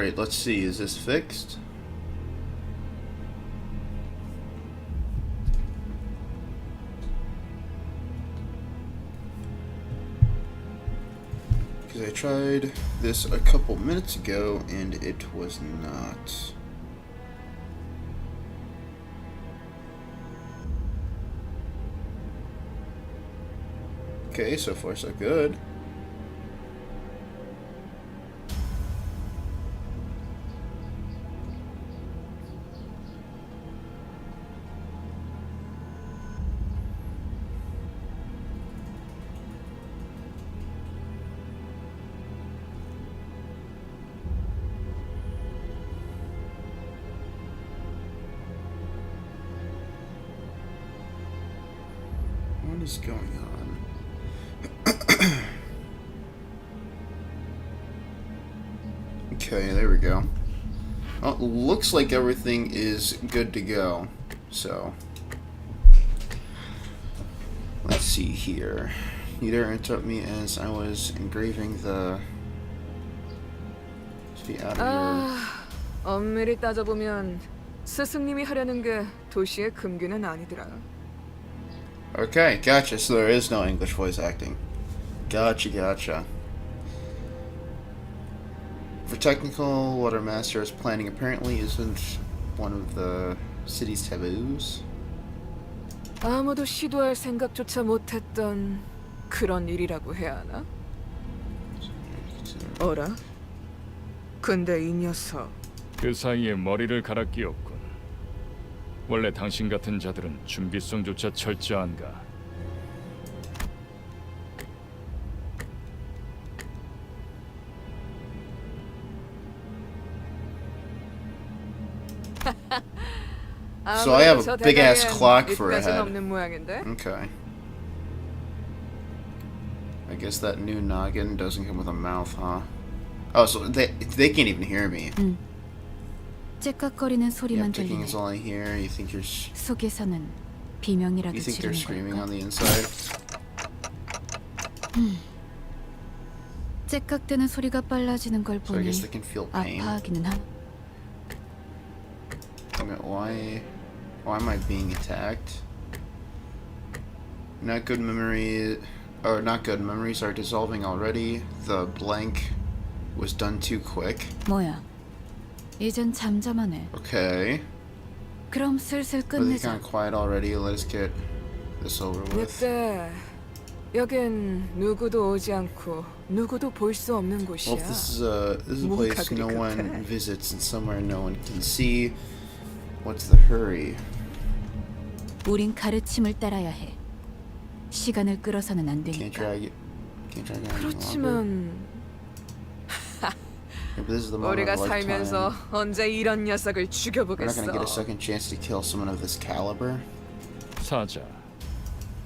Alright, let's see. Is this fixed? Because I tried this a couple minutes ago and it was not. Okay, so far so good. What is going on? Okay, there we go. Well, looks like everything is good to go. So, let's see here. You dare interrupt me as I was engraving the. Out of 엄밀히 따져보면 스승님이 하려는 게 도시의 금기는 아니더라. Okay, gotcha. So there is no English voice acting. Gotcha. For technical, what our master is planning apparently isn't one of the city's taboos. 아무도 시도할 생각조차 못했던 그런 일이라고 해야 하나? 어라? 근데 이 녀석 그 사이에 머리를 갈아 끼웠군. 원래 당신 같은 자들은 준비성조차 철저한가? So I have a big ass clock for a head. 없는 모양인데? Okay. I guess that new noggin doesn't come with a mouth, huh? Oh, so they can't even hear me. 째깍거리는 소리만 ticking 들리네. is all I hear. You think 속에서는 비명이라도 you think they're 지르는 screaming 걸까? on the inside? 째깍대는 소리가 빨라지는 걸 So I 보니 guess they can feel pain. 아파하기는 함. I mean, why am I being attacked? Not good memories are dissolving already. The blank was done too quick. 뭐야? 이젠 잠잠하네. Okay. 그럼 슬슬 But they 끝내자. kind of quiet already. Let's get this over with. 늑대, 여긴 누구도 오지 않고 누구도 볼 수 없는 곳이야. Well, if this is a place no one visits and somewhere no one can see. What's the hurry? 우린 가르침을 따라야 해. 시간을 끌어서는 안 Can't 되니까. drag it any longer. 그렇지만 Maybe this is the moment 우리가 of a lifetime. 살면서 언제 이런 녀석을 We're not 죽여보겠어. gonna get a second chance to kill someone of this caliber. 사자,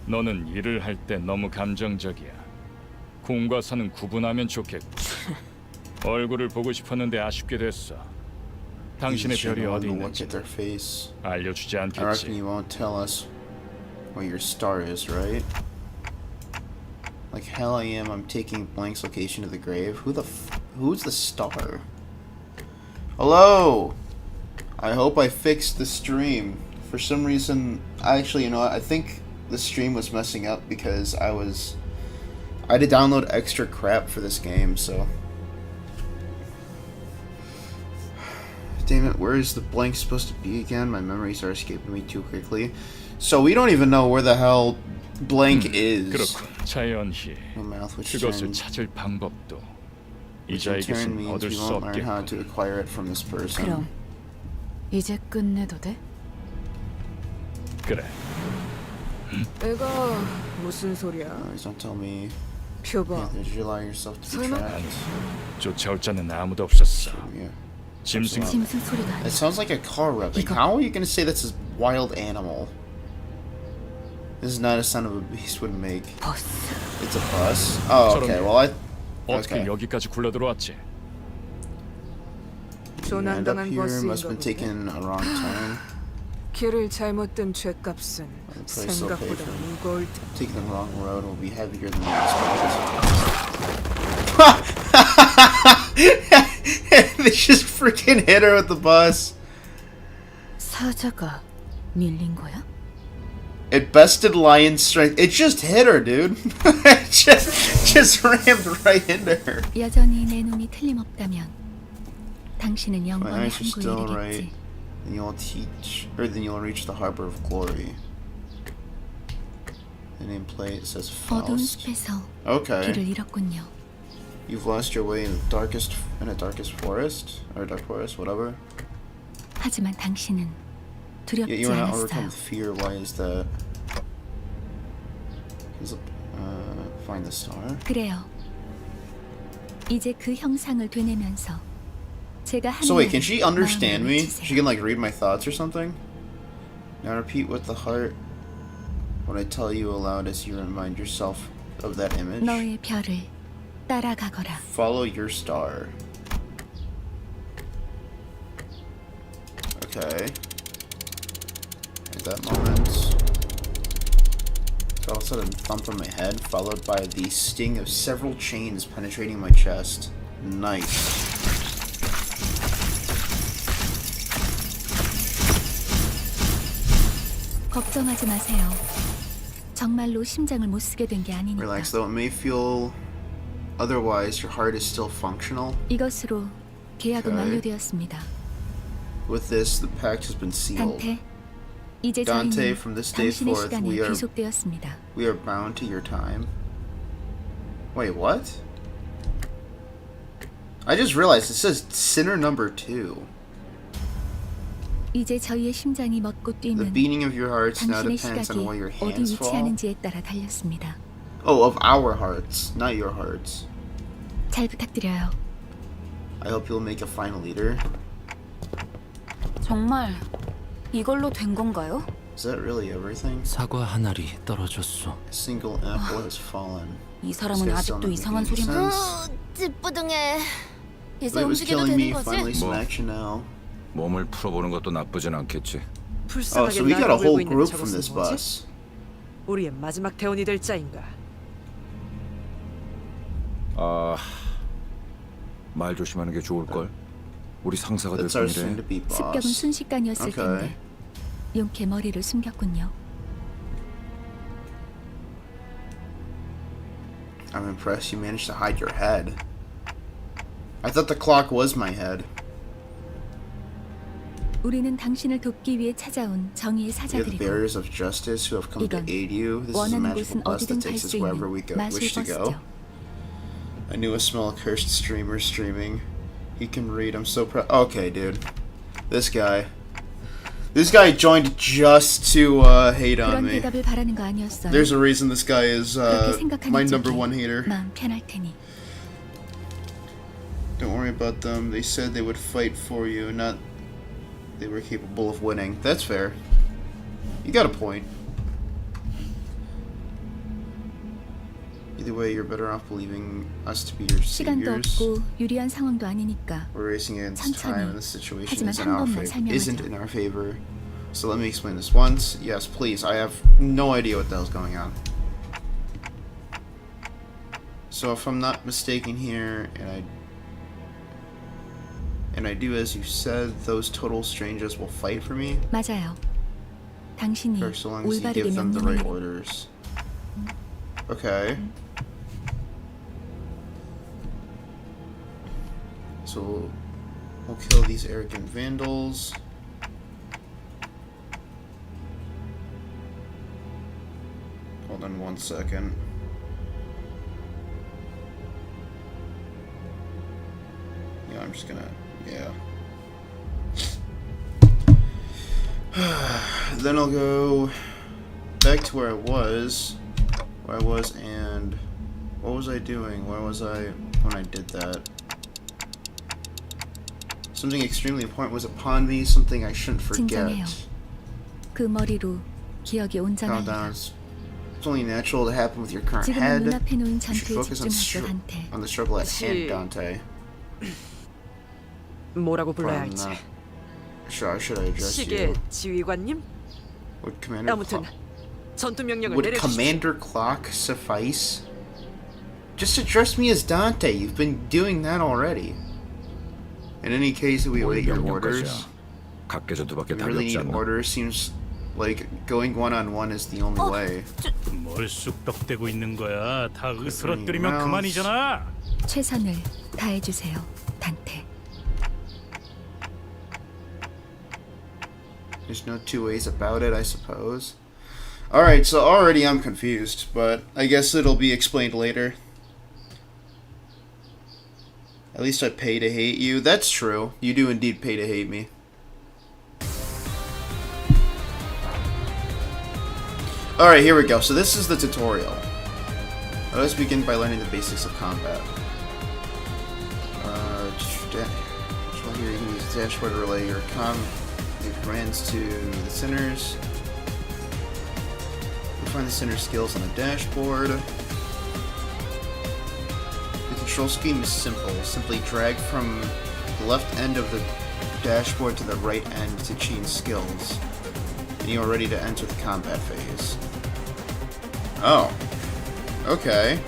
너는 일을 할 때 너무 감정적이야. 공과 사는 구분하면 좋겠고. 얼굴을 보고 싶었는데 아쉽게 됐어. 당신의 You should 별이 know 어디 to look 있는지 at their face. 알려주지 I reckon 않겠지. you won't tell us where your star is, right? Like hell I am. I'm taking Blank's location to the grave. Who's the star? Hello. I hope I fixed the stream. For some reason, actually, you know what? I think the stream was messing up because I had to download extra crap for this game, so. Damn it, where is the blank supposed to be again? My memories are escaping me too quickly. So we don't even know where the hell blank is. 그렇군, 자연히 No mouth which 그것을 turn, 찾을 방법도 이 which in turn 자에게선 means 얻을 we 수 won't learn how 없겠군. to acquire it from this person. 그럼 이제 끝내도 돼? 그래, 이거 무슨 소리야? Please don't tell me. 표범. Did you allow yourself to be 설마- trapped? 쫓아올 자는 아무도 없었어. Yeah. 짐승 짐승 소리가 It sounds like a car revving. How are you gonna say that's a wild animal? This is not a sound of a beast would make. 버스. It's a bus. Oh, okay. Well, 어떻게 okay. 여기까지 굴러 들어왔지? You end up 조난당한 here. Must have been 버스인가 보네. taking a wrong turn. 길을 잘못 든 죄값은 price will pay 생각보다 for it. 무거울 듯. Taking the wrong road will be heavier than this. They just freaking hit her with the bus. 사자가 밀린 거야? It bested Lion's strength. It just hit her, dude. It just rammed right into her. 여전히 내 눈이 틀림없다면 당신은 My 영원히 eyes are still 항구에 right. 이르겠지. Then you'll reach the harbor of glory. The nameplate says 어두운 Faust. 숲에서 Okay. 길을 잃었군요. You've lost your way in a darkest forest or dark forest, whatever. 하지만 당신은 Yet 두렵지 you are not overcome 않았어요. with fear. Why is that? Find the star. 그래요. 이제 그 형상을 되뇌면서 제가 하는 So wait, can 말을 she understand 마음으로 me? 주세요. She can like read my thoughts or something? Now repeat with the heart what I tell you aloud as you remind yourself of that image. 너의 별을 따라가거라. Follow your star. Okay. At that moment, all of a sudden thump on my head, followed by the sting of several chains penetrating my chest. Nice. 걱정하지 마세요. 정말로 심장을 못 쓰게 된 게 아니니까. Relax, though it may feel otherwise, your heart is still functional. 이것으로 계약은 Okay. 완료되었습니다. With this, the pact has been sealed. 단테, 이제 Dante, 저희는 from this day 당신의 forth, 시간이 we are 귀속되었습니다. We are bound to your time. Wait, what? I just realized it says sinner number 2. 이제 저희의 심장이 멎고 The 뛰면 beating of your hearts now 당신의 depends on 시각이 where your 어디 hands fall. 위치하는지에 따라 달렸습니다. Oh, of our hearts, not your hearts. 잘 부탁드려요. I hope you'll make a final leader. 정말 이걸로 된 건가요? Is that really everything? 사과 한 알이 떨어졌어. A single apple has fallen. 이 This 사람은 guy's still 아직도 not 이상한 making 소리만. sense. 찌뿌둥해. 이제 It was 움직여도 killing 되는 me. 거지? Finally, some 뭐? action now. 몸을 풀어보는 것도 나쁘진 않겠지. Oh, so we got a whole group from this bus. 우리의 마지막 대원이 될 자인가? 아, 말 조심하는 게 좋을 걸. 우리 상사가 될 That's our soon 뿐이래. to be 습격은 boss. 순식간이었을 Okay. 텐데 용케 머리를 숨겼군요. I'm impressed you managed to hide your head. I thought the clock was my head. 우리는 당신을 돕기 위해 찾아온 정의의 We have the 사자들이고 bearers of justice who have come to 이건 aid you. This is a 원하는 magical 곳은 bus that 어디든 갈 takes us 수 wherever we 있는 마술 wish to go. 버스죠. I knew a small cursed streamer streaming. He can read. I'm so proud. Okay, dude. This guy. This guy joined just to hate on 그런 me. 대답을 바라는 거 아니었어요. There's a reason this guy is 그렇게 생각하는 my number 쪽이 one hater. 마음 편할 테니. Don't worry about them. They said they would fight for you, not they were capable of winning. That's fair. You got a point. Either way, you're better off believing us to be your 시간도 saviors. 없고 유리한 상황도 아니니까 We're racing against time, and this situation 하지만 한 번만 isn't 설명하죠. in our favor. So let me explain this once. Yes, please. I have no idea what the hell's going on. So if I'm not mistaken here, and I do as you said, those total strangers will fight for me. 맞아요. 당신이 Sure, so long as you 올바르게 give them the right 명령을 orders. Okay. So we'll kill these arrogant vandals. Hold on one second. Yeah, I'm just gonna, yeah. Then I'll go back to where I was, and what was I doing? Where was I when I did that? Something extremely important was upon me, something I shouldn't forget. 진정해요. 그 머리로 기억이 Calm 온전합니다. down. It's only natural to happen with your current 지금은 head. 눈앞에 놓인 You should 전투에 focus 집중하죠, 단테. on the struggle at hand, 시- Dante. 뭐라고 But 불러야 I'm 할지. not sure. How should I address 시계 you? 지휘관님? Would Commander 아무튼 Clock, 전투 명령을 would 내려주십시오. Commander Clock suffice? Just address me as Dante. You've been doing that already. In any case, we await your orders. 명령까지야. 각계전투밖에 We 답이 really 없지 need 않나? orders. Seems like going one-on-one is the only way. 뭘 쑥덕대고 있는 거야? 다 Mouse. 으스러뜨리면 그만이잖아. 최선을 다해주세요, 단테. There's no two ways about it, I suppose. Alright, so already I'm confused, but I guess it'll be explained later. At least I pay to hate you. That's true. You do indeed pay to hate me. Alright, here we go. So this is the tutorial. Let us begin by learning the basics of combat. Here you can use the dashboard to relay your commands to the centers. You'll find the center skills on the dashboard. The control scheme is simple. Simply drag from the left end of the dashboard to the right end to change skills. And you are ready to enter the combat phase. Oh. Okay.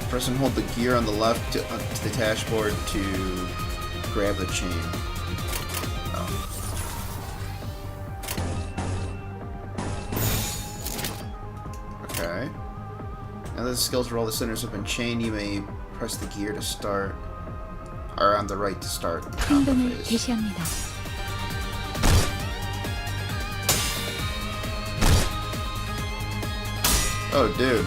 Press and hold the gear on the left to the dashboard to grab the chain. Oh. Okay. Now that the skills for all the centers have been chained, you may press the gear to start, or on the right to start the combat 행동을 phase. 개시합니다. Oh, dude.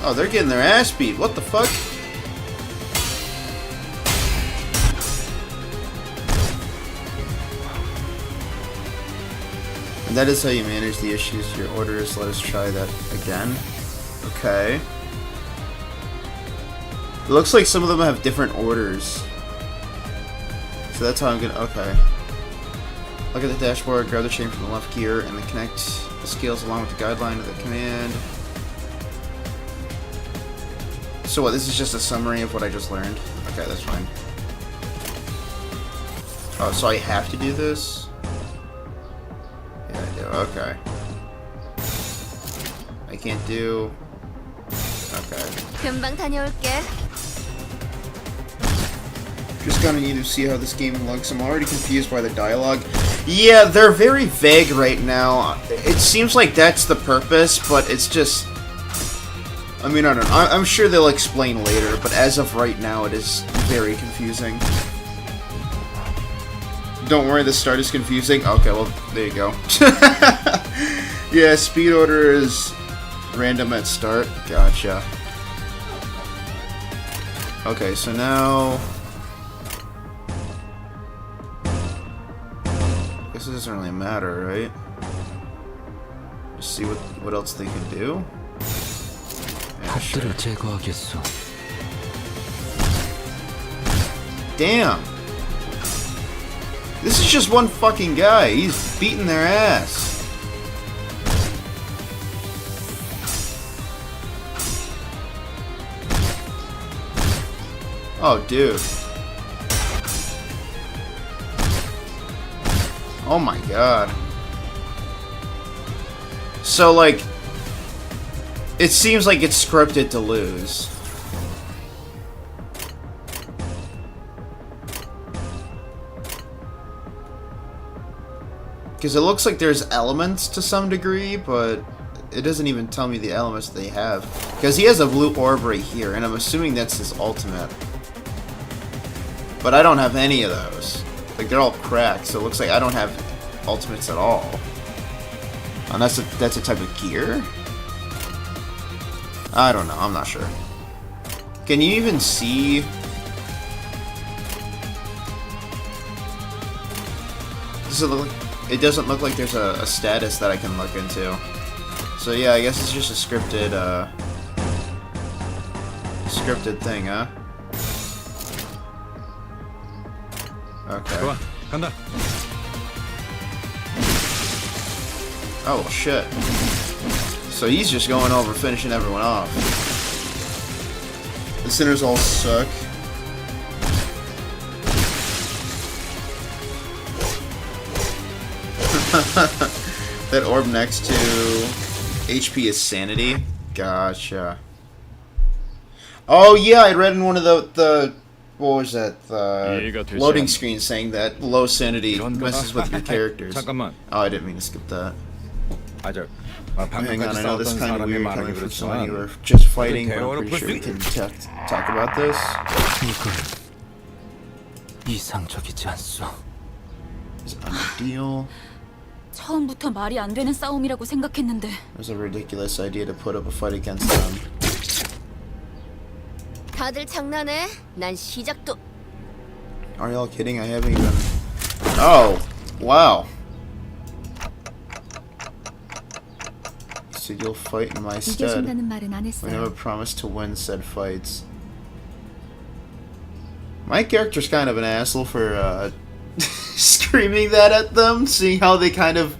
Oh, they're getting their ass beat. What the fuck? And that is how you manage the issues to your orders. Let us try that again. Okay. It looks like some of them have different orders. So that's how I'm gonna... Okay. Look at the dashboard, grab the chain from the left gear, and then connect the skills along with the guideline of the command. So what, this is just a summary of what I just learned? Okay, that's fine. Oh, so I have to do this? Yeah, I do. Okay. I can't do... Okay. 금방 다녀올게. Just gonna need to see how this game looks. I'm already confused by the dialogue. Yeah, they're very vague right now. It seems like that's the purpose, but it's just... I mean, I don't know. I'm sure they'll explain later, but as of right now, it is very confusing. Don't worry, the start is confusing. Okay, well, there you go. Yeah, speed order is random at start. Gotcha. Okay, so now... I guess it doesn't really matter, right? Just see what else they can do. Yeah, sure. 컵들을 제거하겠소. Damn! This is just one fucking guy. He's beating their ass. Oh, dude. Oh my god. So, like, it seems like it's scripted to lose. Because it looks like there's elements to some degree, but it doesn't even tell me the elements they have. Because he has a blue orb right here, and I'm assuming that's his ultimate. But I don't have any of those. Like, they're all cracked, so it looks like I don't have ultimates at all. And that's a type of gear? I don't know, I'm not sure. Can you even see... Does it look like... It doesn't look like there's a status that I can look into. So yeah, I guess it's just a scripted, scripted thing, huh? Okay. 좋아, 간다. Oh, well, shit. So he's just going over finishing everyone off. The sinners all suck. That orb next to HP is sanity. Gotcha. Oh yeah, I read in one of the what was that? The loading screen saying that low sanity messes with your characters. 잠깐만. Oh, I didn't mean to skip that. 방금 Hang on, I know this is kind of 사람의 weird 말하기 coming from someone you 그렇지만 were just fighting, but I'm 대화로 pretty sure we 풀 can talk about this. 이건 이상적이지 않소. Is it a deal? 처음부터 말이 안 되는 싸움이라고 생각했는데 It was a ridiculous idea to put up a fight against them. 다들 장난해? 난 시작도 Are y'all kidding? I haven't even... Oh! Wow. So you'll fight in my stead. 이겨준다는 말은 안 We never 했어요. promised to win said fights. My character's kind of an asshole for screaming that at them, seeing how they kind of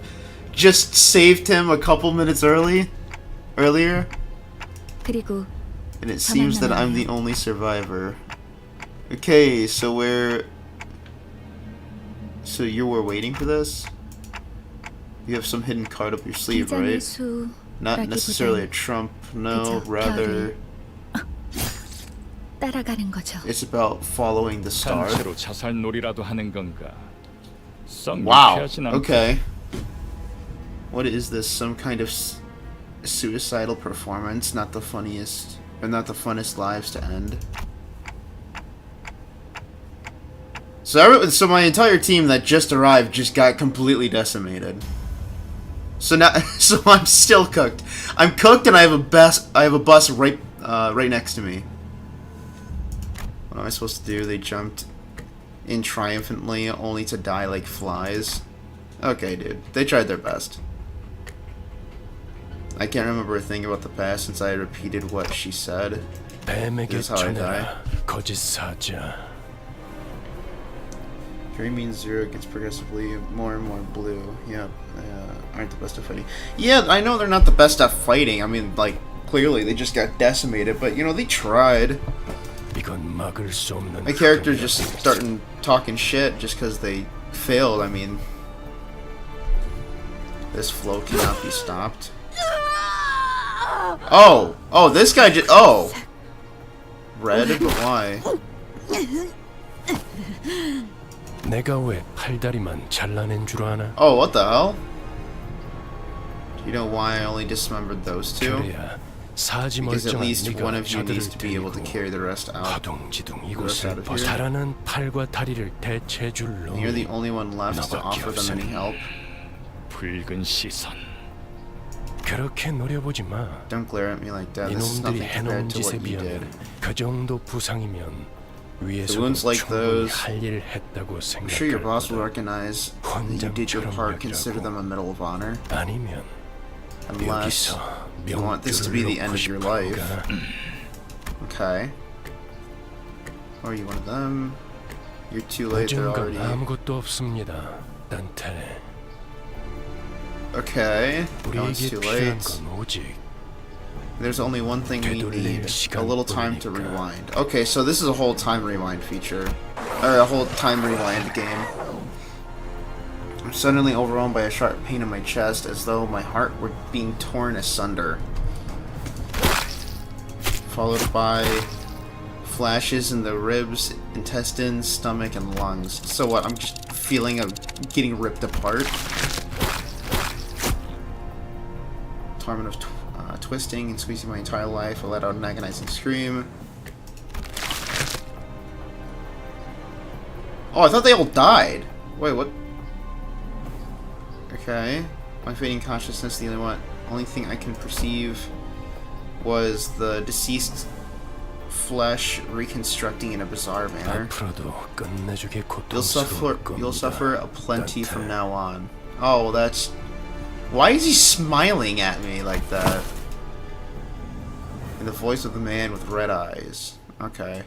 just saved him a couple minutes earlier. 그리고 And it seems that I'm the only survivor. Okay, so So you were waiting for this? You have some hidden card up your sleeve, 긴장의 right? 수 Not necessarily a trump, no, 그저 rather 따라가는 거죠. it's about following the star. 단체로 자살놀이라도 하는 건가? 썩 Wow, 유쾌하진 않고. okay. What is this? Some kind of suicidal performance? Not the funniest, or not the funnest lives to end. So my entire team that just arrived just got completely decimated. So now, so I'm still cooked. I'm cooked, and I have a bus right next to me. What am I supposed to do? They jumped in triumphantly, only to die like flies. Okay, dude. They tried their best. I can't remember a thing about the past since I repeated what she said. 뱀에게 This is how I die. 전해라. 거짓 사자. Green means 0 gets progressively more and more blue. Yep, aren't the best at fighting. Yeah, I know they're not the best at fighting. I mean, like, clearly they just got decimated, but, you know, they tried. 이건 막을 수 없는 My character's just starting talking shit just because they failed. I mean, this flow cannot be stopped. Oh! Oh, this guy just... Oh! Red? But why? 내가 왜 팔다리만 잘라낸 줄 아나? Oh, what the hell? Do you know why I only dismembered those two? 그래야 사지 Because at 멀쩡한 least one 네가 of you needs 저들을 to be able to 데리고 carry the rest out. 허둥지둥 out 이곳을 of here. 벗어나는 팔과 다리를 대체줄 And 놈. you're the only one left to 너밖에 offer them any 없으니. help. 붉은 시선. 그렇게 노려보지 마. Don't glare at me like that. This is 이놈들이 nothing 해놓은 compared to 짓에 what you did. 비하면 그 정도 부상이면 위에서도 wounds like 충분히 those, 할 일 했다고 I'm sure your 생각할 boss will 거다. recognize that you did your part, consider them a medal of honor. 아니면 Unless 여기서 you want this to be the end of your life. Okay. Or are you one of them? You're too late, they're 보증 건 already... 아무것도 없습니다. 단테. Okay. No, it's 우리에게 too 필요한 late. 건 오직 There's only one thing we need. A little time to rewind. Okay, so this is a whole time rewind feature. Or a whole time rewind game. I'm suddenly overwhelmed by a sharp pain in my chest, as though my heart were being torn asunder. Followed by flashes in the ribs, intestines, stomach, and lungs. So what, I'm just feeling of getting ripped apart. Torment of twisting and squeezing my entire life. I let out an agonizing scream. Oh, I thought they all died. Wait, what? Okay. My fading consciousness, the only thing I can perceive was the deceased flesh reconstructing in a bizarre manner. 앞으로도 끝내주게 You'll suffer 고통스러울 a 겁니다. plenty 단테. from now on. Oh, that's... Why is he smiling at me like that? In the voice of the man with red eyes. Okay.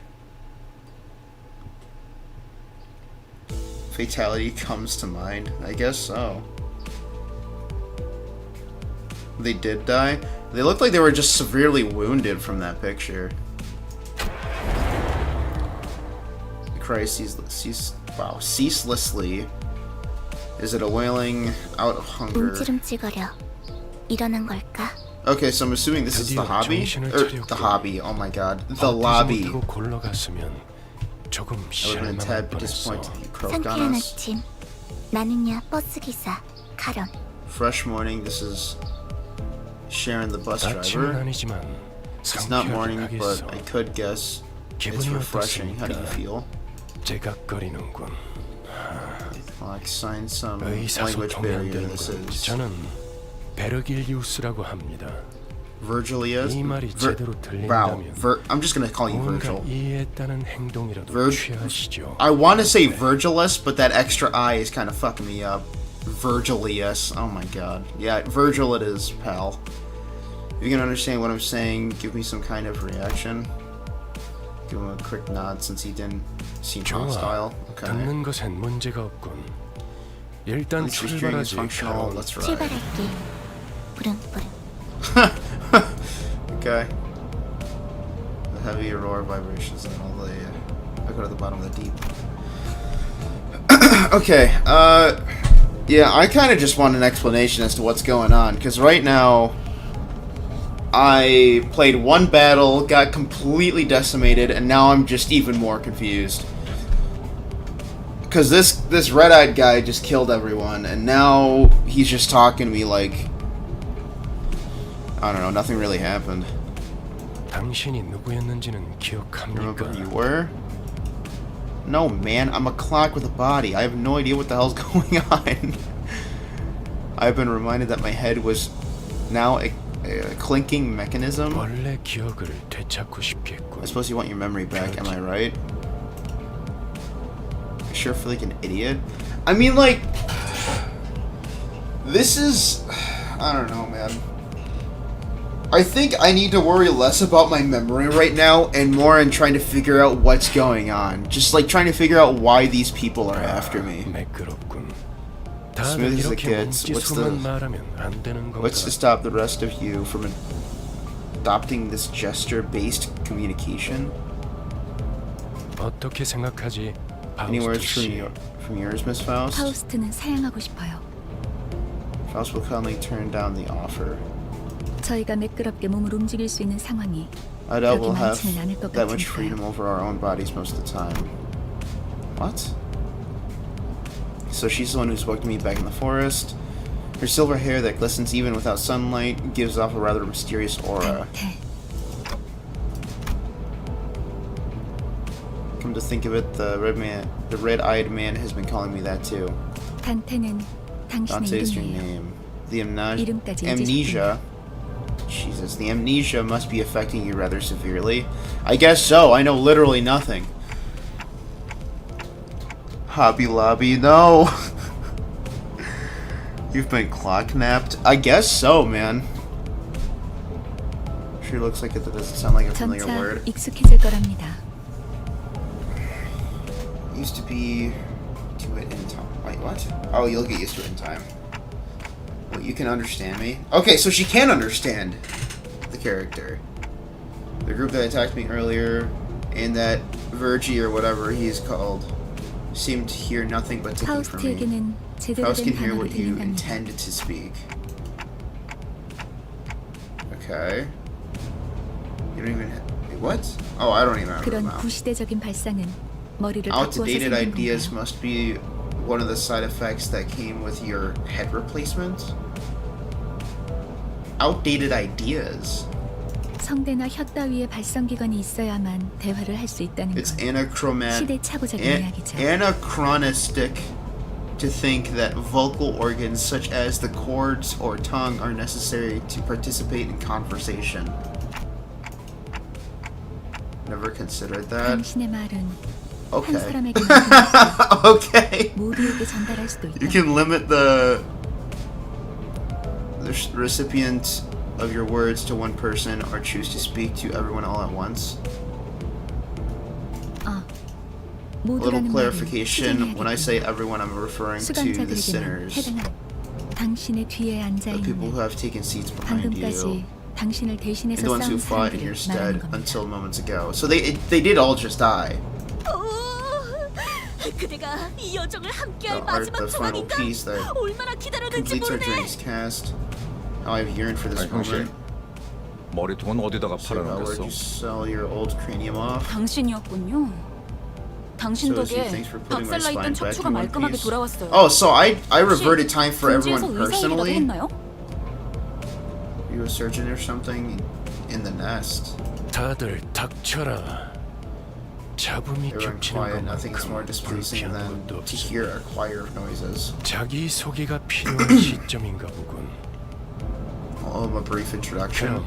Fatality comes to mind. I guess so. They did die? They looked like they were just severely wounded from that picture. They cry ceaselessly. Is it a wailing out of hunger? 움찔움찔거려. 일어난 걸까? Okay, so I'm assuming this is the 드디어 hobby? 정신을 Or 차렸군. the hobby, oh my god. The 버티지 lobby. 못하고 골러갔으면 조금 I would have been a tad 실망할 뻔했어. disappointed you croaked on 상쾌한 us. 아침. 나는야 버스 기사 카런. Fresh morning, this is Sharon the bus 아침은 driver. 아니지만 It's not morning, 상쾌하긴 but 하겠어. I could guess it's 기분이 refreshing. How do you 어떻습니까? feel? 제각거리는군. Like sign some language barrier. This 의사소통이 is 저는 베르길리우스라고 합니다. Virgilius. 이 말이 제대로 Wow. 들린다면 I'm just gonna call you 뭔가 Virgil. 이해했다는 행동이라도 취하시죠. I want to say Virgilus, but that extra I is kind of fucking me up. Virgilius. Oh my god. Yeah, Virgil it is, pal. If you can understand what I'm saying, give me some kind of reaction. Give him a quick nod since he didn't seem 좋아. hostile. Okay. 듣는 것엔 문제가 없군. 일단 At least your string is 출발하지. functional. 카론. Let's ride. 출발할게. 부릉부릉. Okay. The heavy roar vibrations and all the I go to the bottom of the deep. Okay, yeah, I kind of just want an explanation as to what's going on, because right now I played one battle, got completely decimated, and now I'm just even more confused. Because this red-eyed guy just killed everyone, and now he's just talking to me like, I don't know, nothing really happened. 당신이 누구였는지는 Remember who you 기억합니까? were? No, man, I'm a clock with a body. I have no idea what the hell's going on. I've been reminded that my head was now a clinking mechanism. 원래 기억을 되찾고 I 싶겠군. suppose you want your memory back, am I right? I sure feel like an idiot. I mean, like, this is... I don't know, man. I think I need to worry less about my memory right now and more in trying to figure out what's going on. Just like trying to figure out why these people are after me. 매끄럽군. Smooth 다들 as it 이렇게 gets. 몸짓으로만 말하면 안 되는 건가? What's to stop the rest of you from adopting this gesture-based communication? 어떻게 생각하지, Any 파우스트 words 씨? from yours, Miss Faust? 파우스트는 사양하고 싶어요. Faust will calmly turn down the offer. 저희가 매끄럽게 몸을 움직일 수 있는 상황이 I doubt 그렇게 we'll have 많지는 않을 것 that much 같으니까요. freedom over our own bodies most of the time. What? So she's the one who spoke to me back in the forest. Her silver hair that glistens even without sunlight gives off a rather mysterious aura. 단테. Come to think of it, the red-eyed man has been calling me that too. 단테는 당신의 Dante is your 이름이에요. name. The 이름까지 amnesia. Jesus, the amnesia must be affecting you rather severely. I guess so. I know literally nothing. Hobby Lobby, no. You've been clock napped. I guess so, man. Sure looks like it. That doesn't sound like a familiar 점차 word. 익숙해질 거랍니다. Used to be to it in time. Wait, what? Oh, you'll get used to it in time. Well, you can understand me. Okay, so she can understand the character. The group that attacked me earlier, and that Virgie or whatever he's called, seemed to hear nothing but taking from me. 파우스트에게는 제대로 Faust 된 can hear 단어로 what you 들린답니다. intended to speak. Okay. You don't even. What? Oh, I don't even remember 그런 now. 구시대적인 발상은 머리를 바꾸어서 Outdated 생긴 ideas 건가요? must be one of the side effects that came with your head replacement. Outdated ideas. 성대나 혀 따위의 발성기관이 있어야만 대화를 할 수 있다는 It's 건 시대착오적인 이야기죠. anachronistic to think that vocal organs such as the cords or tongue are necessary to participate in conversation. Never considered that. 당신의 말은 한 Okay. 사람에게 말하면서 Okay. 모두에게 전달할 수도 You 있다. can limit the recipient of your words to one person or choose to speak to everyone all at once. A little 모두라는 말은 clarification, when I say 수정해야겠다. everyone, I'm referring to the 수강자들에게만 sinners, 해당한 당신의 뒤에 앉아 the people 있는 who have taken seats behind you, 방금까지 당신을 and 대신해서 the ones who 싸운 fought in your 사람들을 말하는 stead 겁니다. until moments ago. So they did all just die. 그대가 이 여정을 The 함께할 art, 마지막 the final 조각인가? piece that 얼마나 기다렸는지 completes our 모르네. journey's cast. How I've yearned for this 아니, 형씨. moment. 머리통은 어디다가 So, where'd 팔아넘겼어? you sell your old cranium off? 당신이었군요. 당신 So, 덕에 thanks for putting my 박살나 있던 spine back 척추가 in one 말끔하게 piece. 돌아왔어요. Oh, so I reverted time for 군지에서 everyone 의사 일이라도 personally? 했나요? You a surgeon or something in the nest? 다들 닥쳐라. 잡음이 Everyone 겹치는 quiet. Nothing is more 것만큼 displeasing 불쾌한 than 것도 to 없어. hear a choir of noises. 자기 소개가 필요한 시점인가 보군. Oh, a brief introduction. 그럼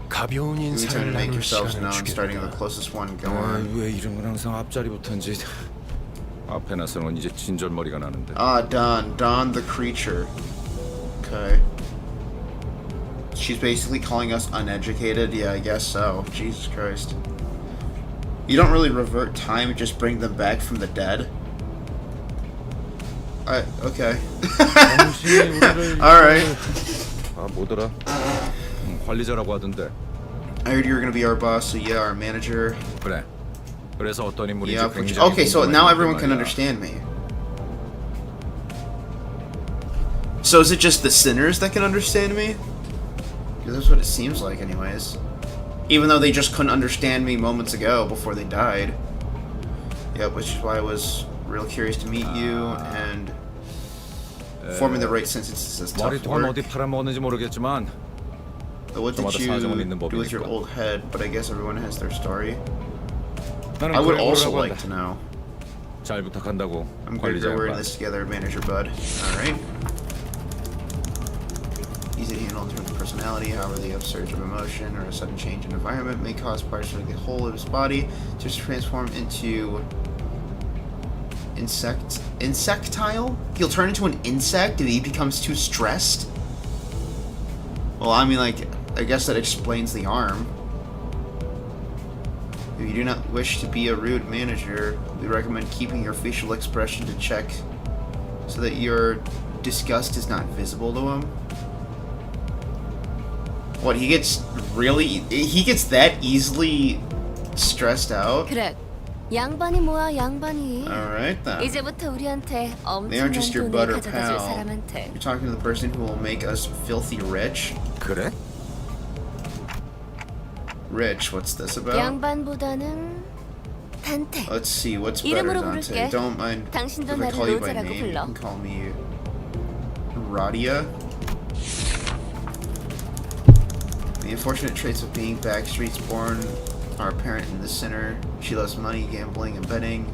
가벼운 You 인사를 tend to make 나눌 yourselves 시간을 known, starting with the 주겠다. closest one. Go 아, on. 왜 이런 건 항상 앞자리부터인지. 앞에 나서는 이제 진절머리가 나는데. Ah, Dawn the creature. Okay. She's basically calling us uneducated. Yeah, I guess so. Jesus Christ. You don't really revert time, just bring them back from the dead. Okay. Alright. 아, 뭐더라? 관리자라고 하던데. I heard you were gonna be our boss, so yeah, our manager. 그래. 그래서 어떤 인물인지 Yeah, 굉장히 okay, so now 궁금했는데 everyone can 말이야. understand me. So is it just the sinners that can understand me? Because that's what it seems like anyways. Even though they just couldn't understand me moments ago before they died. Yep, which is why I was real curious to meet you, and forming the right sentences is tough 머리통은 work. 어디 팔아먹었는지 모르겠지만 But what did 저마다 you 사정은 있는 do with your 법이니까. old head? But I guess everyone has their story. 나는 I would 그래 also 보라고 like 한다. to know. 잘 부탁한다고 I'm glad 관리자 we're in 양반. this together, Manager Bud. Alright. Easy to handle in terms of personality, however the upsurge of emotion or a sudden change in environment may cause parts of the whole of his body to transform into insectile? He'll turn into an insect if he becomes too stressed? Well, I mean, like, I guess that explains the arm. If you do not wish to be a rude manager, we recommend keeping your facial expression to check so that your disgust is not visible to him. What, he gets that easily stressed out? 그래, 양반이 뭐야 양반이. Alright then. 이제부터 우리한테 They aren't 엄청난 just your 돈을 butter 가져다 줄 pal. 사람한테. You're talking to the person who will make us filthy rich? 그래? Rich, what's this about? 양반보다는 단테. Let's see, what's better, 이름으로 Dante? 부를게. Don't mind 당신도 if I 나를 call you by 로제라고 name. You 불러. can call me Radia. The unfortunate traits of being backstreets born are apparent in the sinner. She loves money, gambling, and betting.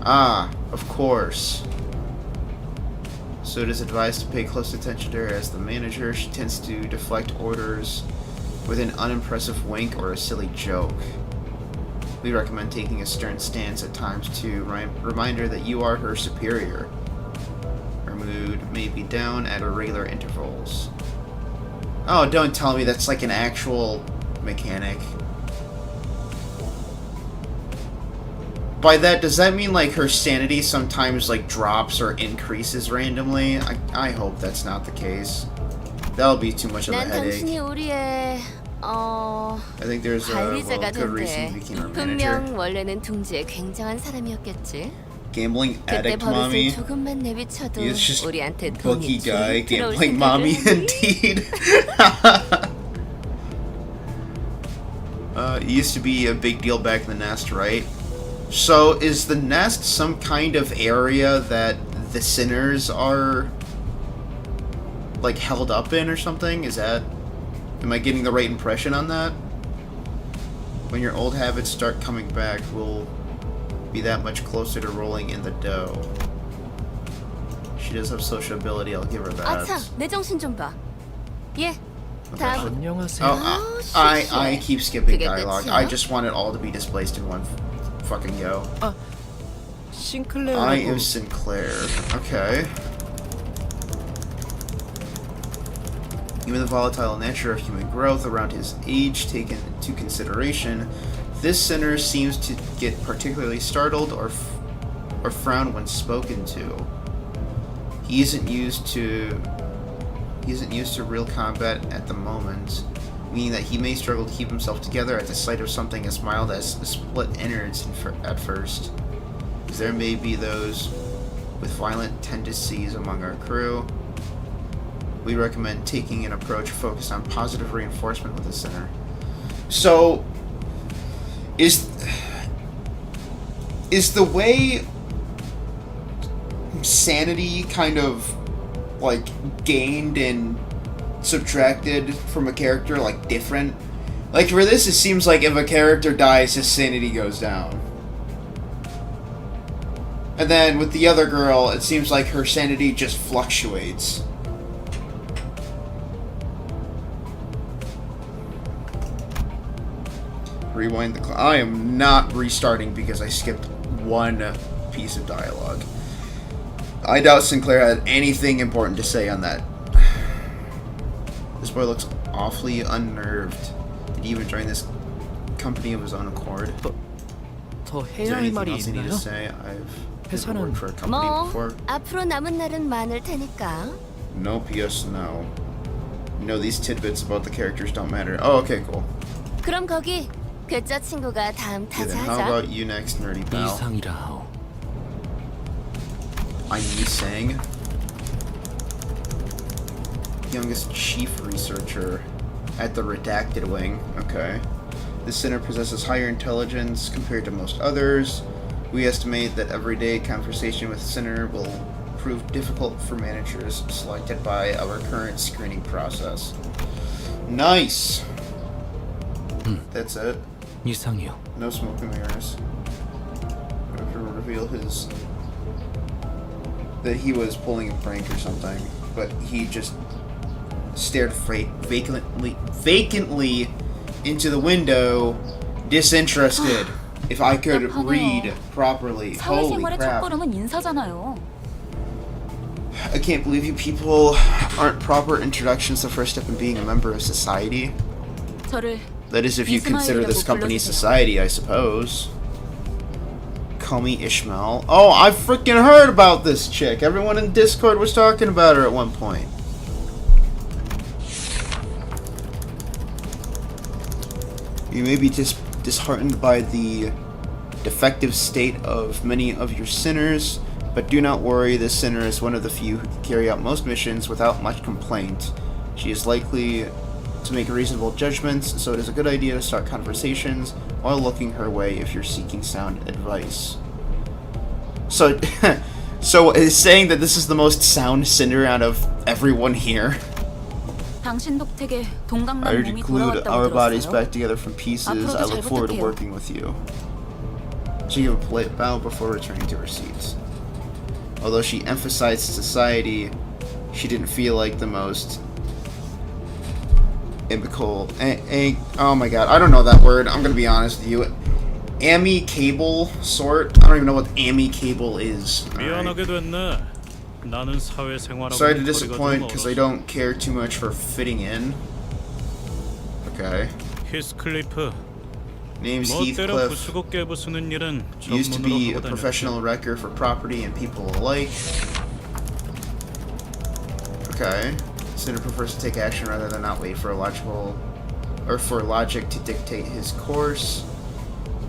Ah, of course. So it is advised to pay close attention to her as the manager. She tends to deflect orders with an unimpressive wink or a silly joke. We recommend taking a stern stance at times to remind her that you are her superior. Her mood may be down at irregular intervals. Oh, don't tell me that's like an actual mechanic. By that, does that mean like her sanity sometimes like drops or increases randomly? I hope that's not the case. That'll be too much of a 난 headache. 당신이 우리의 I think there's a 관리자가 good reason 된대. he became our manager. 분명 원래는 둥지에 굉장한 사람이었겠지. Gambling 그때 addict 버릇을 mommy. 조금만 내비쳐도 He's just 우리한테 bookie 돈이 guy, 쭉 들어올 gambling 생각을 mommy 하니? indeed. It used to be a big deal back in the nest, right? So is the nest some kind of area that the sinners are like held up in or something? Am I getting the right impression on that? When your old habits start coming back, we'll be that much closer to rolling in the dough. She does have social ability, I'll give her that. 아차, 내 정신 좀 봐. 예, 다음. 안녕하세요. Oh, shit. I keep skipping 그게 dialogue. 끝이야? I just want it all to be displaced in one fucking go. 싱클레어라고. I am Sinclair. Okay. Given the volatile nature of human growth around his age taken into consideration, this sinner seems to get particularly startled or frown when spoken to. He isn't used to real combat at the moment, meaning that he may struggle to keep himself together at the sight of something as mild as split innards at first. because there may be those with violent tendencies among our crew. We recommend taking an approach focused on positive reinforcement with the center. So, is the way sanity kind of like gained and subtracted from a character like different? Like for this, it seems like if a character dies, his sanity goes down. And then with the other girl, it seems like her sanity just fluctuates. Rewind the clock. I am not restarting because I skipped one piece of dialogue. I doubt Sinclair had anything important to say on that. This boy looks awfully unnerved. Did he even join this company of his own accord? 더 Is there 해야 할 anything 말이 else I need to 있나요? say? I've never 회사는 worked for a company 뭐 before. 앞으로 남은 날은 많을 테니까. Nope, yes, no. No, these tidbits about the characters don't matter. Oh, okay, cool. 그럼 거기 괴짜 친구가 다음 Yeah, then how 타자하자. about you next, nerdy pal? 이상이라 하오. I'm Yi-sang. Youngest chief researcher at the Redacted Wing. Okay. This center possesses higher intelligence compared to most others. We estimate that everyday conversation with the center will prove difficult for managers selected by our current screening process. Nice! That's it. 이상이요. No smoke and mirrors. Going to reveal his... that he was pulling a prank or something, but he just stared vacantly into the window, disinterested. If I could read properly. Holy 사회생활의 crap. 첫걸음은 인사잖아요. I can't believe you people aren't proper introductions to the first step in being a member of society. 저를 That is if you consider this company society, I suppose. Call me Ishmael. Oh, I freaking heard about this chick. Everyone in Discord was talking about her at one point. You may be disheartened by the defective state of many of your sinners, but do not worry, this sinner is one of the few who can carry out most missions without much complaint. She is likely to make reasonable judgments, so it is a good idea to start conversations while looking her way if you're seeking sound advice. So, so it's saying that this is the most sound sinner out of everyone here. 당신 덕택에 I 동강남 already 몸이 glued 돌아왔다고 our bodies 들었어요. back together from pieces. 앞으로도 I 잘 look forward to 부탁해요. working with you. She gave a polite bow before returning to her seats. Although she emphasized society, she didn't feel like the most amicable. Oh my god, I don't know that word. I'm gonna be honest with you. Amicable sort. I don't even know what amicable is. Alright. 미안하게 됐네. 나는 사회생활하고 Sorry to disappoint because I don't care too much for fitting in. Okay. 히스클리프. Name's 멋대로 Heathcliff. 부수고 깨부수는 일은 Used to 전문으로 be a 하고 다녔지. professional wrecker for property and people alike. Okay. Sinner prefers to take action rather than not wait for logic to dictate his course.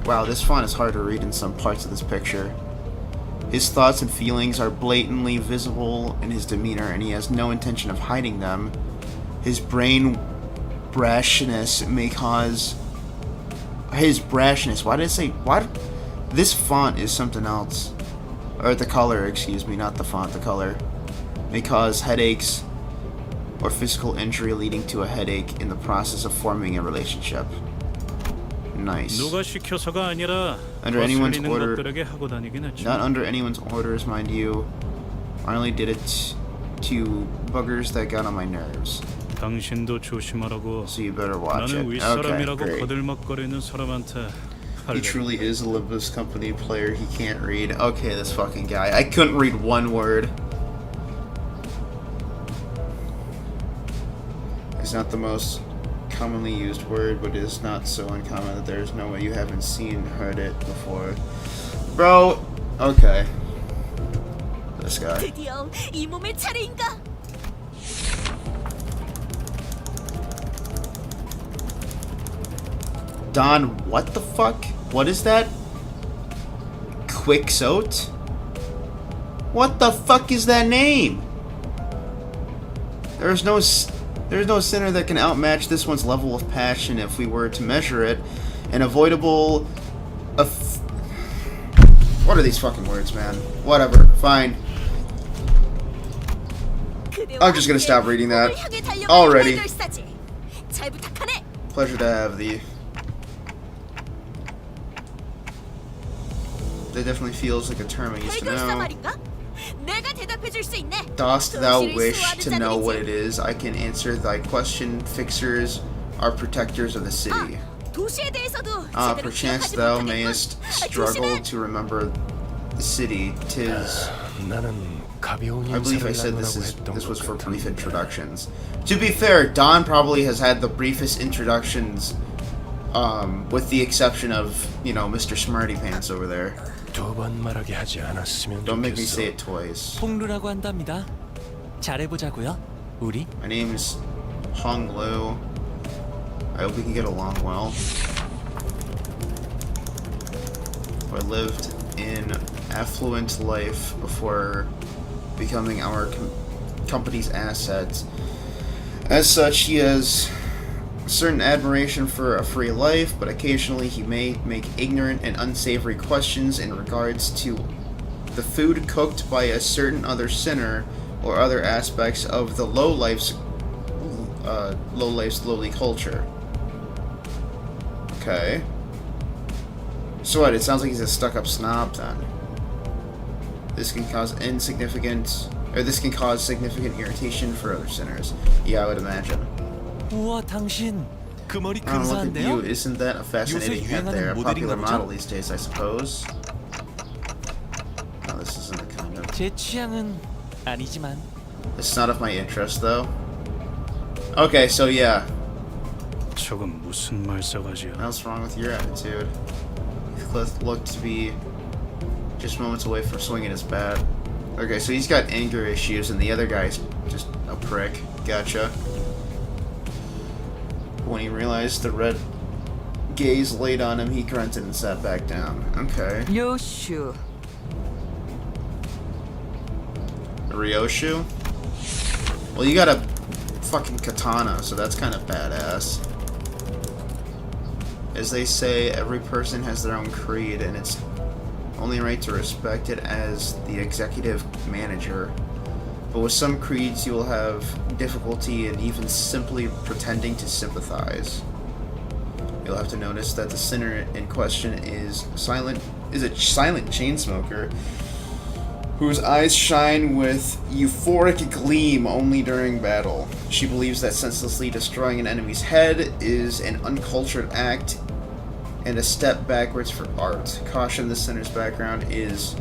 Wow, this font is hard to read in some parts of this picture. His thoughts and feelings are blatantly visible in his demeanor, and he has no intention of hiding them. His brashness may cause... His brashness, why did I say... What? This font is something else. Or the color, excuse me, not the font, the color. May cause headaches or physical injury leading to a headache in the process of forming a relationship. Nice. 누가 시켜서가 아니라 Under anyone's 거슬리는 order, 것들에게 하고 다니긴 했지. not under anyone's orders, mind you. I only did it to buggers that got on my nerves. 당신도 조심하라고. So you better watch it. 나는 Okay, 윗사람이라고 great. 거들먹거리는 사람한테 He truly is a Limbus company player. He can't read. Okay, this fucking guy. I couldn't read one word. It's not the most commonly used word, but it is not so uncommon that there is no way you haven't seen, heard it before. Bro, okay. This guy. 드디어 이 몸의 차례인가? Don, what the fuck? What is that? Quixote? What the fuck is that name? There's no sinner that can outmatch this one's level of passion if we were to measure it. An avoidable... What are these fucking words, man? Whatever. Fine. I'm just gonna stop reading that. Already. Pleasure to have thee. That definitely feels like a term I used to know. Dost thou wish to know what it is? I can answer thy question. Fixers are protectors of the city. Perchance thou mayest struggle to remember the city. Tis... I believe I said this was for brief introductions. To be fair, Don probably has had the briefest introductions, with the exception of, you know, Mr. Smarty Pants over there. Don't make me say it twice. 홍루라고 한답니다. 잘해보자고요, 우리. My name's Hong Lu. I hope we can get along well. I lived an affluent life before becoming our company's asset. As such, he has a certain admiration for a free life, but occasionally he may make ignorant and unsavory questions in regards to the food cooked by a certain other sinner or other aspects of the lowlife's lowly culture. Okay. So what? It sounds like he's a stuck-up snob then. This can cause significant irritation for other sinners. Yeah, I would imagine. 우와, 당신 그 머리 Look at you. 근사한데요? Isn't that a fascinating head there? A popular model these days, I suppose. No, this isn't the kind of... 제 취향은 아니지만. It's not of my interest, though. Okay, so yeah. 저건 무슨 말싸가지야? What's wrong with your attitude? Cliff looked to be just moments away from swinging his bat. Okay, so he's got anger issues, and the other guy's just a prick. Gotcha. When he realized the red gaze laid on him, he grunted and sat back down. Okay. 요슈. Ryoshu? Well, you got a fucking katana, so that's kind of badass. As they say, every person has their own creed, and it's only right to respect it as the executive manager. But with some creeds, you will have difficulty in even simply pretending to sympathize. You'll have to notice that the sinner in question is a silent chain smoker whose eyes shine with euphoric gleam only during battle. She believes that senselessly destroying an enemy's head is an uncultured act and a step backwards for art. Caution, the sinner's background is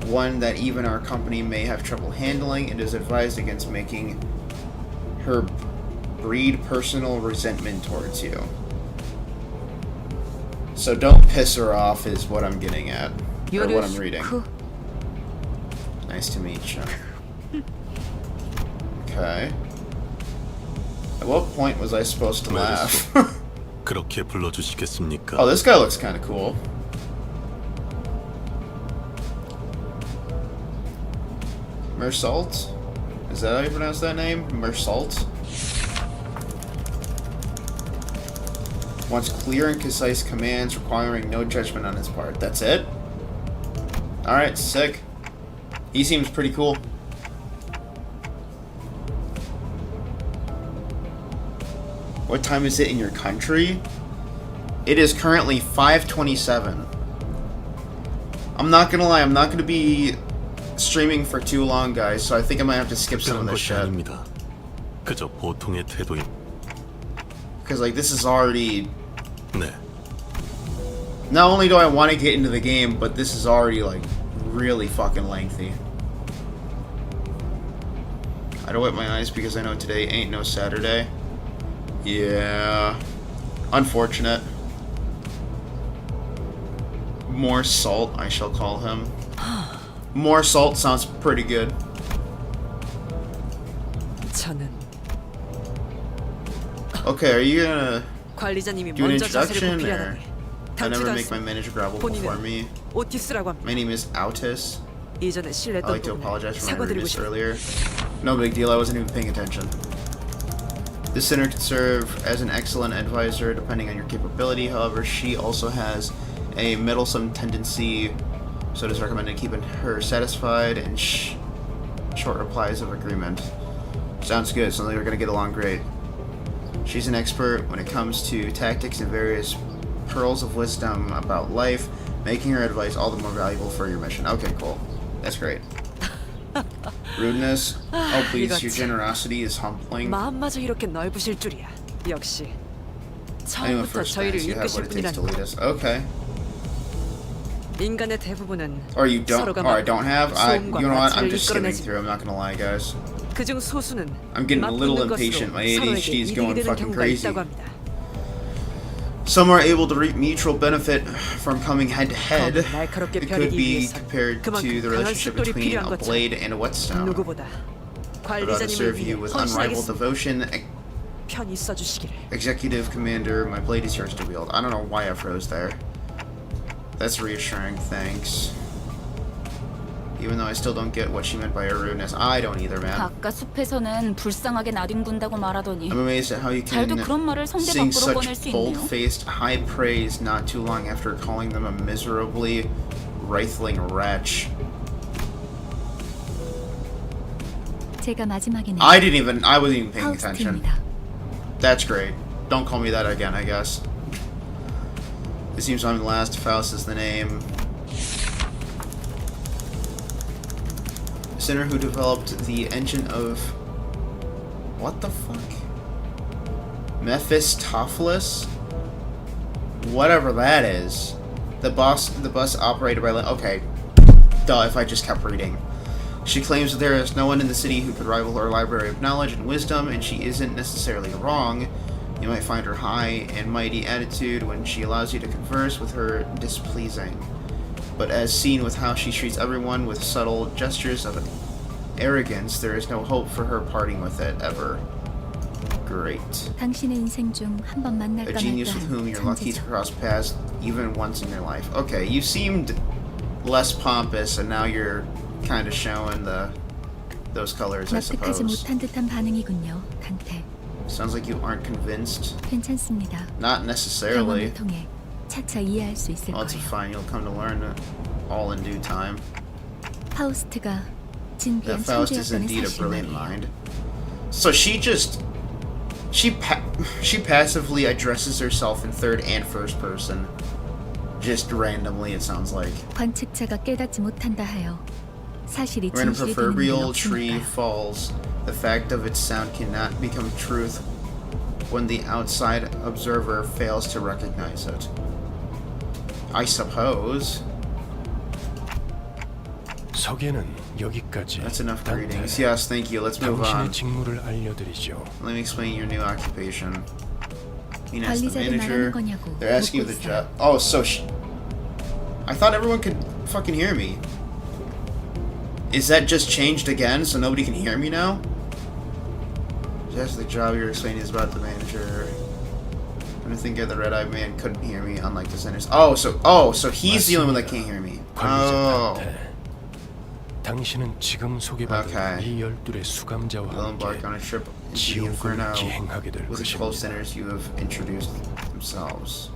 one that even our company may have trouble handling, and is advised against making her breed personal resentment towards you. So don't piss her off is what I'm getting at, or what I'm reading. Nice to meet you. Okay. At what point was I supposed to laugh? 그렇게 불러주시겠습니까? Oh, this guy looks kind of cool. Mersault? Is that how you pronounce that name? Mersault? Wants clear and concise commands requiring no judgment on his part. That's it? Alright, sick. He seems pretty cool. What time is it in your country? It is currently 5:27. I'm not gonna lie, I'm not gonna be streaming for too long, guys, so I think I might have to skip some of this shit. 그저 보통의 태도임. Because, like, this is already... 네. Not only do I want to get into the game, but this is already, like, really fucking lengthy. I don't wipe my eyes because I know today ain't no Saturday. Yeah. Unfortunate. More salt, I shall call him. More salt sounds pretty good. 저는 Okay, are you gonna 관리자님이 do an 먼저 자세를 introduction, or 보필하다니. I never make my manager gravel before me? 오티스라고 합니다. My name is Autis. 이전에 I'd 실례했던 like to 부분에 apologize for my 사과드리고 rudeness 싶습니다. earlier. No big deal, I wasn't even paying attention. This center could serve as an excellent advisor depending on your capability. However, she also has a meddlesome tendency, so it is recommended keeping her satisfied and short replies of agreement. Sounds good, sounds like we're gonna get along great. She's an expert when it comes to tactics and various pearls of wisdom about life, making her advice all the more valuable for your mission. Okay, cool. That's great. Rudeness? Oh please, your generosity is humbling. 마음마저 이렇게 넓으실 줄이야. 역시 Anyone 처음부터 first 저희를 glance, you have 이끄실 what it takes to 분이라니. lead us. Okay. 인간의 대부분은 Or you don't, 서로가 or I don't have. 소음과 You know what? I'm 마취를 just skimming 이끌어내지. through. I'm not gonna lie, guys. 그중 소수는 I'm getting a little 맞붙는 impatient. 것으로 My ADHD is 서로에게 going 이득이 되는 fucking 경우가 crazy. 있다고 합니다. Some are able to reap mutual benefit from coming head to head. 검을 날카롭게 It could 벼리기 be 위해선 compared to 그만큼 the 강한 relationship 숫돌이 between 필요한 a 것처럼 blade and a whetstone. 누구보다 But to serve you 관리자님을 위해 with unrivaled 헌신하겠습니다. devotion, 편히 써주시기를. Executive Commander, my blade is yours to wield. I don't know why I froze there. That's reassuring, thanks. Even though I still don't get what she meant by her rudeness. I don't either, man. 아까 숲에서는 불쌍하게 나뒹군다고 말하더니 I'm amazed at how you can 잘도 그런 말을 성대 sing 밖으로 꺼낼 such 수 있네요. bold-faced high praise not too long after calling them a miserably writhing wretch. 제가 마지막에는 I wasn't even paying attention. 파우스트입니다. That's great. Don't call me that again, I guess. It seems I'm the last. Faust is the name. Sinner who developed the engine of... What the fuck? Mephistopheles? Whatever that is. The bus operated by... Okay. Duh, if I just kept reading. She claims that there is no one in the city who could rival her library of knowledge and wisdom, and she isn't necessarily wrong. You might find her high and mighty attitude when she allows you to converse with her displeasing. But as seen with how she treats everyone with subtle gestures of arrogance, there is no hope for her parting with it ever. Great. 당신의 인생 중 한 번 만날까 A 말까 genius with whom 하는 you're lucky to 천재죠. cross paths even once in your life. Okay, you seemed less pompous, and now you're kind of showing those colors, I 납득하지 suppose. 못한 듯한 반응이군요, 단테. Sounds like you aren't convinced. 괜찮습니다. Not necessarily. 경험을 통해 차차 이해할 수 있을 Well, it's 거예요. fine. You'll come to learn it all in due time. 파우스트가 That 진귀한 Faust is 천재였다는 indeed a 사실 brilliant 말이에요. mind. So she passively addresses herself in third and first person, just randomly. It sounds like. 관측자가 깨닫지 못한다 하여 사실이 When a 진실이 되는 일은 proverbial tree 없으니까요. falls, the fact of its sound cannot become truth when the outside observer fails to recognize it. I suppose. 소개는 여기까지. That's enough 단테, greetings. Yes, thank you. Let's move 당신의 on. 직무를 알려드리죠. Let me explain your new occupation. Being as the 관리자를 manager, 말하는 거냐고 they're asking you 묻고 the 있어요. job. Oh, so I thought everyone could fucking hear me. Is that just changed again, so nobody can hear me now? Just the job you're explaining is about the manager. I'm thinking the red-eyed man couldn't hear me, unlike the sinners. Oh, so he's the only one that can't hear me. 관리자 Oh. 단테. 당신은 지금 소개받은 Okay. 이 열둘의 수감자와 Will 함께 embark on a trip into the 지옥을 inferno 기행하게 될 with the 12 것입니다. sinners you have introduced themselves.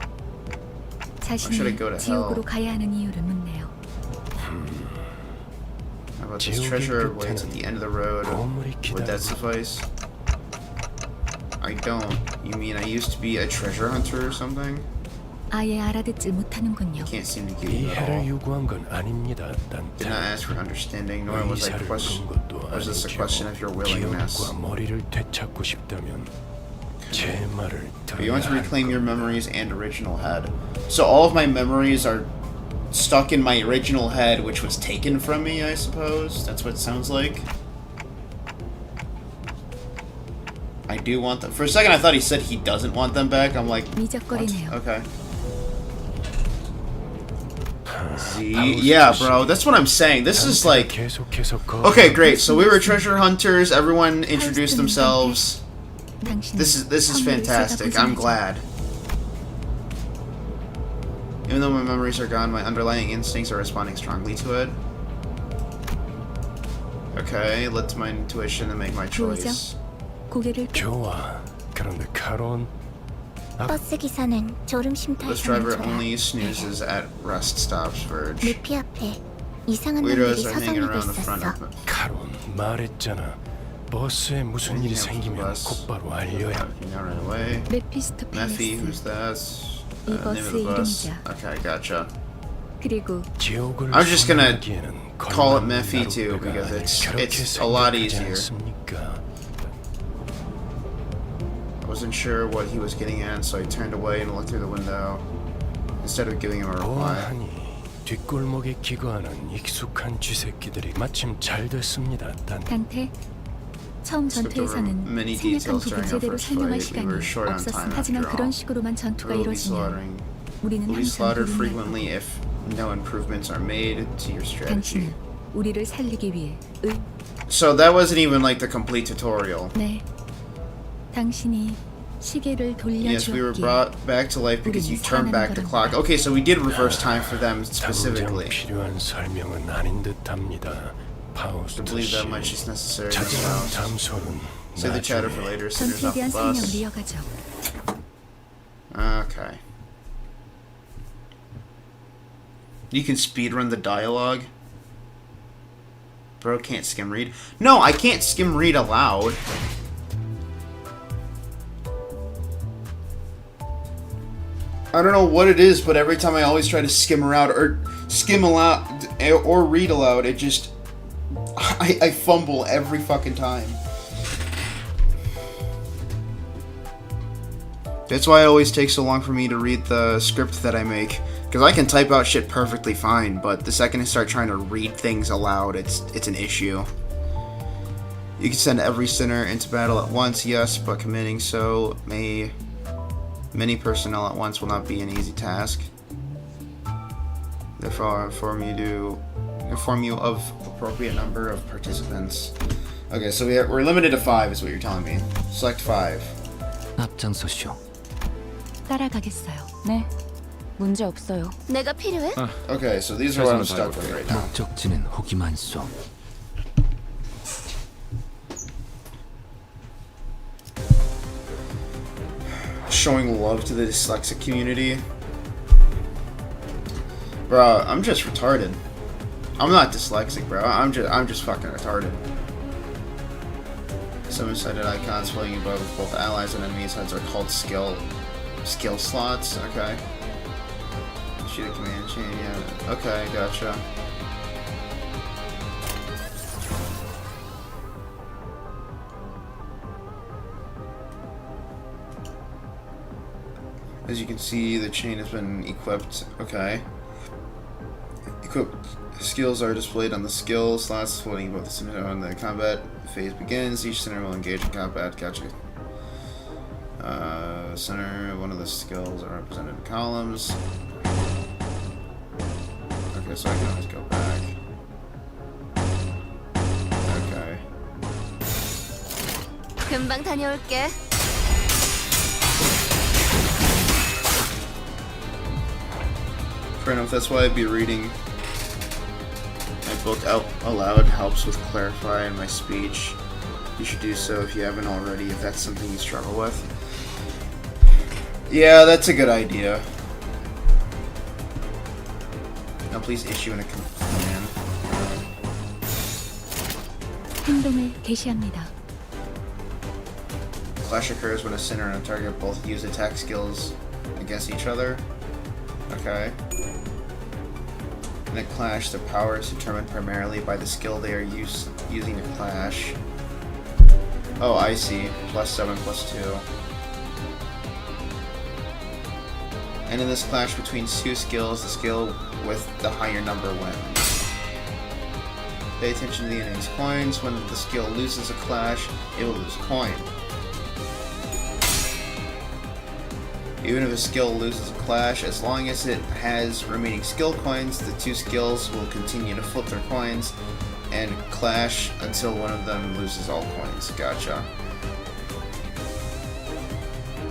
should I 자신이 go to 지옥으로 hell? 가야 하는 이유를 묻네요. How about this 지옥의 treasure waits at the end of the road? 보물이 Would that 기다리고 suffice? I don't. You mean I used to be a treasure hunter or something? 아예 알아듣질 못하는군요. Can't seem to get 이 you at 해를 all. 요구한 건 아닙니다, Did not 단테. ask for understanding, nor was I 의사를 question. 본 것도 Was this a 아니죠. question of your willingness? 기억과 머리를 되찾고 싶다면 제 말을 But you 들어야 want to 할 reclaim your 겁니다. memories and original head. So all of my memories are stuck in my original head, which was taken from me, I suppose. That's what it sounds like. I do want them. For a second, I thought he said he doesn't want them back. I'm like, what? 미적거리네요. Okay. Yeah, bro. That's what I'm saying. This is like. 계속해서 Okay, great. So we were treasure hunters. Everyone introduced themselves. 당신은 This is 선물을 fantastic. 쏟아부어야죠. I'm glad. Even though my memories are gone, my underlying instincts are responding strongly to it. Okay, let's my intuition and make my choice. 고개를 좋아. 그런데 카론 버스 기사는 졸음 쉼터에 This 사는 driver 줄 only snoozes at rest stops, Verge. 루피 앞에 이상한 놈들이 Weirdos are hanging 서성이고 around the front 있었어. of 카론 말했잖아. 버스에 무슨 일이 생기면 곧바로 알려야. Now right away. 메피스토 Mephi, 팰리스. who's that? 이 Name of the 버스의 bus. 이름이자. Okay, gotcha. 그리고 지옥을 I'm just gonna 소멸하기에는 call it 걸맞는 Mephi too, 나룻배가 because 아니, it's 그렇게 a lot 생각하지 easier. 않습니까? I wasn't sure what he was getting at, so I turned away and looked through the window instead of giving him a reply. 보아하니 뒷골목에 기거하는 익숙한 쥐새끼들이 마침 잘 됐습니다. 단 단테 처음 Skipped over 전투에서는 many 생략한 details 부분 during our 제대로 first 설명할 fight. We 시간이 were short on time 없었음. after 하지만 all. 그런 식으로만 전투가 We'll be 이루어지면 slaughtering. 우리는 We'll be 항상 slaughtered 불운하고 frequently if no improvements are made to your strategy. 당신은 우리를 살리기 위해 So that wasn't even like the complete tutorial. 네. 당신이 시계를 Yes, we were 돌려주었기에 brought back to life because you turned back the clock. Okay, so we did reverse time for them 당장 specifically. 필요한 설명은 아닌 듯합니다. I 파우스트 believe that 씨. much is necessary. 자세한 Now. 담소는 Save the chatter for 나중에. later. Sinners 전투에 off the 대한 설명을 bus. 이어가죠. Okay. You can speedrun the dialogue. Bro can't skim read. No, I can't skim read aloud. I don't know what it is, but every time I always try to skim aloud or read aloud, it just I fumble every fucking time. That's why it always takes so long for me to read the script that I make. Because I can type out shit perfectly fine, but the second I start trying to read things aloud, it's an issue. You can send every sinner into battle at once, yes, but committing so many personnel at once will not be an easy task. Therefore, inform you of appropriate number of participants. Okay, so we're limited to 5 is what you're telling me. Select 5. 앞장서시오. 따라가겠어요. 네. 문제 없어요. 내가 필요해? Okay, so these are what I'm stuck with right now. 목적지는 호기만 쏘. Showing love to the dyslexic community. Bro, I'm just retarded. I'm not dyslexic, bro. I'm just fucking retarded. Some sided icons floating above both allies and enemies' heads are called skill slots. Okay. Shoot a command chain. Yeah. Okay, gotcha. As you can see, the chain has been equipped. Okay. Equipped skills are displayed on the skill slots floating above the center when the combat phase begins. Each center will engage in combat. Gotcha. Center, one of the skills are represented in columns. Okay, so I can always go back. Okay. 금방 다녀올게. Fair enough, that's why I'd be reading my book out aloud helps with clarifying my speech. You should do so if you haven't already, if that's something you struggle with. Yeah, that's a good idea. Now please issue in a command. 행동을 개시합니다. Clash occurs when a sinner and a target both use attack skills against each other. Okay. In a clash, the power is determined primarily by the skill they are using to clash. Oh, I see. +7, +2. And in this clash between two skills, the skill with the higher number wins. Pay attention to the enemy's coins. When the skill loses a clash, it will lose a coin. Even if a skill loses a clash, as long as it has remaining skill coins, the two skills will continue to flip their coins and clash until one of them loses all coins. Gotcha.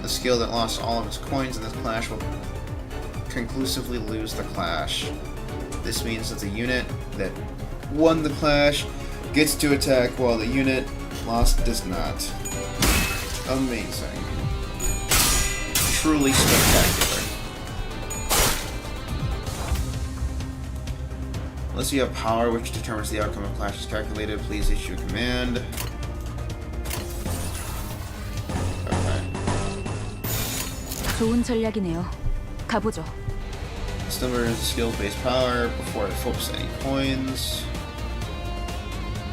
The skill that lost all of its coins in this clash will conclusively lose the clash. This means that the unit that won the clash gets to attack while the unit lost does not. Amazing. Truly spectacular. Unless you have power which determines the outcome of clash is calculated, please issue a command. Okay. 좋은 전략이네요. 가보죠. This number is skill-based power before it flips any coins.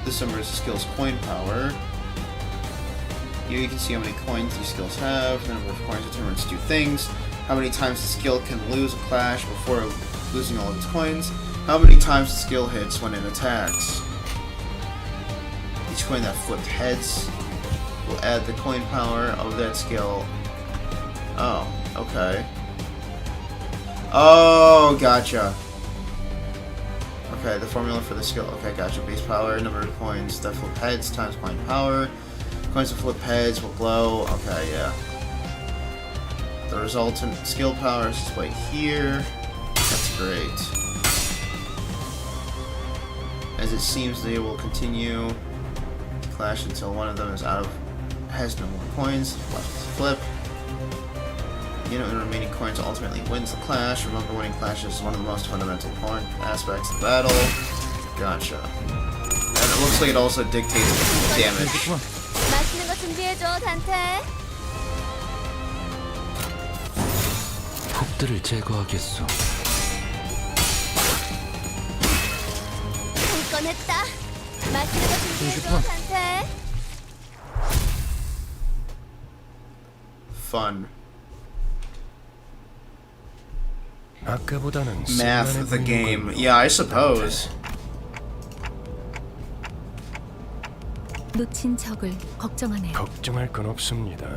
This number is the skill's coin power. Here you can see how many coins these skills have. The number of coins determines two things. How many times the skill can lose a clash before losing all of its coins. How many times the skill hits when it attacks. Each coin that flipped heads will add the coin power of that skill. Oh, okay. Oh, gotcha. Okay, the formula for the skill. Okay, gotcha. Base power, number of coins that flip heads times coin power. Coins that flip heads will glow. Okay, yeah. The resultant skill power is displayed here. That's great. As it seems they will continue to clash until one of them has no more coins left to flip. The unit with the remaining coins ultimately wins the clash. Remember, winning clashes is one of the most fundamental aspects of the battle. Gotcha. And it looks like it also dictates damage. 맛있는 거 준비해줘, 단테. 폭들을 제거하겠소. 할 건 했다. 맛있는 거 준비해줘, 단테. Fun. 아까보다는 Math of the game. Yeah, I suppose. 놓친 적을 걱정하네요. 걱정할 건 없습니다.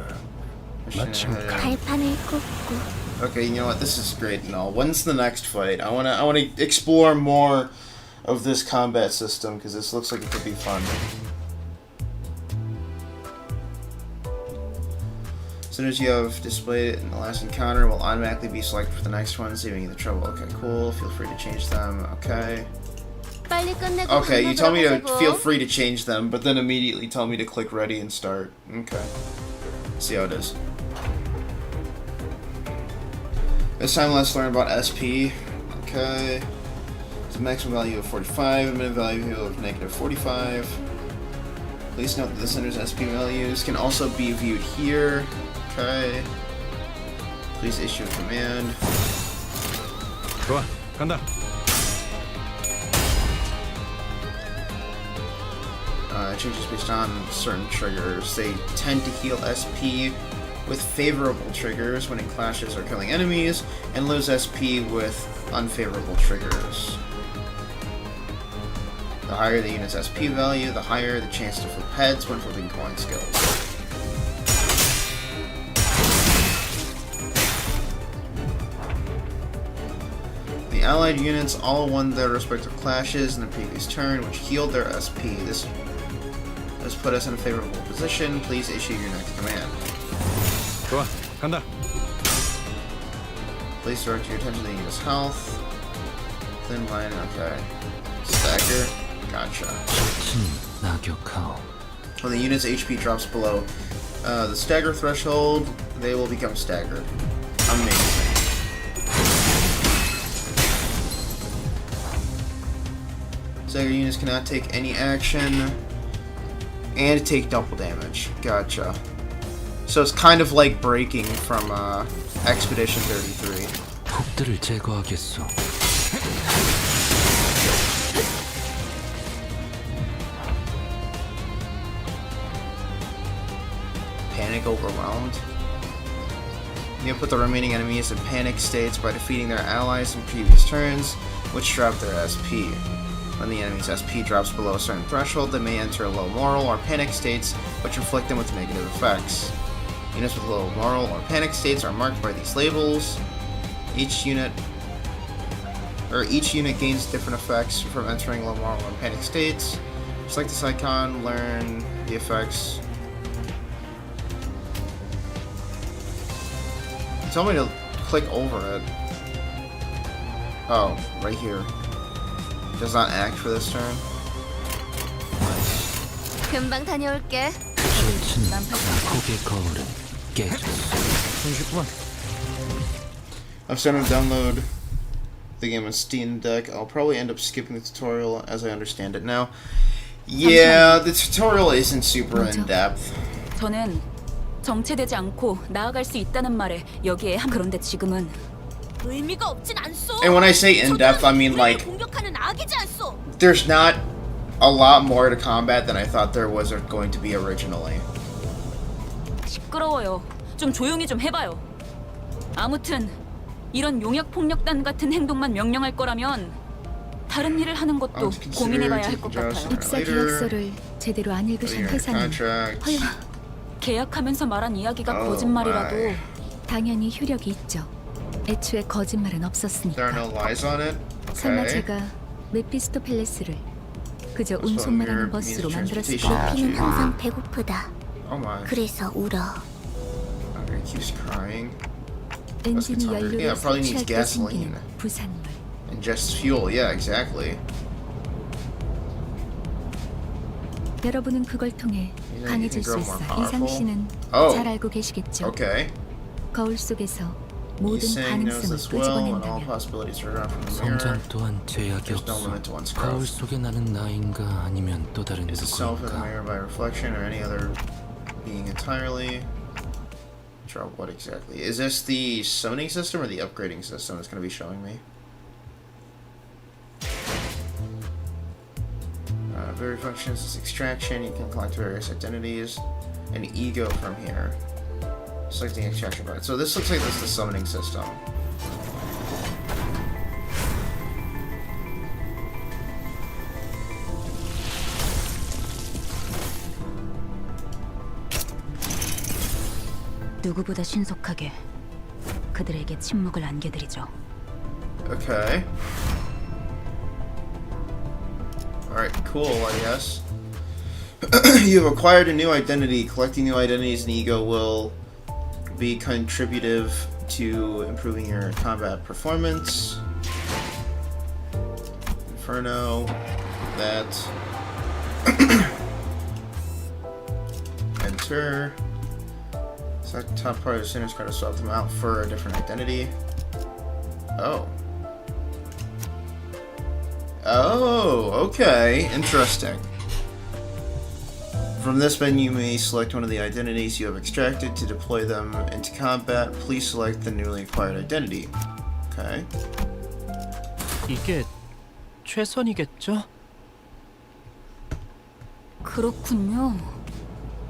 마침 발판을 꽂고 Okay, you know what? This is great and all. When's the next fight? I wanna explore more of this combat system because this looks like it could be fun. As soon as you have displayed it in the last encounter, will automatically be selected for the next one, saving you the trouble. Okay, cool. Feel free to change them. Okay. 빨리 끝내고 Okay, you tell me to 보자고. feel free to change them, but then immediately tell me to click ready and start. Okay. See how it is. This time let's learn about SP. Okay. It's a maximum value of 45, a minimum value of negative 45. Please note that the center's SP values can also be viewed here. Okay. Please issue a command. 좋아, 간다. Changes based on certain triggers. They tend to heal SP with favorable triggers when in clashes or killing enemies, and lose SP with unfavorable triggers. The higher the unit's SP value, the higher the chance to flip heads when flipping coin skills. The allied units all won their respective clashes in the previous turn, which healed their SP. This has put us in a favorable position. Please issue your next command. 좋아, 간다. Please direct your attention to the unit's health. Thin line, okay. Stagger, gotcha. 진 낙역하오. When the unit's HP drops below the stagger threshold, they will become staggered. Amazing. Stagger units cannot take any action and take double damage. Gotcha. So it's kind of like breaking from Expedition 33. 폭들을 제거하겠소. Panic overwhelmed. You put the remaining enemies in panic states by defeating their allies in previous turns, which drop their SP. When the enemy's SP drops below a certain threshold, they may enter low moral or panic states, which inflict them with negative effects. Units with low moral or panic states are marked by these labels. Each unit gains different effects from entering low moral or panic states. Select this icon, learn the effects. Tell me to click over it. Oh, right here. Does not act for this turn. 금방 다녀올게. 펼친 고개 거울은 깨졌어. 손쉽구만. I'm starting to download the game on Steam Deck. I'll probably end up skipping the tutorial as I understand it now. Yeah, the tutorial isn't super in-depth. 저는 정체되지 않고 나아갈 수 있다는 말에 여기에 그런데 지금은 의미가 없진 않소. And when I say in-depth, I mean like 공격하는 악이지 않소. there's not a lot more to combat than I thought there was going to be originally. 시끄러워요. 좀 조용히 좀 해봐요. 아무튼 이런 용역 폭력단 같은 행동만 명령할 거라면 다른 일을 하는 것도 고민해봐야 할 것 같아요. 입사 계약서를 제대로 안 읽으신 회사는 허용. 계약하면서 말한 이야기가 Oh 거짓말이라도 my. 당연히 효력이 있죠. 애초에 거짓말은 There are 없었으니까. no lies on it? 설마 Okay. 제가 메피스토펠레스를 그저 What's 운송만 on your 하는 버스로 means of 만들었을 transportation? 거야. 피는 항상 배고프다. Oh my. 그래서 울어. Okay, he keeps crying. 엔진이 Yeah, 연료를 it probably needs 섭취할 때 gasoline. 생기는 부산물. Ingests fuel, yeah, exactly. 여러분은 그걸 통해 You 강해질 can 수 grow 있어. more powerful. 이상 씨는 Oh. 잘 알고 계시겠죠. Okay. 거울 속에서 He's 모든 saying knows 가능성을 this well, and all 끄집어낸다면 possibilities are out from the mirror. 성장 또한 제약이 There's no 없어. limit to one's 거울 growth. 속에 나는 나인가 아니면 또 다른 Is the self in the 누구인가. mirror by reflection or any other being entirely? Draw what exactly? Is this the summoning system or the upgrading system it's going to be showing me? Very functions is extraction. You can collect various identities and ego from here. Selecting extraction button. So this looks like this is the summoning system. 누구보다 신속하게 그들에게 침묵을 안겨드리죠. Okay. Alright, cool, I guess. You have acquired a new identity. Collecting new identities and ego will be contributive to improving your combat performance. Inferno. That. Enter. Select the top part of the sinner's card to swap them out for a different identity. Oh. Oh, okay. Interesting. From this menu, you may select one of the identities you have extracted to deploy them into combat. Please select the newly acquired identity. Okay. 이게 최선이겠죠? 그렇군요.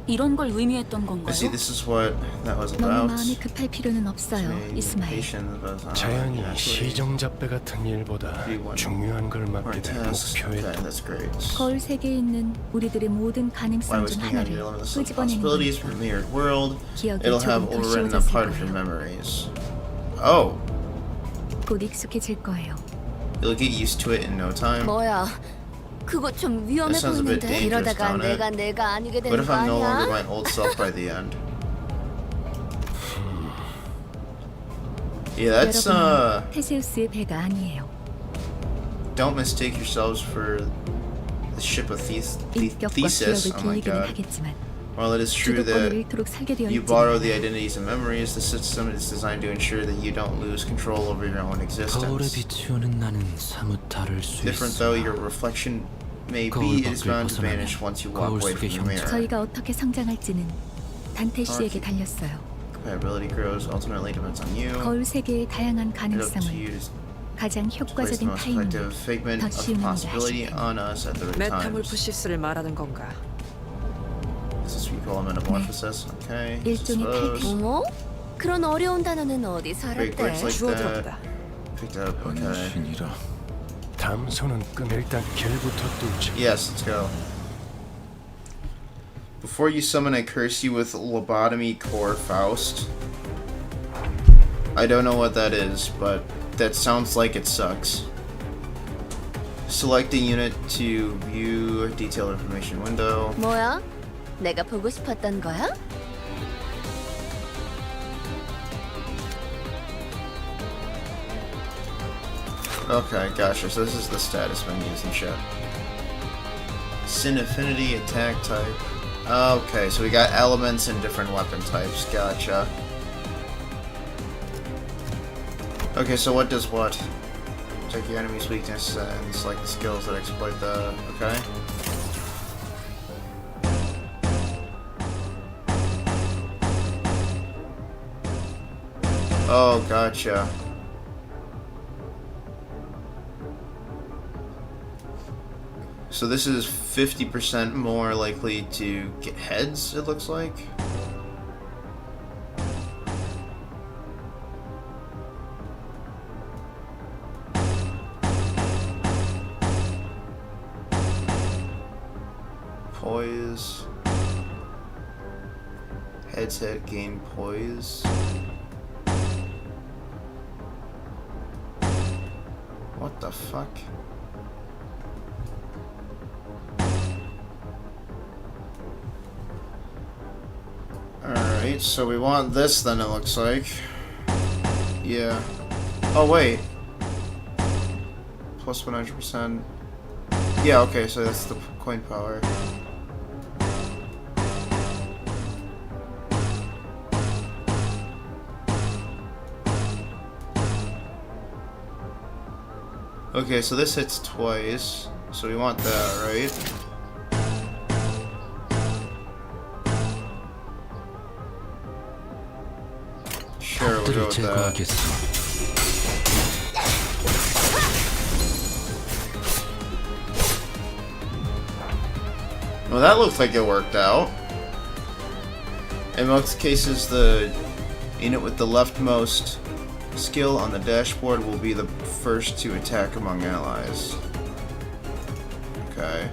이런 걸 의미했던 I 건가요? see this is what that was 너무 about. 마음이 급할 필요는 없어요, Being 이스마일. patient, but, 자연히 actually, 시정잡배 같은 일보다 중요한 걸 맡게 important 된 tasks. Okay, 목표에 that's great. 거울 세계에 있는 우리들의 모든 Why 가능성 was 중 being 하나를 limitless 끄집어내는 possibilities 거니까. from the mirrored world? 기억이 It'll have 조금 더 overridden a 쉬워졌을 part of your 거예요. memories. Oh, 곧 익숙해질 거예요. you'll get used to it in no time. 뭐야? 그거 좀 위험해 That sounds a bit 보이는데. dangerous, 이러다가 don't it? 내가 아니게 What 되는 if 거 I'm no longer 아니야? my old self by the end? Yeah, that's 여러분은 테세우스의 배가 아니에요. don't mistake yourselves for the ship of 인격과 Thesis. 기억을 Oh my 빌리기는 god. 하겠지만 While it is true 주도권을 that 잃도록 설계되어 you 있지만 borrow the identities and memories, the system is designed to ensure that you don't lose control over your own 거울에 existence. 비추는 나는 사뭇 다를 수 Different 있어. though your reflection may be, it is bound to vanish once you walk away from the mirror. 저희가 어떻게 성장할지는 단테 씨에게 달렸어요. Compatibility grows ultimately depends on you. 거울 세계의 다양한 It's up to you 가능성을 to 가장 place the 효과적인 most 타이밍에 effective figment 더 of 쉬운 일을 possibility 하실 on us at the right times. 메타몰프시스를 말하는 건가? This is what you call a metamorphosis. Okay. 일종의 Suppose. 어머? 그런 어려운 단어는 어디서 Great 알았대? words like 주워들었다. that. Picked up. Okay. 신이라. 담소는 끈 일단 길부터 뚫자. Yes, let's go. Before you summon, I curse you with lobotomy core Faust. I don't know what that is, but that sounds like it sucks. Select a unit to view detailed information window. 뭐야? 내가 보고 싶었던 거야? Okay, gotcha. So this is the status menus and shit. Sin affinity, attack type. Okay, so we got elements and different weapon types. Gotcha. Okay, so what does what? Check your enemy's weakness and select the skills that exploit the... Okay. Oh, gotcha. So this is 50% more likely to get heads, it looks like. Poise. Heads hit, gain poise. What the fuck? Alright, so we want this then, it looks like. Yeah. Oh, wait. Plus 100%. Yeah, okay, so that's the coin power. Okay, so this hits twice, so we want that, right? Sure, we'll go with that. Well, that looks like it worked out. In most cases, the unit with the leftmost skill on the dashboard will be the first to attack among allies. Okay.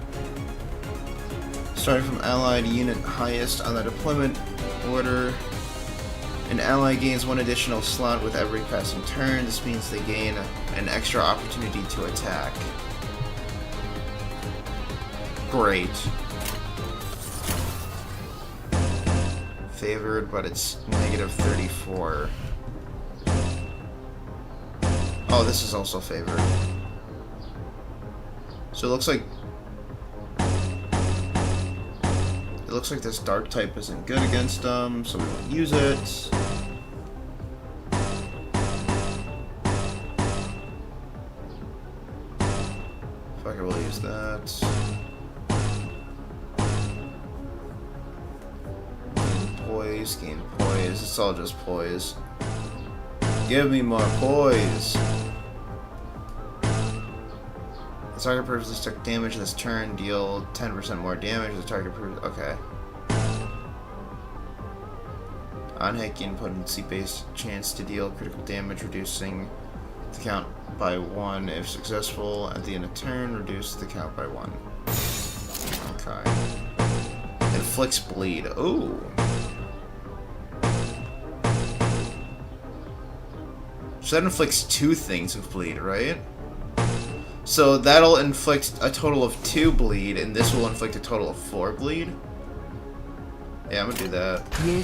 Starting from allied unit highest on the deployment order, an ally gains one additional slot with every passing turn. This means they gain an extra opportunity to attack. Great. Favored, but it's negative 34. Oh, this is also favored. So it looks like this dark type isn't good against them, so we won't use it. Fuck it, we'll use that. Gain poise. It's all just poise. Give me more poise. The target previously took damage this turn. Deal 10% more damage. The target okay. On hit, gain potency-based chance to deal critical damage, reducing the count by 1 if successful. At the end of turn, reduce the count by 1. Okay. Inflicts bleed. Ooh. So that inflicts 2 things of bleed, right? So that'll inflict a total of 2 bleed, and this will inflict a total of 4 bleed? Yeah, I'm gonna do that. Okay.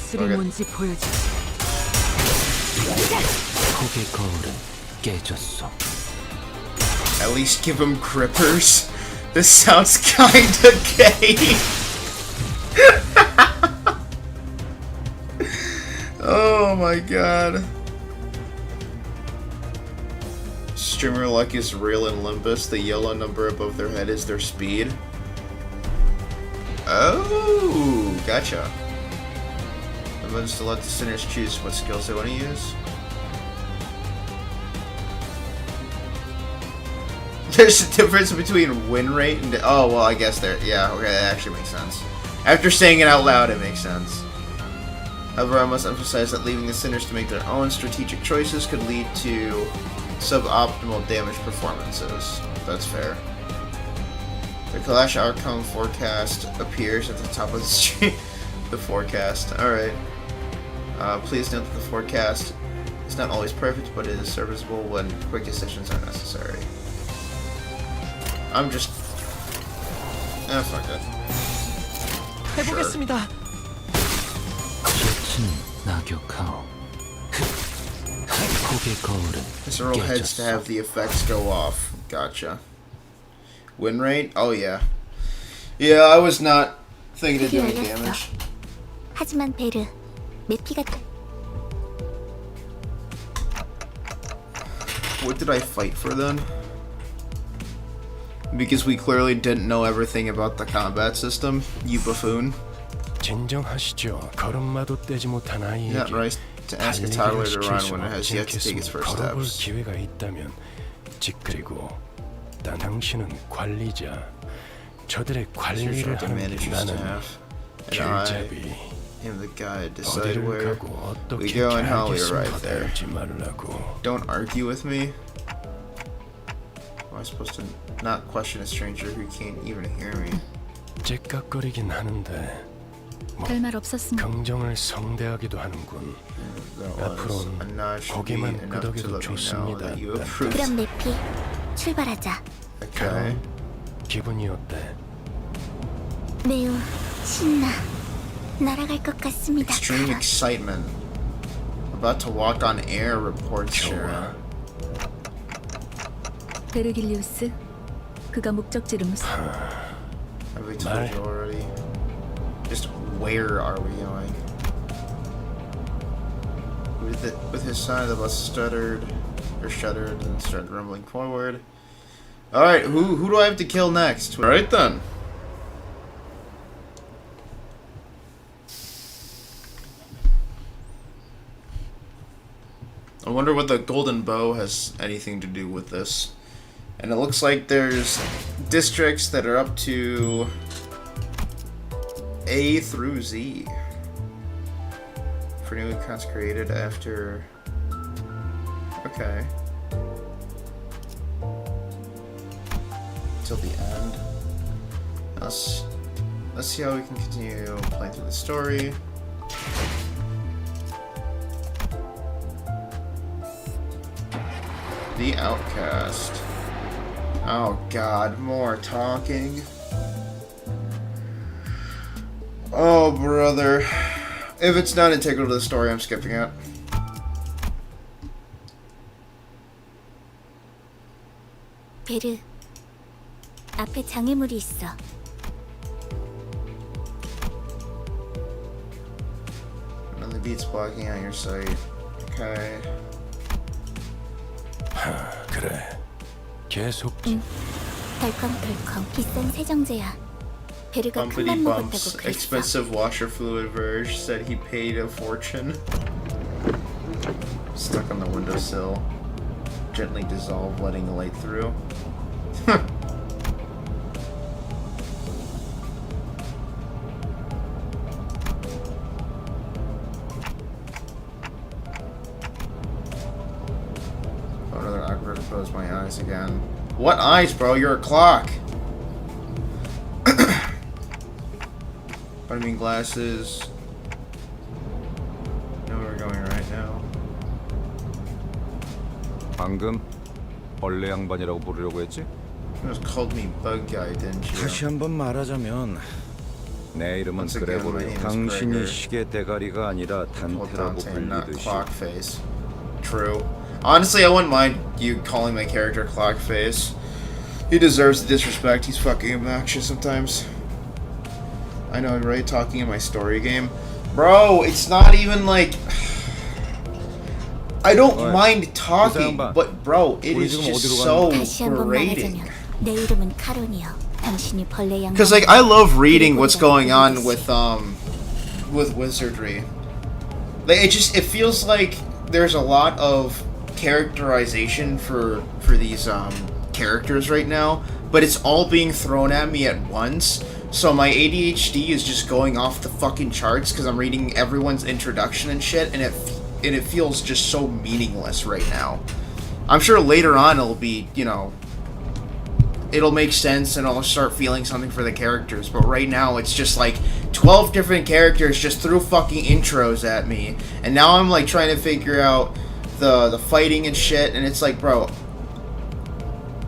At least give him grippers. This sounds kinda gay. Oh my god. Streamer luck is real in Limbus. The yellow number above their head is their speed. Oh, gotcha. Limits to let the sinners choose what skills they want to use. There's a difference between win rate and... Oh, well, I guess there... Yeah, okay, that actually makes sense. After saying it out loud, it makes sense. However, I must emphasize that leaving the sinners to make their own strategic choices could lead to suboptimal damage performances. That's fair. The Clash outcome forecast appears at the top of the stream. The forecast. Alright. Please note that the forecast is not always perfect, but it is serviceable when quick decisions are necessary. I'm just... fuck it. 낙욕하오. 폭의 거울은 This roll heads to 깨졌어. have the effects go off. Gotcha. Win rate? Oh yeah. Yeah, I was not thinking to do any damage. 하지만 베르, 메피가 What did I fight for then? Because we clearly didn't know everything about the combat system, you buffoon. 진정하시죠. 걸음마도 떼지 못한 아이에게 Not right to ask a toddler to run when it has yet to take its first 걸어볼 steps. 기회가 있다면 그리고 당신은 관리자. 저들의 관리를 to 하는 manage 게 your 나는 staff, and I 길잡이. am the guide. Decide 어디를 where 가고 we 어떻게 go and how we 가겠으면 arrive there. 하지 말라고. Don't argue with me. Am I supposed to not question a stranger who can't even hear me? 째깍거리긴 하는데 별말 없었습니다. 긍정을 성대하기도 하는군. That was 앞으로는 enough 고개만 enough to 끄덕여도 let me know 좋습니다. that you approve. 그럼 메피, 출발하자. Okay. 기분이 어때? 매우 신나. 날아갈 것 같습니다. Extreme 카론. excitement. About to walk on air, reports Sharon. 베르길리우스, 그가 목적지를 묻. Have we told you already? Just where are we going? With his sign, the bus shuddered and started rumbling forward. All right, who do I have to kill next? All right then. I wonder what the golden bow has anything to do with this. And it looks like there's districts that are up to A through Z. For new accounts created after... Okay. Till the end. Let's see how we can continue playing through the story. The Outcast. Oh god, more talking. Oh brother. If it's not integral to the story, I'm skipping it. 베르, 앞에 장애물이 있어. Another beats blocking out your sight. Okay. 그래. 계속 덜컹덜컹 비싼 세정제야. 베르가 Bumpity 큰맘 먹었다고 bumps. 그랬어. Expensive washer fluid. Verge said he paid a fortune. Stuck on the windowsill. Gently dissolve, letting the light through. Another awkward to close my eyes again. What eyes, bro? You're a clock. I mean glasses. Know where we're going right now. 방금 벌레 양반이라고 부르려고 했지? You just called me bug guy, didn't you? 다시 한번 말하자면 내 이름은 Once again, my 그래보려. name is 당신이 Gregor. 시계 대가리가 아니라 Called 단테라고 Dante, not 불리듯이. Clockface. True. Honestly, I wouldn't mind you calling my character Clockface. He deserves the disrespect. He's fucking obnoxious sometimes. I know, right? Talking in my story game. Bro, it's not even like... I don't What? mind talking, 양반. but bro, it 우리 is 지금 just 어디로 so 다시 한번 grating. 말하자면 내 이름은 카론이요. 당신이 벌레 양. Because like I love reading what's going on with wizardry. Like it feels like there's a lot of characterization for these characters right now, but it's all being thrown at me at once. So my ADHD is just going off the fucking charts because I'm reading everyone's introduction and shit, and it feels just so meaningless right now. I'm sure later on it'll be, you know, it'll make sense and I'll start feeling something for the characters, but right now it's just like 12 different characters just threw fucking intros at me, and now I'm like trying to figure out the fighting and shit, and it's like, bro,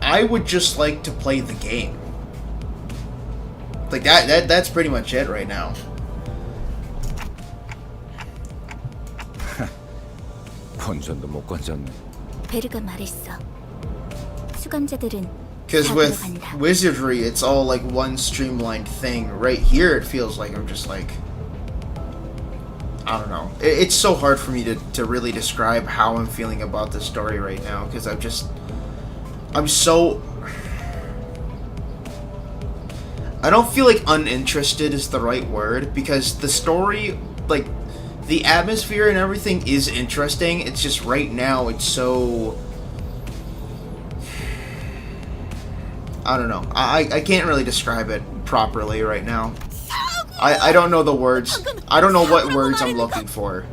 I would just like to play the game. Like that's pretty much it right now. 건전도 못 건졌네. 베르가 말했어. 수감자들은 Because 사고로 with 간다. wizardry, it's all like one streamlined thing. Right here, it feels like I'm just like, I don't know. It's so hard for me to really describe how I'm feeling about this story right now, because I'm so... I don't feel like uninterested is the right word, because the story, like, the atmosphere and everything is interesting. It's just right now it's so... I don't know. I can't really describe it properly right now. I don't know the words. I don't know what words I'm looking for.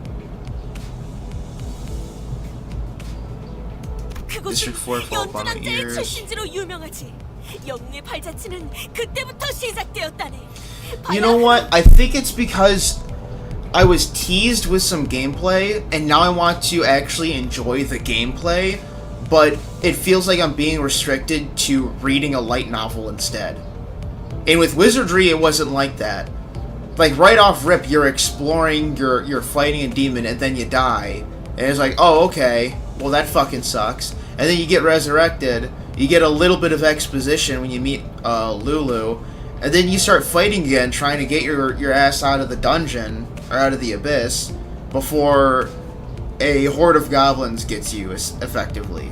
District 4 fall upon my ears. You know what? I think it's because I was teased with some gameplay, and now I want to actually enjoy the gameplay, but it feels like I'm being restricted to reading a light novel instead. And with Wizardry, it wasn't like that. Like, right off rip, you're exploring, you're fighting a demon, and then you die. And it's like, oh, okay, well that fucking sucks. And then you get resurrected, you get a little bit of exposition when you meet Lulu, and then you start fighting again, trying to get your ass out of the dungeon, or out of the abyss, before a horde of goblins gets you, effectively.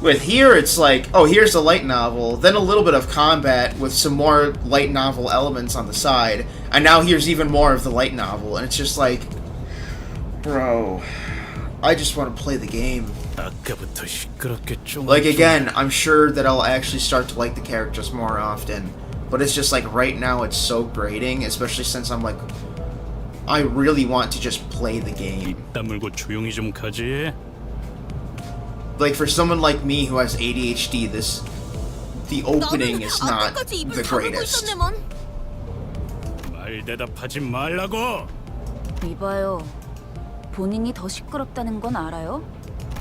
With here, it's like, oh, here's the light novel, then a little bit of combat with some more light novel elements on the side, and now here's even more of the light novel, and it's just like, bro, I just want to play the game. Like, again, I'm sure that I'll actually start to like the characters more often, but it's just like, right now it's so grating, especially since I'm like, I really want to just play the game. Like, for someone like me who has ADHD, the opening is not the greatest. 이봐요. 본인이 더 시끄럽다는 건 알아요?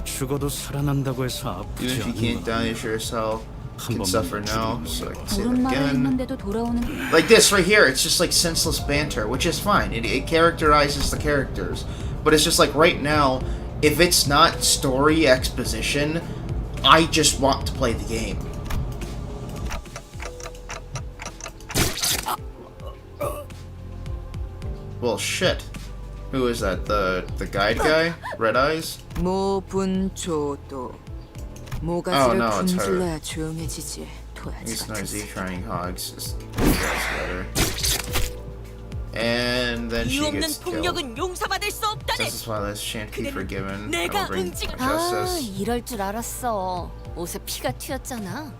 죽어도 살아난다고 해서 Even 아프지 if you can't 않는 die yourself, you can suffer now, so I can say that 옳은 말을 again. 했는데도 돌아오는 Like this right here, it's just like senseless banter, which is fine. It characterizes the characters. But it's just like, right now, if it's not story exposition, I just want to play the game. Well, shit. Who is that? The guide guy? Red Eyes? 모분초도 Oh, 모가지를 no, it's her. 분질러야 조용해지지. He's 도야지가 noisy, 됐어. trying hogs. That's better. And then she gets killed. This is why this shan't be forgiven. I will bring 아, justice. 이럴 줄 알았어. 옷에 피가 튀었잖아.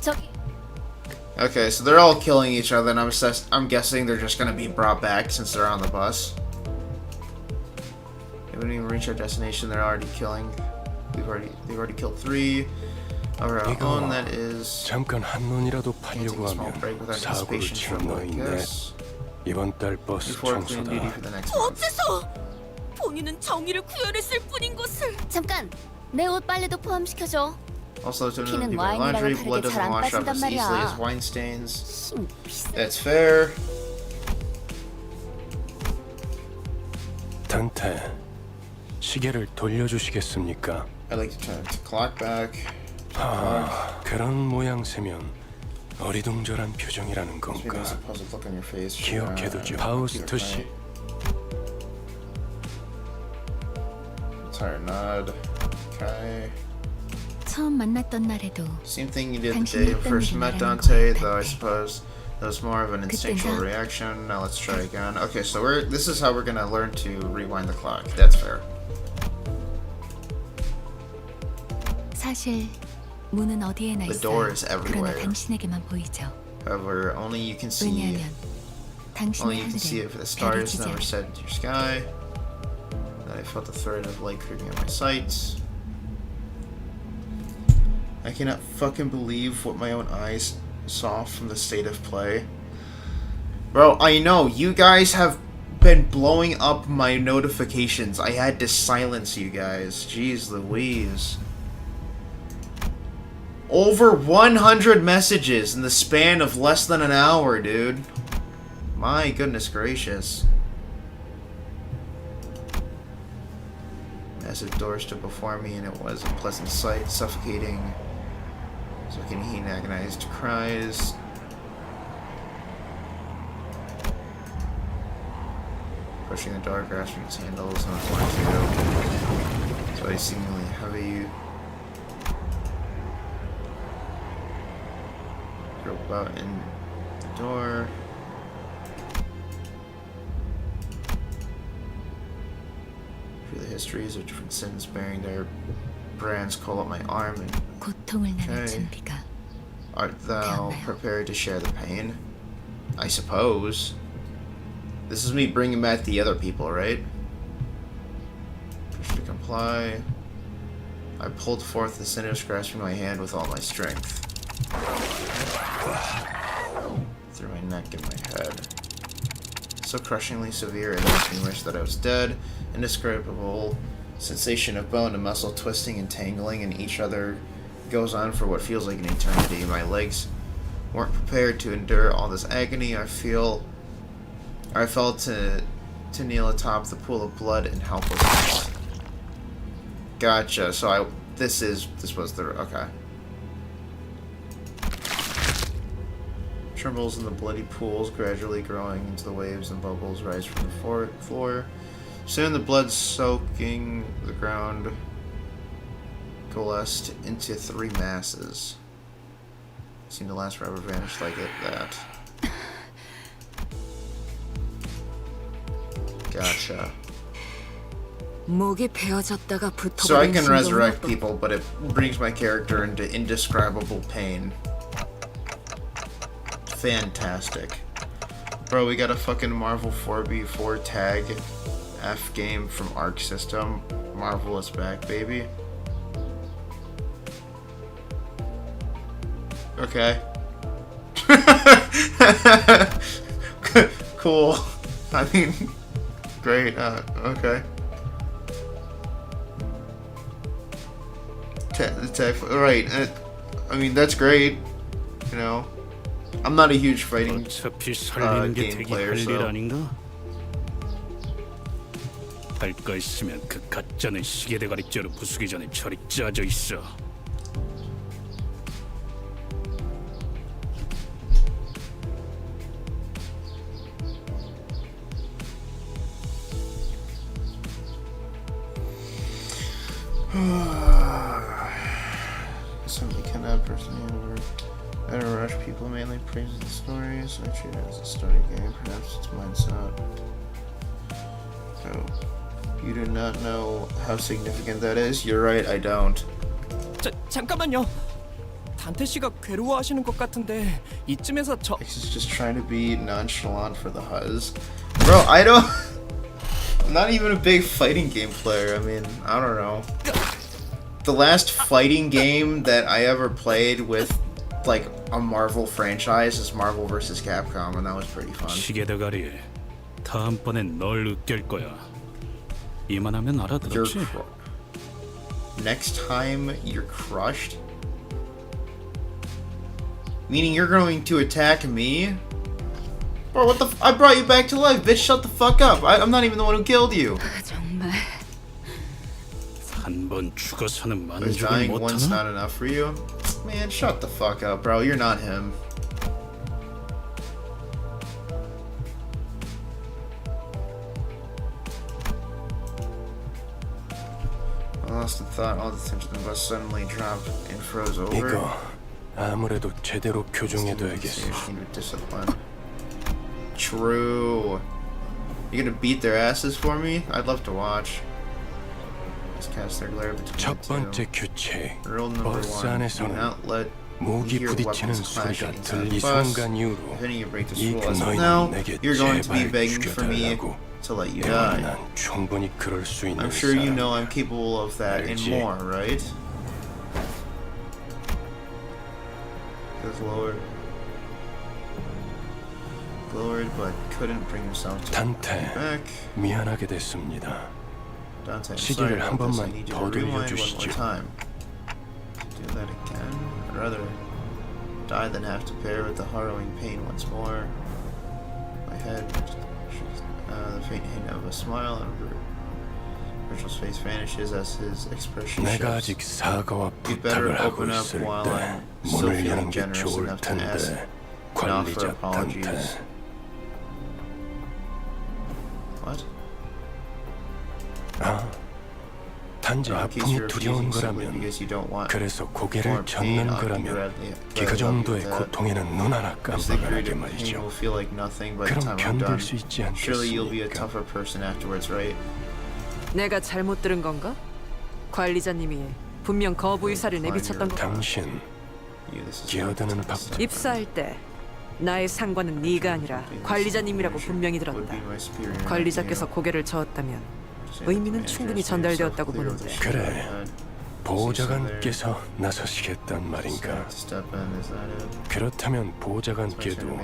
저기 Okay, so they're all killing each other, and I'm guessing they're just gonna be brought back since they're on the bus. They haven't even reached our destination. They're already killing. They've already killed 3 of our own. That is 잠깐 한눈이라도 taking 팔려고 a small 하면 break with 사고를 anticipation 치는 from 너 I 있네. guess. 이번 달 버스 Before clean duty 청소다. for the next month. 본인은 정의를 구현했을 뿐인 것을. 잠깐, 내 옷 빨래도 포함시켜줘. Also, to 피는 people in 와인이랑은 laundry, 다르게 blood doesn't 잘안 wash off 빠진단 as easily as 말이야. wine stains. 힘 비싸. That's fair. 단테, 시계를 돌려주시겠습니까? I'd like to turn the clock back. 아, 그런 모양새면 어리둥절한 표정이라는 Maybe 건가? there's a puzzled look on your face. 기억해두죠. 파우스트 씨. Tired nod. Okay. 처음 만났던 날에도 Same thing you did the day you first met Dante, though I suppose that was more of an instinctual reaction. Now let's try again. Okay, so this is how we're gonna learn to rewind the clock. That's fair. 사실 문은 어디에나 The door 있어요. is 그러나 everywhere. 당신에게만 보이죠. However, only you can see. 왜냐하면 Only 당신의 you can see it 하늘은 for the 별이 stars 지지 never 않아. set into your sky. Then I felt the thread of light creeping in my sights. I cannot fucking believe what my own eyes saw from the state of play. Bro, I know, you guys have been blowing up my notifications. I had to silence you guys. Jeez Louise. Over 100 messages in the span of less than an hour, dude. My goodness gracious. Massive door stood before me, and it was a pleasant sight, suffocating heat and agonized cries. Pushing the door, grasping its handles, and it's wanting to go. So it's seemingly heavy. Grope out in the door. Through the histories of different sins bearing their brands, call up my arm and 고통을 나눌 Okay. 준비가 art thou prepared to share the pain? I suppose. This is me bringing back the other people, right? Push to comply. I pulled forth the sinners, grasping my hand with all my strength. Through my neck and my head. So crushingly severe, it makes me wish that I was dead. Indescribable sensation of bone and muscle twisting and tangling in each other goes on for what feels like an eternity. My legs weren't prepared to endure all this agony. I felt to kneel atop the pool of blood and helplessness. Gotcha. So this was the okay. Trembles in the bloody pools, gradually growing into the waves and bubbles rise from the floor. Soon the blood soaking the ground coalesced into three masses. Seemed to last forever, vanished like that. Gotcha. So I can resurrect people, but it brings my character into indescribable pain. Fantastic. Bro, we got a fucking Marvel 4v4 tag F game from Arc System. Marvel is back, baby. Okay. Cool. I mean, great. Okay. Right. I mean, that's great. You know, I'm not a huge fighting game player, so. 할 거 있으면 그 가짜는 시계 대가리째로 부수기 전에 저리 짜져 있어. Somebody cannot personally ever rush people, mainly praise the story, so I treat it as a story game. Perhaps it's mindset. Oh, you do not know how significant that is? You're right, I don't. 잠깐만요. 단테 씨가 괴로워하시는 것 같은데 이쯤에서 저. He's just trying to be nonchalant for the huzz. Bro, I'm not even a big fighting game player. I mean, I don't know. The last fighting game that I ever played with, like, a Marvel franchise is Marvel vs. Capcom, and that was pretty fun. 시계 대가리. 다음번엔 널 으깰 거야. 이만하면 알아들었지? Next time you're crushed? Meaning you're going to attack me? Bro, what the I brought you back to life, bitch, shut the fuck up. I'm not even the one who killed you. 한 번 죽어서는 Is 만족을 dying once 못하나? not enough for you? Man, shut the fuck up, bro. You're not him. I lost in thought. All the tension of us suddenly dropped and froze over. 이거 아무래도 제대로 교정해둬야겠어. Discipline. True. You gonna beat their asses for me? I'd love to watch. Let's cast their glare between 첫 the 번째 two. 규칙. Rule number 버스 1. Do 안에서는 not let 무기 hear 부딪히는 weapons clashing 소리가 inside 들리 the bus. 순간 이후로 If any of you break this 이 rule as of 너희는 now, 내게 you're going to be 제발 begging for me 죽여달라고. to let you 내가 die. 난 충분히 그럴 수 있는 I'm sure you 사람. know I'm capable of that and 알지? more, right? Lowered, but couldn't bring himself to 단테, back. 미안하게 됐습니다. Dante, I'm sorry 시계를 한 about this. I 번만 need you 더 to rewind one more 돌려주시죠. time. To do that again? I'd rather die than have to bear with the harrowing pain once more. My head, the faint hint of a smile, and Virtual's face vanishes as his expression 내가 shifts. 아직 사과와 You better 부탁을 하고 open up 있을 while 때 I'm still 문을 feeling 여는 게 generous 좋을 enough to ask 텐데 and offer 관리자한테. apologies. What? 단지 In case you're 아픔이 두려운 refusing simply 거라면, because you don't want 그래서 more 고개를 pain, 젓는 I'll give you 거라면 that. 그 정도의 that. 고통에는 눈 하나 Because the 깜빡하게 creative pain 말이죠. will feel like nothing by the 그럼 time I'm done. 견딜 수 있지 Surely you'll be a 않겠습니까? tougher person afterwards, right? 내가 잘못 들은 건가? 관리자님이 분명 거부 의사를 내비쳤던 거. 당신 You, this is 기어드는 밥 입사할 때 나의 상관은 네가 아니라 관리자님이라고 분명히 들었다. 관리자께서 고개를 저었다면 의미는 충분히 전달되었다고 보는데. 그래, 보호자관께서 나서시겠단 말인가? 그렇다면 보호자관께도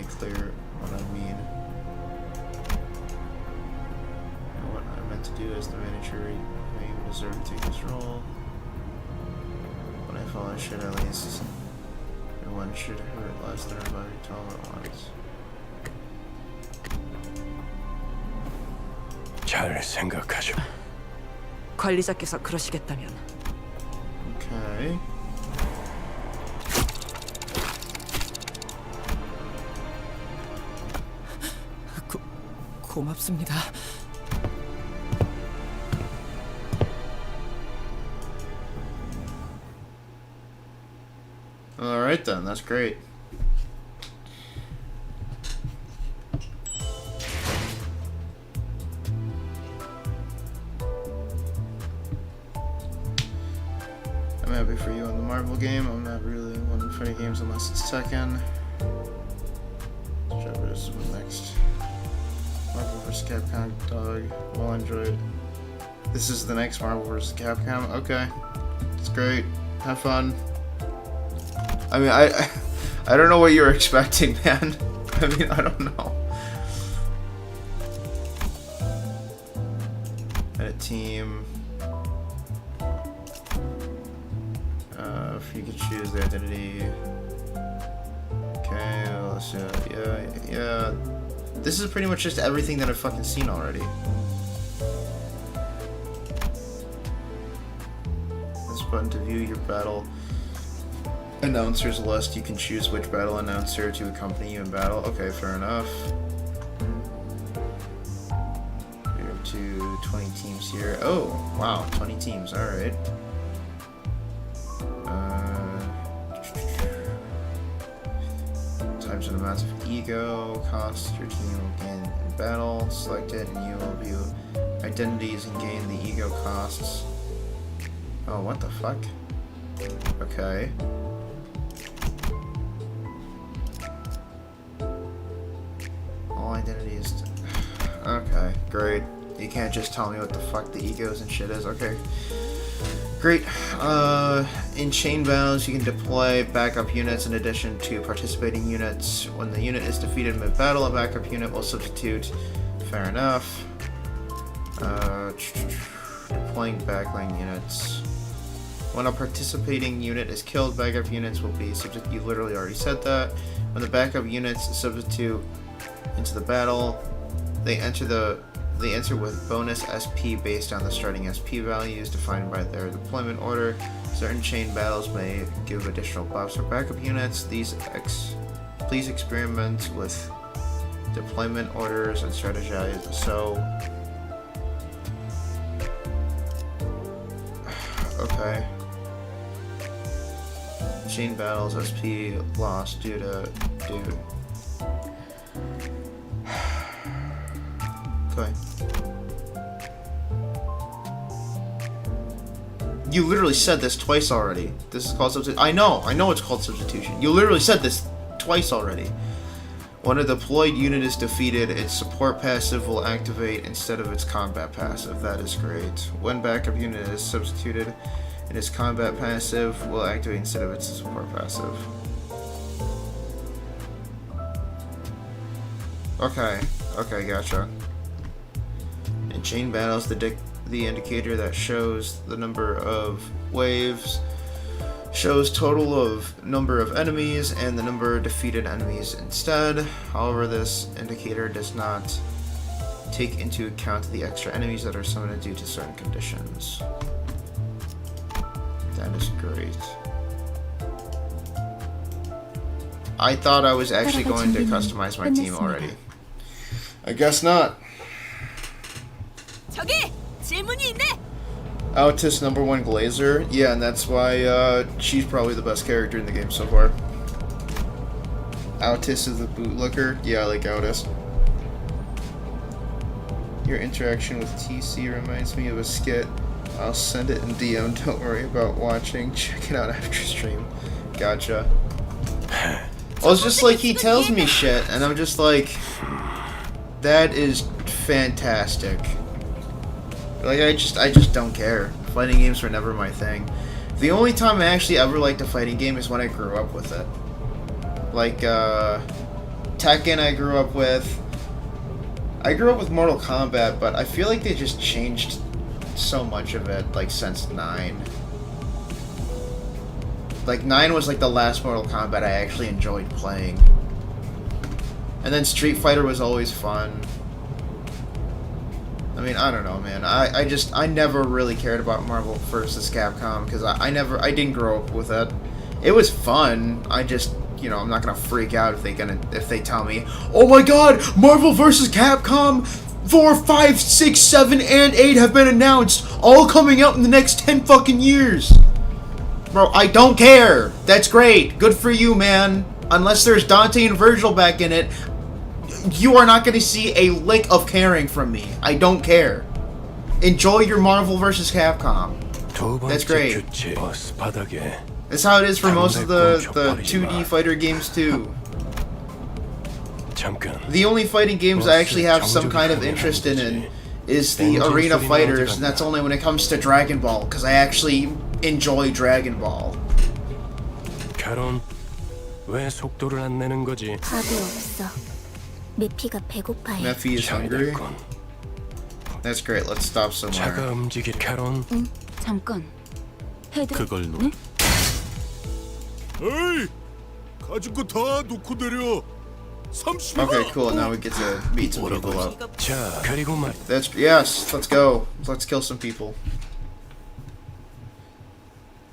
잘 생각하죠. 관리자께서 그러시겠다면 Okay. 고맙습니다. Alright then, that's great. I'm happy for you on the Marvel game. I'm not really one for any games unless it's Tekken. Whichever is next. Marvel vs. Capcom dog. Well enjoyed. This is the next Marvel vs. Capcom. Okay. It's great. Have fun. I mean, I don't know what you were expecting, man. I mean, I don't know. Edit team. If you could choose the identity. Okay, well, let's yeah. This is pretty much just everything that I've fucking seen already. This button to view your battle announcers list. You can choose which battle announcer to accompany you in battle. Okay, fair enough. We're up to 20 teams here. Oh, wow, 20 teams, alright. Types and amounts of ego, cost your team will gain in battle. Select it and you will view identities and gain the ego costs. Oh, what the fuck? Okay. All identities. Okay, great. You can't just tell me what the fuck the egos and shit is. Okay. Great. In chain battles, you can deploy backup units in addition to participating units. When the unit is defeated mid-battle, a backup unit will substitute. Fair enough. Deploying backline units. When a participating unit is killed, backup units will be substituted. You literally already said that. When the backup units substitute into the battle, they enter with bonus SP based on the starting SP values defined by their deployment order. Certain chain battles may give additional buffs for backup units. Please experiment with deployment orders and strategize. So, okay. Chain battles SP lost due to dude. Okay. You literally said this twice already. This is called substitution. I know it's called substitution. You literally said this twice already. When a deployed unit is defeated, its support passive will activate instead of its combat passive. That is great. When backup unit is substituted, and its combat passive will activate instead of its support passive. Okay, gotcha. In chain battles, the indicator that shows the number of waves shows total of number of enemies and the number of defeated enemies instead. However, this indicator does not take into account the extra enemies that are summoned due to certain conditions. That is great. I thought I was actually going to customize my team already. I guess not. 저기 질문이 있네. Altis #1 Glazer. Yeah, and that's why she's probably the best character in the game so far. Altis is the bootlicker. Yeah, I like Altis. Your interaction with TC reminds me of a skit. I'll send it in DM. Don't worry about watching. Check it out after stream. Gotcha. Well, it's just like he tells me shit, and I'm just like, that is fantastic. Like I just don't care. Fighting games were never my thing. The only time I actually ever liked a fighting game is when I grew up with it. Like Tekken, I grew up with Mortal Kombat, but I feel like they just changed so much of it, like since 9. Like 9 was like the last Mortal Kombat I actually enjoyed playing. And then Street Fighter was always fun. I mean, I don't know, man. I never really cared about Marvel vs. Capcom because I didn't grow up with it. It was fun. I just, you know, I'm not gonna freak out if they tell me, oh my God, Marvel vs. Capcom 4, 5, 6, 7, and 8 have been announced, all coming out in the next 10 fucking years. Bro, I don't care. That's great. Good for you, man. Unless there's Dante and Virgil back in it, you are not going to see a lick of caring from me. I don't care. Enjoy your Marvel vs. Capcom. That's great. That's how it is for most of the 2D fighter games too. The only fighting games I actually have some kind of interest in is the arena fighters, and that's only when it comes to Dragon Ball, because I actually enjoy Dragon Ball. Mephi is hungry? That's great, let's stop somewhere. 잠깐. 그걸 놓. 에이! 가진 거 다 놓고 내려. 30만. Okay, cool, now we get to beat some people up. Yes, let's go. Let's kill some people.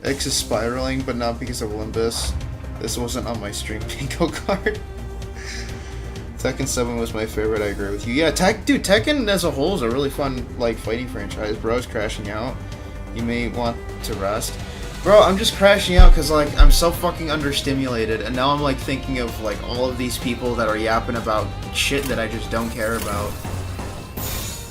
X is spiraling, but not because of Limbus. This wasn't on my stream bingo card. Tekken 7 was my favorite, I agree with you. Yeah, dude, Tekken as a whole is a really fun, like, fighting franchise. Bro's crashing out. You may want to rest. Bro, I'm just crashing out because, like, I'm so fucking understimulated, and now I'm, like, thinking of, like, all of these people that are yapping about shit that I just don't care about.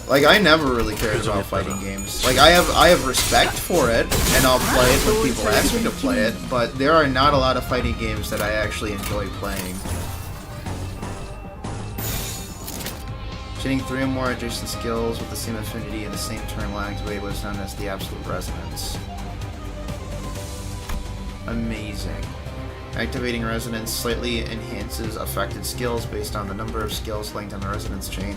Like, I never really cared about fighting games. Like, I have respect for it, and I'll play it when people ask me to play it, but there are not a lot of fighting games that I actually enjoy playing. Hitting 3 or more adjacent skills with the same affinity and the same turn will activate what is known as the absolute resonance. Amazing. Activating resonance slightly enhances affected skills based on the number of skills linked on the resonance chain.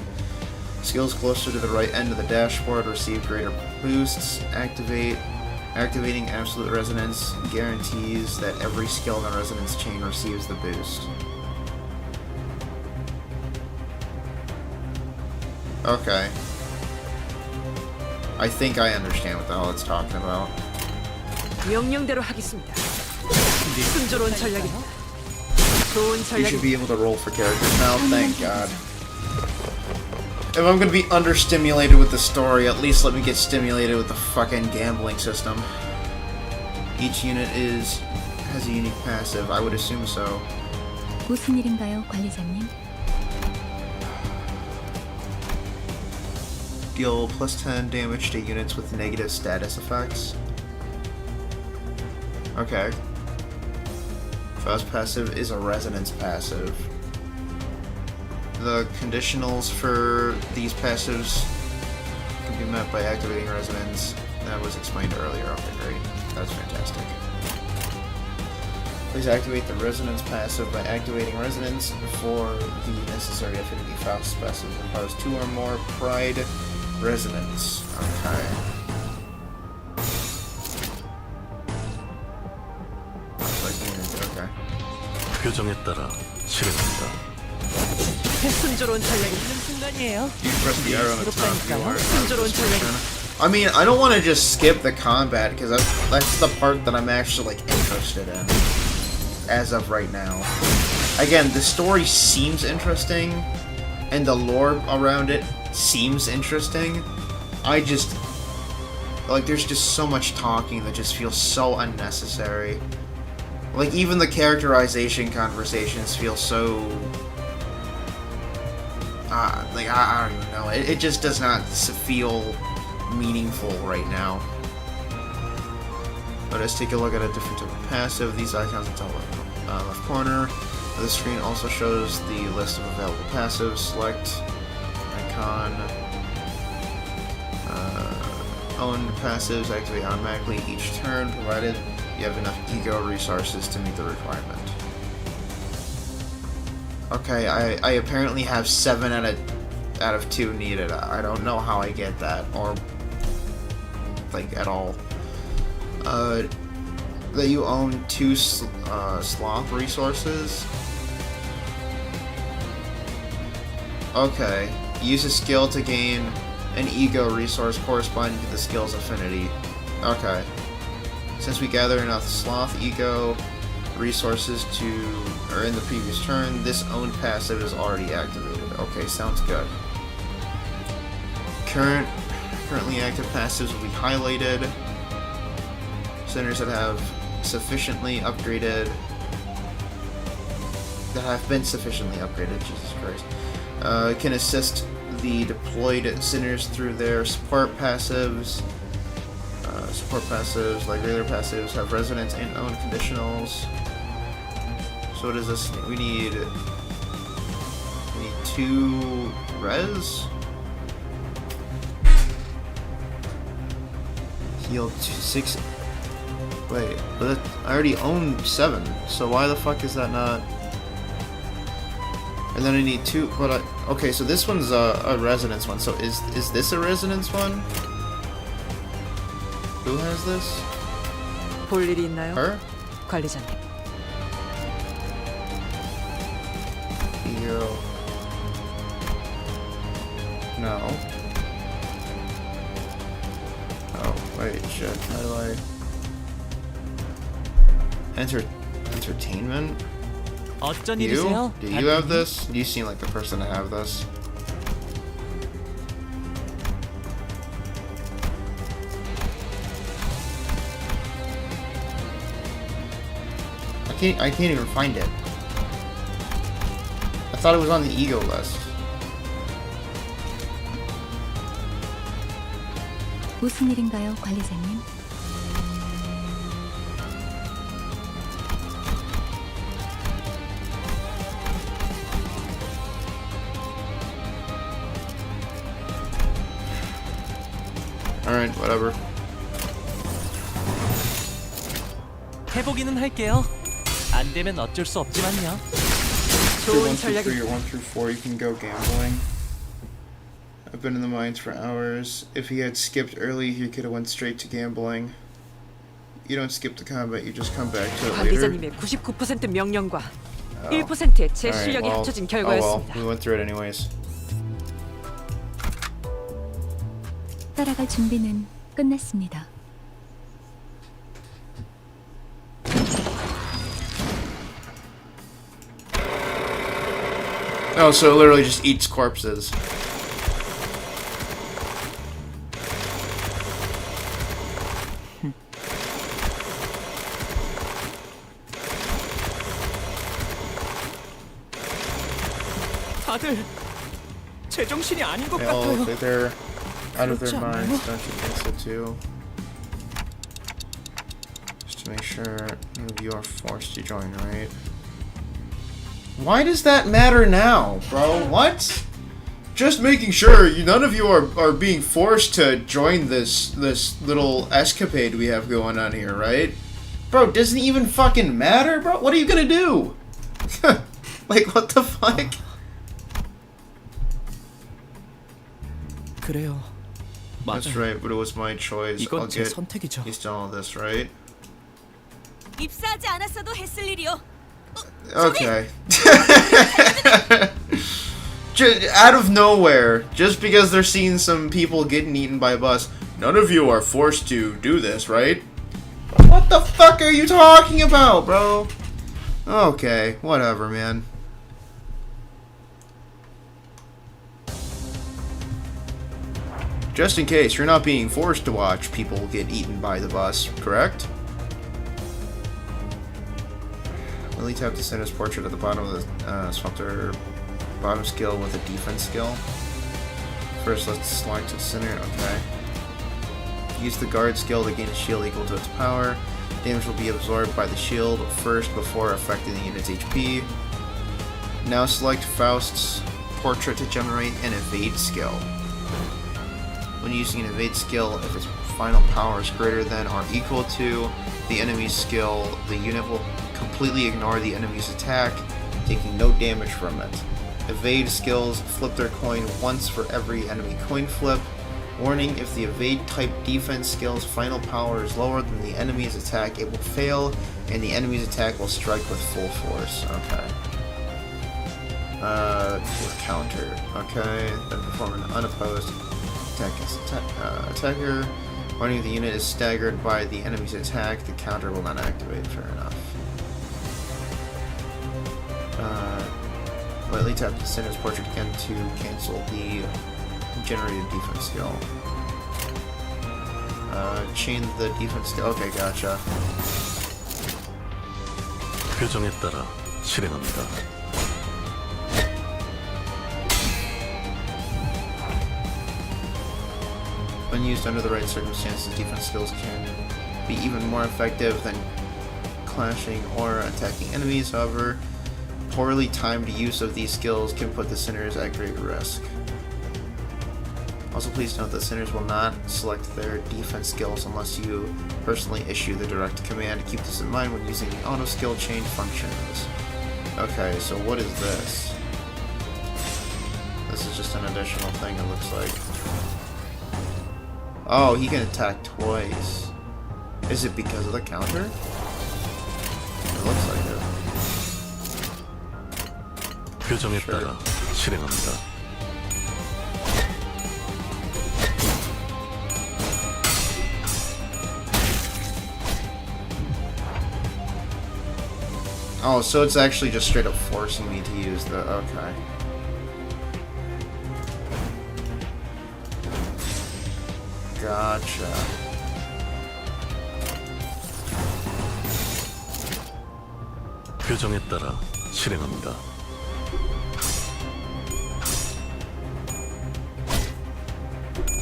Skills closer to the right end of the dashboard receive greater boosts. Activating absolute resonance guarantees that every skill in the resonance chain receives the boost. Okay. I think I understand what the hell it's talking about. 명령대로 하겠습니다. 순조로운 전략입니다. 좋은 You 전략. should be able to roll for characters now, thank God. If I'm gonna be understimulated with the story, at least let me get stimulated with the fucking gambling system. Each unit has a unique passive, I would assume so. 무슨 일인가요, 관리자님? Deal plus 10 damage to units with negative status effects. Okay. First passive is a resonance passive. The conditionals for these passives can be met by activating resonance. That was explained earlier. Okay, great. That's fantastic. Please activate the resonance passive by activating resonance for the necessary affinity. Faust passive requires 2 or more pride resonance. Okay. Okay. 표정에 따라 실행한다. 앞에 순조로운 전략이 있는 순간이에요. You press the arrow on the top, you are 순조로운 전략이. I mean, I don't want to just skip the combat because that's the part that I'm actually like interested in as of right now. Again, the story seems interesting and the lore around it seems interesting. I just like there's just so much talking that just feels so unnecessary. Like even the characterization conversations feel so like I don't even know. It just does not feel meaningful right now. Let us take a look at a different type of passive. These icons at the top left corner. The screen also shows the list of available passives. Select icon. Own passives activate automatically each turn, provided you have enough ego resources to meet the requirement. Okay, I apparently have 7 out of 2 needed. I don't know how I get that, or like at all. That you own 2 sloth resources. Okay, use a skill to gain an ego resource corresponding to the skill's affinity. Okay. Since we gather enough sloth ego resources or in the previous turn, this owned passive is already activated. Okay, sounds good. Currently active passives will be highlighted. Centers that have sufficiently upgraded. That have been sufficiently upgraded, Jesus Christ. Can assist the deployed sinners through their support passives. Support passives, like regular passives, have resonance and own conditionals. So what is this? We need 2 res. Heal 6. Wait, but I already own 7. So why the fuck is that not? And then I need 2. But okay, so this one's a resonance one. So is this a resonance one? Who has this? 볼 일이 있나요? Her? 관리자님. Ego. No. Oh, wait, shit. How do I... Entertainment? 어쩐 You? 일이세요? Do you have this? You seem like the person to have this. I can't even find it. I thought it was on the ego list. 무슨 일인가요, 관리자님? Alright, whatever. 해보기는 할게요. 안 되면 어쩔 수 없지만요. Through 1 through 3 or 1 through 4 you can go gambling. I've been in the mines for hours. If he had skipped early, he could have went straight to gambling. You don't skip the combat, you just come back to it later. 관리자님의 99% 명령과 1%의 제 실력이 합쳐진 결과였습니다. Oh well, we went through it anyways. 따라갈 준비는 끝났습니다. Oh, so it literally just eats corpses. 다들 제정신이 아닌 것 They all 같아요. look like they're out of their 그렇지 않나요? minds, don't you think so too? Just to make sure none of you are forced to join, right? Why does that matter now, bro? What? Just making sure none of you are being forced to join this little escapade we have going on here, right? Bro, doesn't even fucking matter, bro? What are you gonna do? Like, what the fuck? 그래요. That's 맞아요. right, but it was my choice. I'll 이건 제 get 선택이죠. used to all this, right? 입사하지 않았어도 했을 일이요. Okay. out of nowhere, just because they're seeing some people getting eaten by a bus. None of you are forced to do this, right? What the fuck are you talking about, bro? Okay, whatever, man. Just in case, you're not being forced to watch people get eaten by the bus, correct? Lily tap the center's portrait at the bottom of the sculptor bottom skill with a defense skill. First, let's select the center. Okay. Use the guard skill to gain a shield equal to its power. Damage will be absorbed by the shield first before affecting the unit's HP. Now select Faust's portrait to generate an evade skill. When using an evade skill, if its final power is greater than or equal to the enemy's skill, the unit will completely ignore the enemy's attack, taking no damage from it. Evade skills flip their coin once for every enemy coin flip. Warning, if the evade type defense skill's final power is lower than the enemy's attack, it will fail, and the enemy's attack will strike with full force. Okay. With counter. Okay. Then perform an unopposed attacker. Warning, if the unit is staggered by the enemy's attack, the counter will not activate. Fair enough. Lightly tap the center's portrait again to cancel the generated defense skill. Chain the defense skill. Okay, gotcha. 표정에 따라 실행합니다. When used under the right circumstances, defense skills can be even more effective than clashing or attacking enemies. However, poorly timed use of these skills can put the centers at great risk. Also, please note that centers will not select their defense skills unless you personally issue the direct command. Keep this in mind when using the auto skill chain functions. Okay, so what is this? This is just an additional thing, it looks like. Oh, he can attack twice. Is it because of the counter? It looks like it. 표정에 따라 실행합니다. Oh, so it's actually just straight up forcing me to use the... okay. Gotcha. 표정에 따라 실행합니다.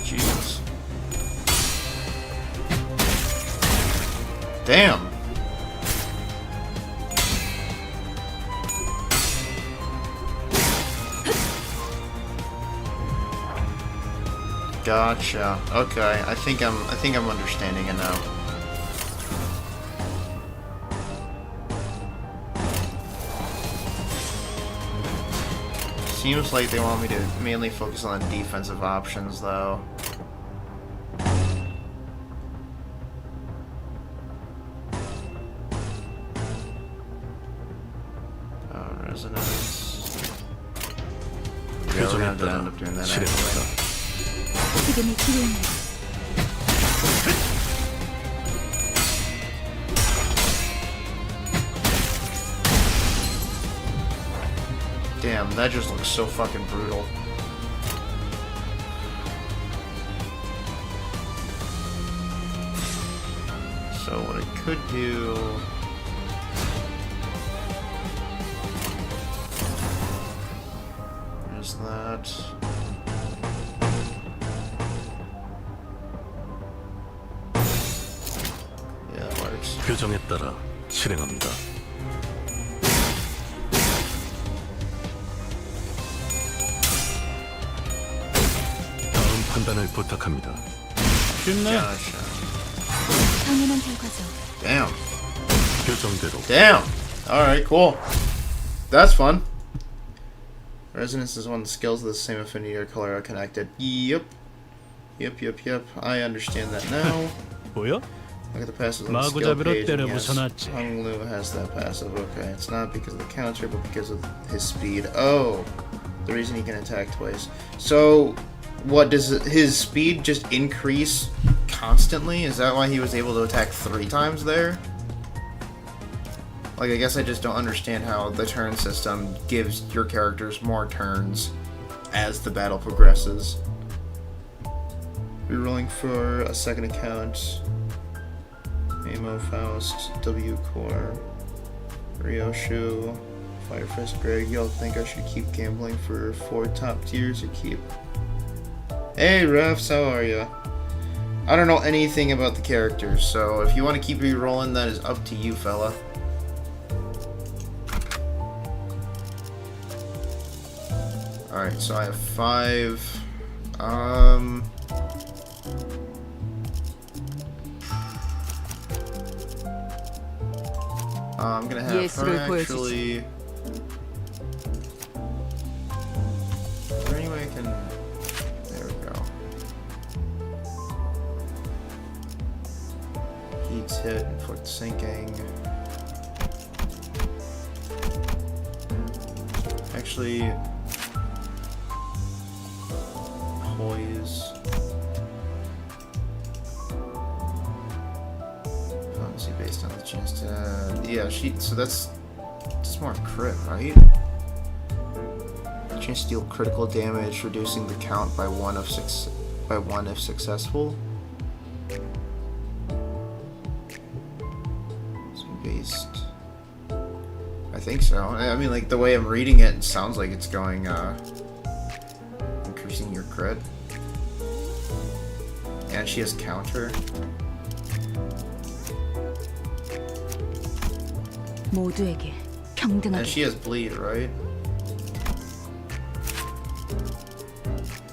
Jesus. Damn. Gotcha. Okay, I think I'm understanding it now. Seems like they want me to mainly focus on defensive options, though. Resonance. Yeah, we're gonna have to end up doing that anyway. 지금의 기회입니다. Damn, that just looks so fucking brutal. So what I could do... is that... yeah, that works. 표정에 따라 실행합니다. 다음 판단을 부탁합니다. Gotcha. 당연한 결과죠. Damn. 표정대로. Damn. Alright, cool. That's fun. Resonance is one of the skills of the same affinity or color are connected. Yep. Yep. I understand that now. 보여? Look at the passive on the skill page. Yes, Hung Lu has that passive. Okay, it's not because of the counter, but because of his speed. Oh. The reason he can attack twice. So, what does his speed just increase constantly? Is that why he was able to attack 3 times there? Like, I guess I just don't understand how the turn system gives your characters more turns as the battle progresses. Rerolling for a second account. Amo, Faust, W Core, Ryoshu, Firefist Greg. Y'all think I should keep gambling for 4 top tiers or keep? Hey refs, how are ya? I don't know anything about the characters, so if you want to keep rerolling, that is up to you, fella. Alright, so I have 5. I'm gonna have her actually. Is there any way I can? There we go. Heats hit, inflict sinking. Actually, poise. Potency based on the chance to. Yeah, so that's more crit, right? Chance to deal critical damage, reducing the count by 1 if successful. So based. I think so. I mean, like the way I'm reading it, it sounds like it's going increasing your crit. And she has counter. 모두에게 평등하게. And she has bleed, right?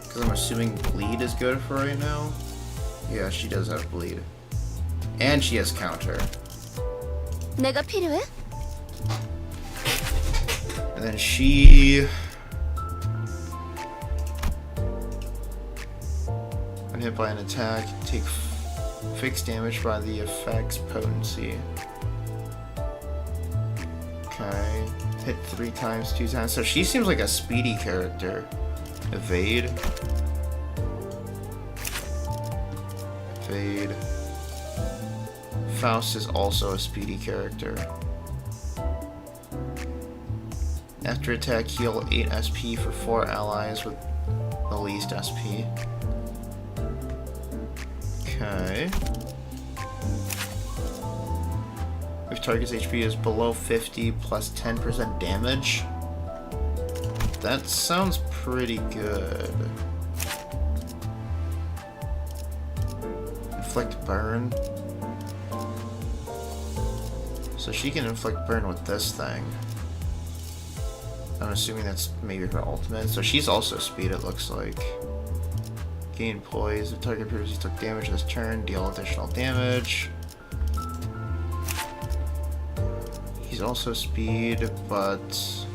Because I'm assuming bleed is good for right now. Yeah, she does have bleed. And she has counter. 내가 필요해? And then she... when hit by an attack, take fixed damage by the effect's potency. Okay, hit 3 times, 2 times. So she seems like a speedy character. Evade. Evade. Faust is also a speedy character. After attack, heal 8 SP for 4 allies with the least SP. Okay. If target's HP is below 50 plus 10% damage. That sounds pretty good. Inflict burn. So she can inflict burn with this thing. I'm assuming that's maybe her ultimate. So she's also speed, it looks like. Gain poise. If target previously took damage this turn, deal additional damage. He's also speed, but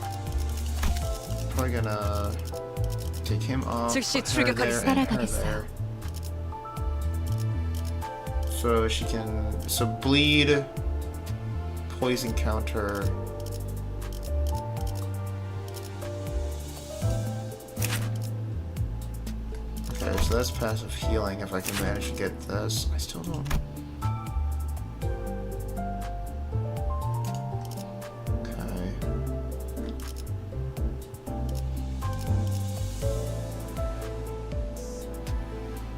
probably gonna take him off. Put her there and her there. So she can bleed, poison counter. Okay, so that's passive healing if I can manage to get this. I still don't.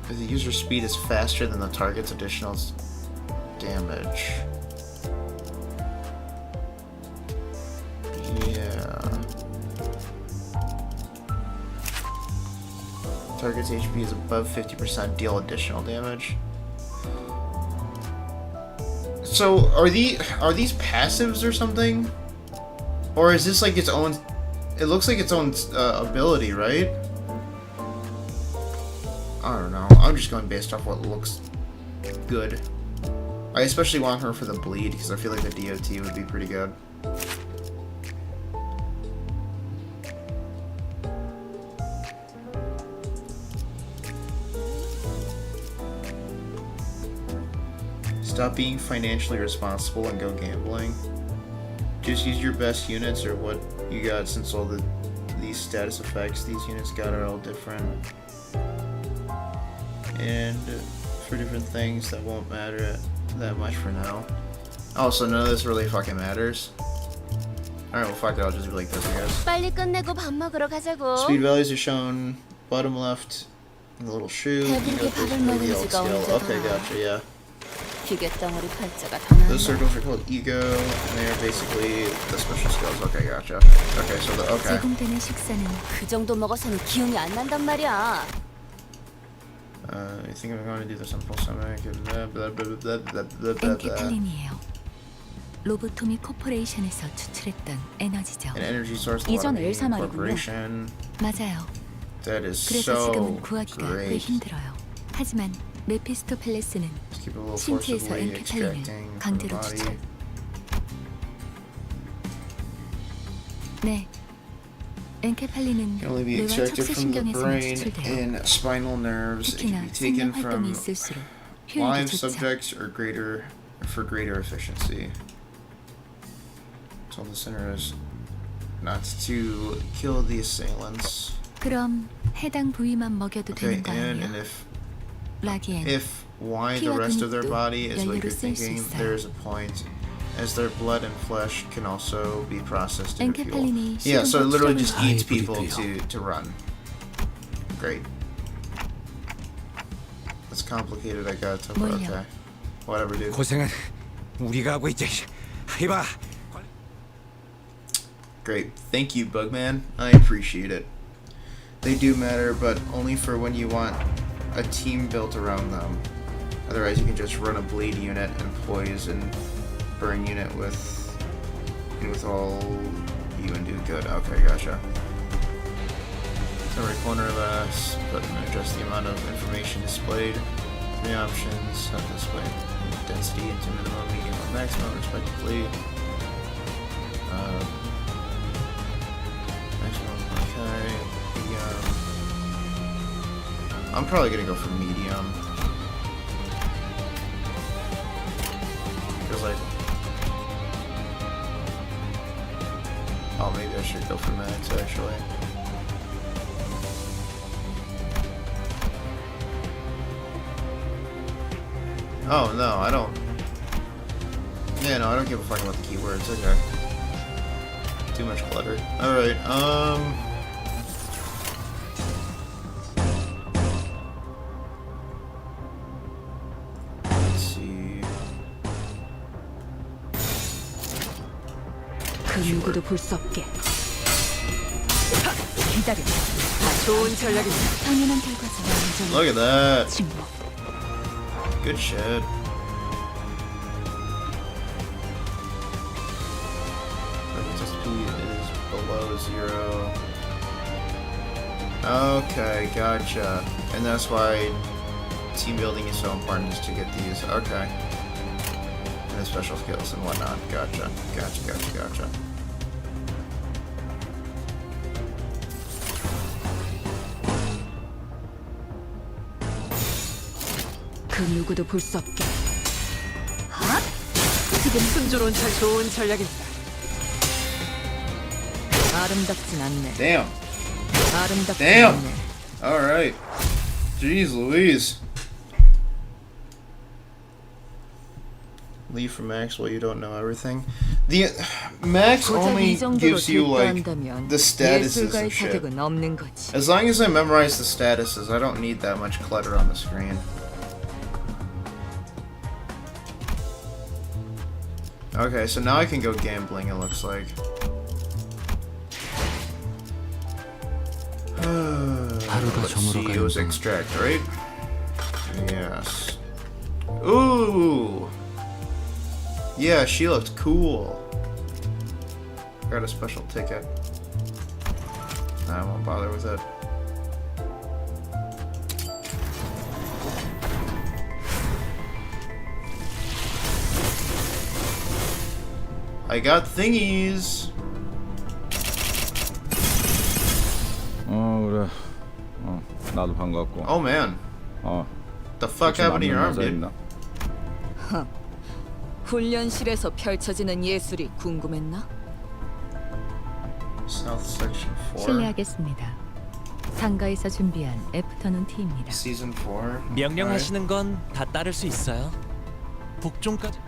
The user speed is faster than the target's additional damage. Yeah. Target's HP is above 50%, deal additional damage. So are these passives or something? Or is this like its own? It looks like its own ability, right? I don't know. I'm just going based off what looks good. I especially want her for the bleed because I feel like the DOT would be pretty good. Stop being financially responsible and go gambling. Just use your best units or what you got since all the these status effects these units got are all different. And for different things that won't matter that much for now. Also, none of this really fucking matters. Alright, well fuck it, I'll just be like this, I guess. 빨리 끝내고 밥 먹으러 가자고. Speed values are shown bottom left in the little shoe. 배부르게 밥을 먹은지가 언제다. Okay, gotcha, yeah. 기계 덩어리 팔자가 더 나아. Those circles are called ego, and they are basically the special skills. Okay, gotcha. Okay, so the okay. 제공되는 식사는 그 정도 먹어서는 기억이 안 난단 말이야. I think I'm going to do this on full stomach. Blah, blah, blah, blah, blah, blah, blah, blah. 엔케팔린이에요. 로보토미 코퍼레이션에서 추출했던 에너지죠. An energy source. 이전 엘사 말이군요. Corporation. 맞아요. That is 그래서 so 지금은 구하기가 꽤 great. 힘들어요. 하지만 메피스토펠레스는 Let's keep a little 신체에서 forcibly 엔케팔린을 extracting from the 강제로 body. 추출. 네. 엔케팔린은 Can only be 뇌와 extracted from the 척수신경에서 brain 추출돼요. and spinal nerves. It can 특히나 be taken 생명 활동이 from 있을수록 효율이 live 좋죠. subjects or for greater efficiency. So the center is not to kill the assailants. 그럼 해당 부위만 먹여도 Okay, 되는 거 and 아니에요? if 라기엔 why the rest of their body is what 연료를 you're 쓸 수 thinking, 있어요. there's a point. As their blood and flesh can also be processed into fuel. 엔케팔린이 Yeah, so it literally just 아이, eats people 뿌리뿌리요. to run. Great. That's complicated, I got to, but 뭘요? okay. Whatever, dude. 고생은 우리가 하고 있지. 이봐. Great. Thank you, Bugman. I appreciate it. They do matter, but only for when you want a team built around them. Otherwise, you can just run a bleed unit and poison burn unit with all you and do good. Okay, gotcha. So right corner less button, adjust the amount of information displayed. 3 options, have display density into minimum, medium, or maximum, respectively. Maximum, okay. Medium. I'm probably gonna go for medium. Feels like. Oh, maybe I should go for max actually. Oh no, I don't. Yeah, no, I don't give a fuck about the keywords. Okay. Too much clutter. Alright, let's see. 그 누구도 볼 수 없게. 기다려. 다 좋은 전략입니다. 당연한 결과죠. Look at that. 침묵. Good shit. Speed is below 0. Okay, gotcha. And that's why team building is so important, is to get these. Okay. And the special skills and whatnot. Gotcha. Gotcha. 그 누구도 볼 수 없게. 하? 지금 순조로운 좋은 전략입니다. 아름답진 않네. Damn. 아름답진 Damn. 않네. Alright. Jeez Louise. Leave for max while you don't know everything. The max only gives you like the statuses and shit. 자격은 없는 거지. As long as I memorize the statuses, I don't need that much clutter on the screen. Okay, so now I can go gambling, it looks like. Let's see, it was extract, right? Yes. Ooh! Yeah, she looked cool. Got a special ticket. I won't bother with it. I got thingies. 그래. 나도 반갑고. Oh man. The fuck happened to your arm, dude? 훈련실에서 펼쳐지는 예술이 궁금했나? South Section 4. 실례하겠습니다. 상가에서 준비한 애프터눈 티입니다. Season 4. 명령하시는 건 다 따를 수 있어요. 북쪽까지.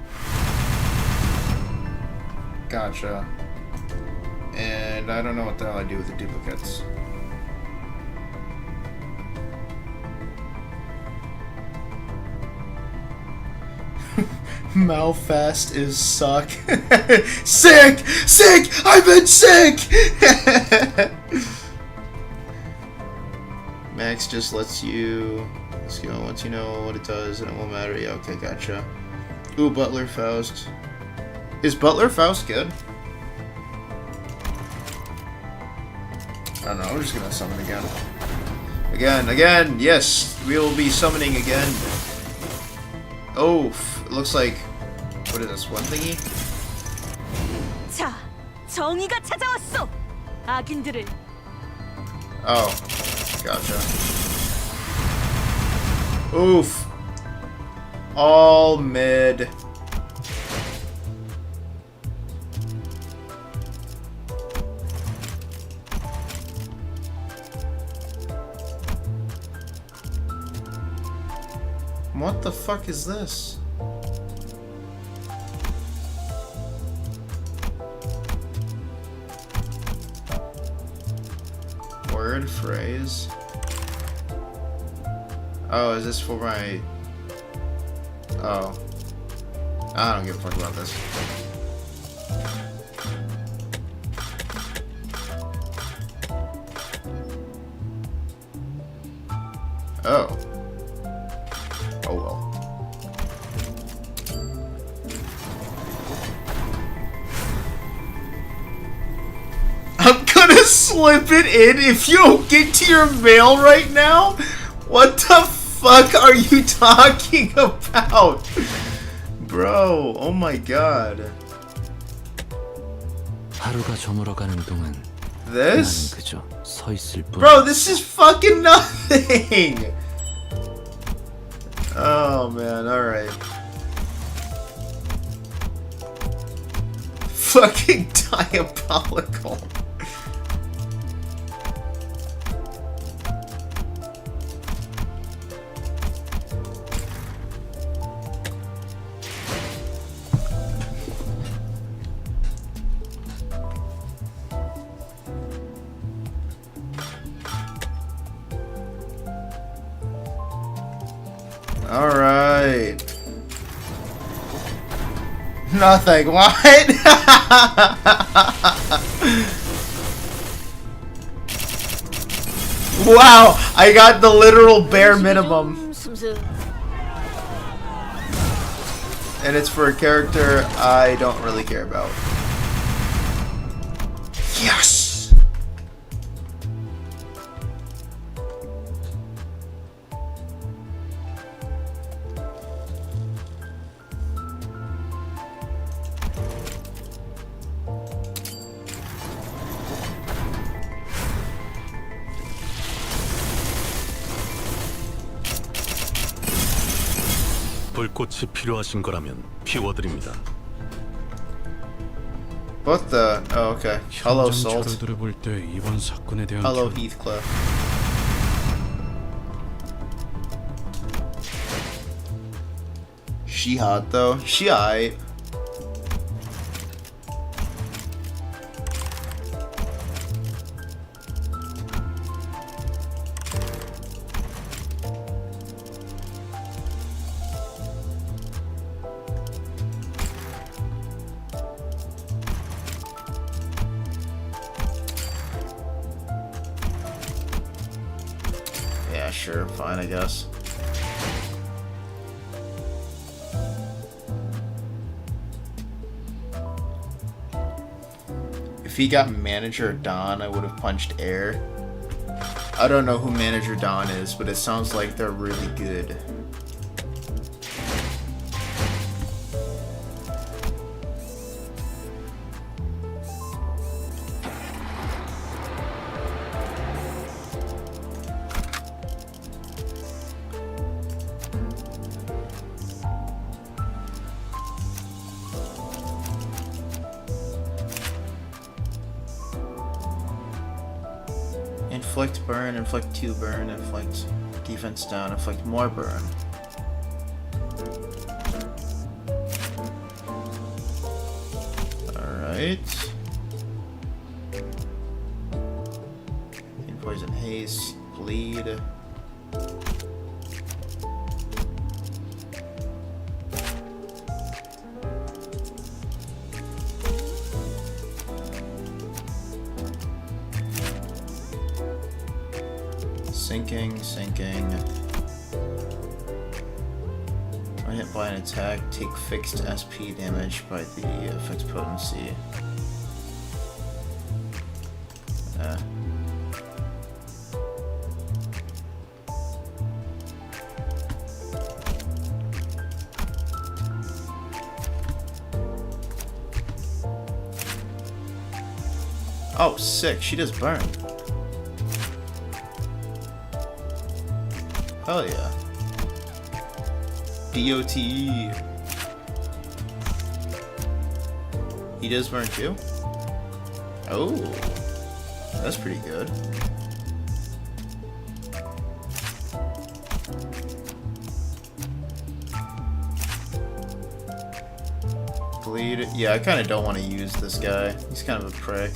Gotcha. And I don't know what the hell I do with the duplicates. Malfast is suck. Sick! Sick! I've been sick! Max just lets you... Let's go, once you know what it does, and it won't matter. Yeah, okay, gotcha. Ooh, Butler Faust. Is Butler Faust good? I don't know, I'm just gonna summon again. Again! Yes! We will be summoning again. Oh, it looks like... What is this, one thingy? 자, 정의가 찾아왔어. 악인들을. Oh, gotcha. Oof. All mid. What the fuck is this? Word, phrase. Oh, is this for my... Oh. I don't give a fuck about this. Oh. Oh well. I'm gonna slip it in if you don't get to your mail right now? What the fuck are you talking about? Bro, oh my god. 하루가 저물어가는 동안 This? 그저 서 있을 뿐. Bro, this is fucking nothing! Oh man, alright. Fucking diabolical. Alright. Nothing. What? Wow, I got the literal bare minimum. And it's for a character I don't really care about. Yes! 불꽃이 필요하신 거라면 피워드립니다. What the? Oh, okay. Hello, Salt. 들어볼 때 이번 사건에 대한 Hello, Heathcliff. She hot though. She aight. Yeah, sure, fine, I guess. If he got Manager Don, I would have punched air. I don't know who Manager Don is, but it sounds like they're really good. Inflict burn, inflict 2 burn, inflict defense down, inflict more burn. Alright. Poison haste, bleed. Sinking. When hit by an attack, take fixed SP damage by the effect's potency. Oh, sick. She does burn. Hell yeah. DOTE. He does burn too? Oh. That's pretty good. Bleed. Yeah, I kind of don't want to use this guy. He's kind of a prick.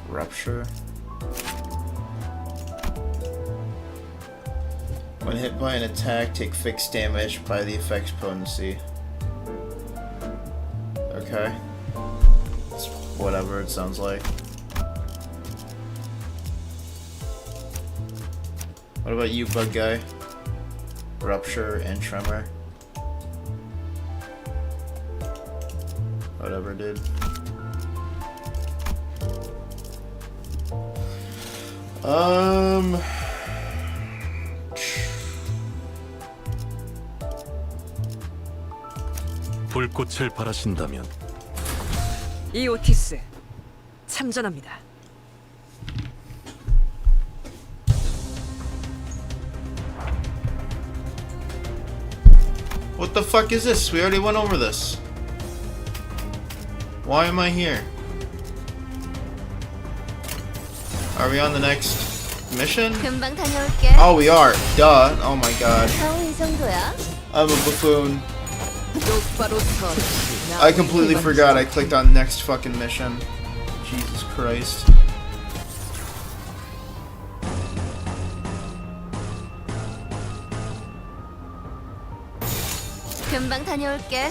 Rupture. When hit by an attack, take fixed damage by the effect's potency. Okay. It's whatever it sounds like. What about you, bug guy? Rupture and tremor. Whatever, dude. 불꽃을 바라신다면 이 오티스 참전합니다. What the fuck is this? We already went over this. Why am I here? Are we on the next mission? 금방 다녀올게. Oh, we are. Duh. Oh my god. 이 정도야? I'm a buffoon. 똑바로 서. I completely forgot I clicked on next fucking mission. Jesus Christ. 금방 다녀올게.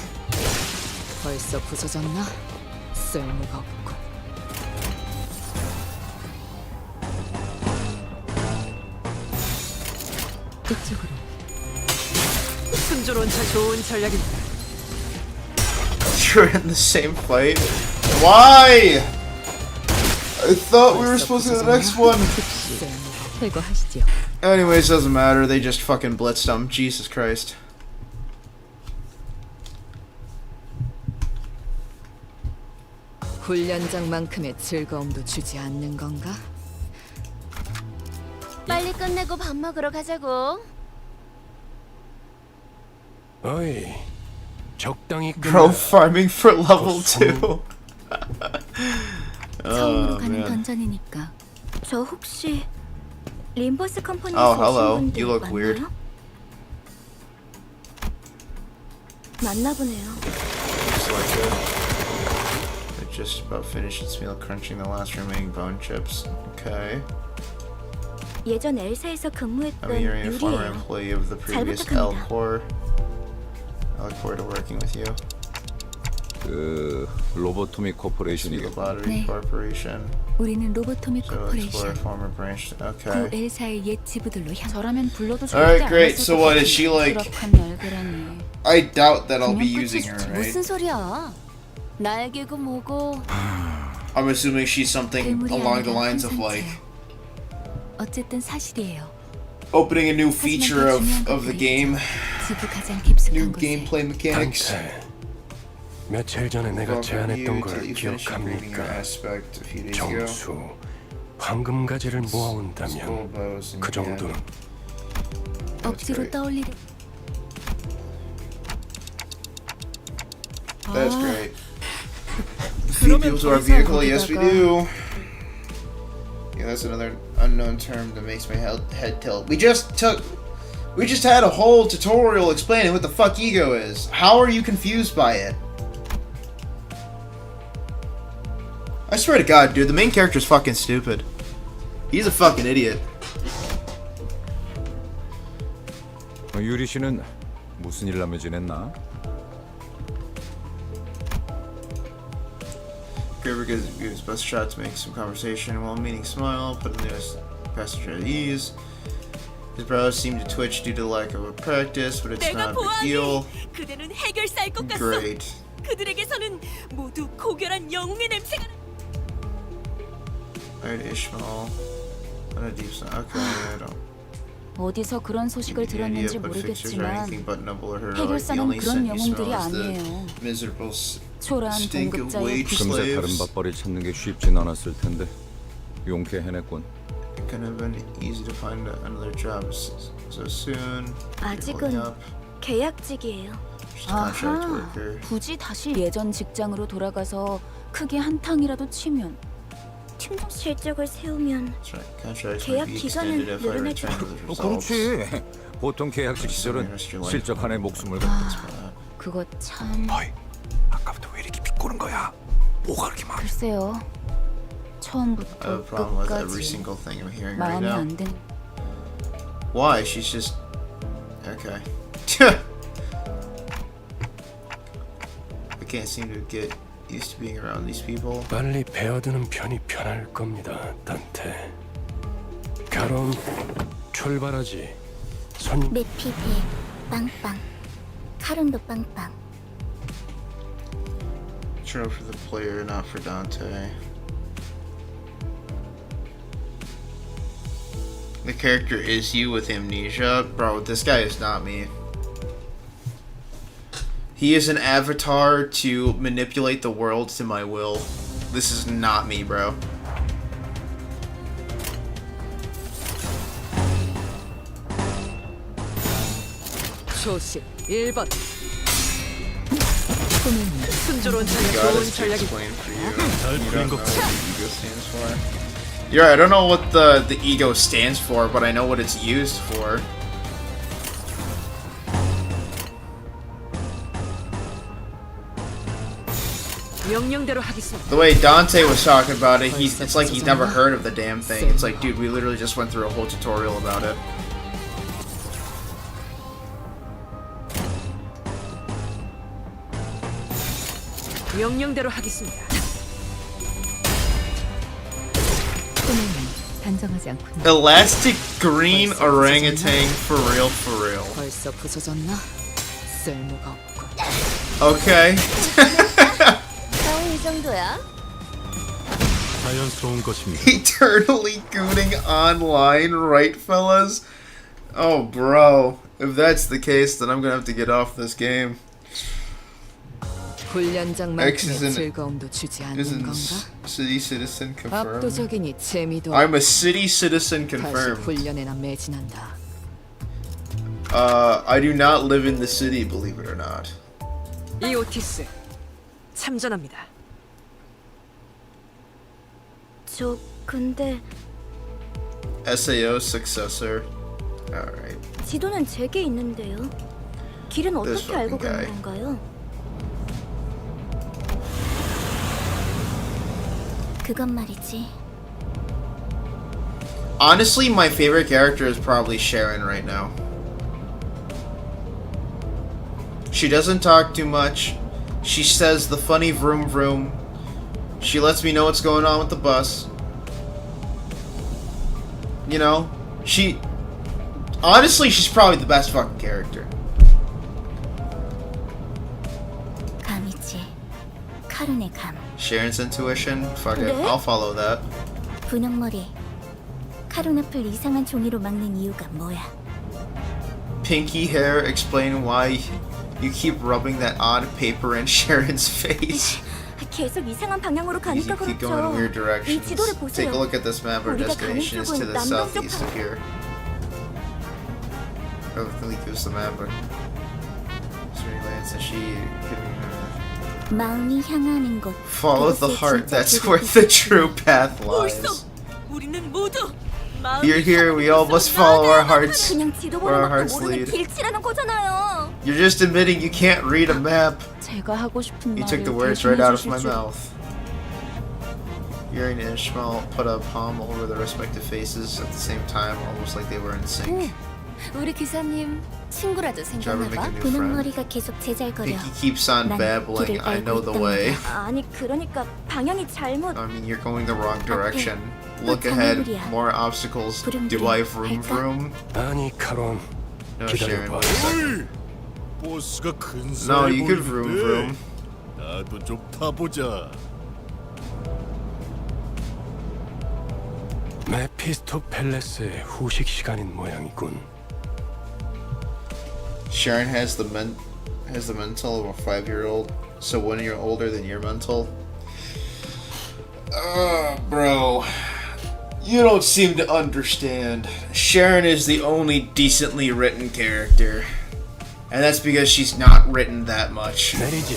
벌써 부서졌나? 쓸모가 없고. 이쪽으로. 순조로운 차 좋은 전략입니다. You're in the same fight? Why? I thought we were supposed to go to the next one. 제거하시죠. Anyways, doesn't matter. They just fucking blitzed them. Jesus Christ. 훈련장만큼의 즐거움도 주지 않는 건가? 빨리 끝내고 밥 먹으러 가자고. 어이, 적당히 Bro, farming for level 2. 처음으로 가는 man. 던전이니까. 저 혹시 림버스 컴퍼니에서 Oh, hello. 오신 분들 You look 맞나요? weird. 맞나 보네요. Looks like it. They're just about finished its meal, crunching the last remaining bone chips. Okay. 예전 엘사에서 근무했던 I'm hearing a former 유리예요. employee of the 잘 previous 부탁합니다. L-Core. I look forward to working with you. 그 로보토미 The 코퍼레이션이겠고. Lottery 네. Corporation. 우리는 로보토믹 So explore 코퍼레이션. former branch. 구 Okay. 엘사의 옛 지부들로 향. 저라면 불러도 Alright, great. So what is she like? 날개라니. I doubt that I'll be 그냥 using her, 끝이지. right? 무슨 소리야? 날개고 뭐고. I'm assuming she's something 괴물이 along the 아니라 lines of like 항상체요. 어쨌든 사실이에요. opening a new 하지만 feature 더 중요한 of the 것들이 game, 있죠. 지부 가장 new 깊숙한 곳에. gameplay mechanics. 강탈. 며칠 전에 내가 제안했던 걸 기억합니까? aspect a few days ago. 정수, 황금가지를 모아온다면 Skull bows and 그 정도는 억지로 떠올리려. That's great. Feed people to our vehicle, yes we do. Yeah, that's another unknown term that makes my head tilt. We just had a whole tutorial explaining what the fuck ego is. How are you confused by it? I swear to God, dude, the main character's fucking stupid. He's a fucking idiot. 유리 씨는 무슨 일 하며 지냈나? Graver gives his best shot to make some conversation while meeting smile, putting the passenger at ease. His brows seem to twitch due to lack of a practice, but it's not a big deal. 그대는 해결사일 것 같소. Great. 그들에게서는 모두 고결한 영웅의 냄새가. Alright, Ishmael. On a deep sigh. Okay, I don't. 어디서 그런 소식을 들었는지 모르겠지만 해결사는 그런 영웅들이 아니에요. 초라한 동급자의 금세 다른 밥벌이 찾는 게 쉽진 않았을 텐데 용케 해냈군. It couldn't have been easy to find another job so soon. 아직은 계약직이에요. 아하, 굳이 다시 예전 직장으로 돌아가서 크게 한탕이라도 치면 팀장 실적을 세우면 계약 기간을 늘어낼지. 그렇지. 보통 계약직 시절은 실적 하나의 목숨을 걸고. 그거 참. 어이, 아까부터 왜 이렇게 비꼬는 거야? 뭐가 그렇게 많아? 글쎄요. 처음부터 끝까지 마음에 안 든. Why? She's just okay. I can't seem to get used to being around these people. 빨리 베어드는 편이 편할 겁니다, 단테. 그럼 출발하지. 메피 배 빵빵. 카룬도 빵빵. True for the player, not for Dante. The character is you with amnesia? Bro, this guy is not me. He is an avatar to manipulate the world to my will. This is not me, bro. 조심 1번. 순조로운 좋은 전략이. Yeah, I don't know what the ego stands for, but I know what it's used for. The way Dante was talking about it, it's like he's never heard of the damn thing. It's like, dude, we literally just went through a whole tutorial about it. 명령대로 하겠습니다. 단정하지 않군요. Elastic green orangutan, for real, for real. 벌써 부서졌나? 쓸모가 없고. Okay. 이 정도야? 자연스러운 것입니다. Eternally gooning online, right, fellas? Oh, bro. If that's the case, then I'm gonna have to get off this game. 훈련장만큼의 즐거움도 주지 않는 건가? City citizen confirmed. 압도적이니 재미도. I'm a city citizen confirmed. 다시 훈련에나 매진한다. I do not live in the city, believe it or not. 이 오티스 참전합니다. 저 근데 SAO successor. Alright. 지도는 제게 있는데요. 길은 어떻게 알고 가는 건가요? 그건 말이지. Honestly, my favorite character is probably Sharon right now. She doesn't talk too much. She says the funny vroom vroom. She lets me know what's going on with the bus. You know, honestly, she's probably the best fucking character. 감이지. 카룬의 감. Sharon's intuition? Fuck it, I'll follow that. 분홍머리. 카룬 앞을 이상한 종이로 막는 이유가 뭐야? Pinky hair, explain why you keep rubbing that odd paper in Sharon's face. 계속 이상한 방향으로 가니까 You keep going in weird 그렇죠. 이 directions. 지도를 보세요. Take a look at this map. Our 우리가 가는 destination is to 쪽은 the 남동쪽 southeast of here. Everything gives the map. She 마음이 향하는 곳. Follow the heart, that's where the true path lies. 우리는 모두 You're here, we all must follow our hearts, 그냥 where 지도보는 our 것도 hearts 모르는 lead. 길치라는 거잖아요. You're just admitting you can't read a map. 제가 하고 싶은 You 말을 took the words right out of my 대신해 주실 줄. mouth. Yuri and Ishmael put a palm over their respective faces at the same time, almost like they were in sync. 우리 기사님 친구라도 Driver make 생겼나봐. a new 보는 friend. 머리가 계속 제잘거려. Pinky keeps on 난 babbling, 길을 I 알고 know the 있단 way. 말이야. 아니 그러니까 방향이 잘못. I mean, you're going the wrong direction. 또 Look ahead, 장애물이야. more obstacles. Do I vroom 갈까? vroom? 아니 카론, No, Sharon, 기다려봐. wait a second. 어이, 버스가 근사해 No, you could vroom 보이는데. vroom. 나도 좀 타보자. 메피스토 팰레스의 후식 시간인 모양이군. Sharon has the mental of a 5-year-old. So when you're older than your mental. Bro, you don't seem to understand. Sharon is the only decently written character, and that's because she's not written that much. 내리지.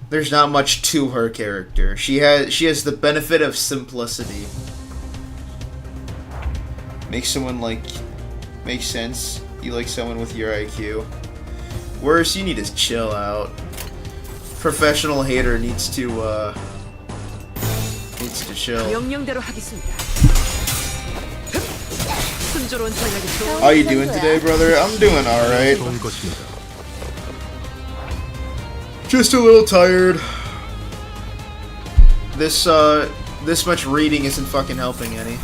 There's not much to her character. She has the benefit of simplicity. Makes sense. You like someone with your IQ. Worse, you need to chill out. Professional hater needs to chill. 명령대로 하겠습니다. 순조로운 전략이 좋은. How you doing today, brother? I'm doing alright. 좋은 것입니다. Just a little tired. This much reading isn't fucking helping any.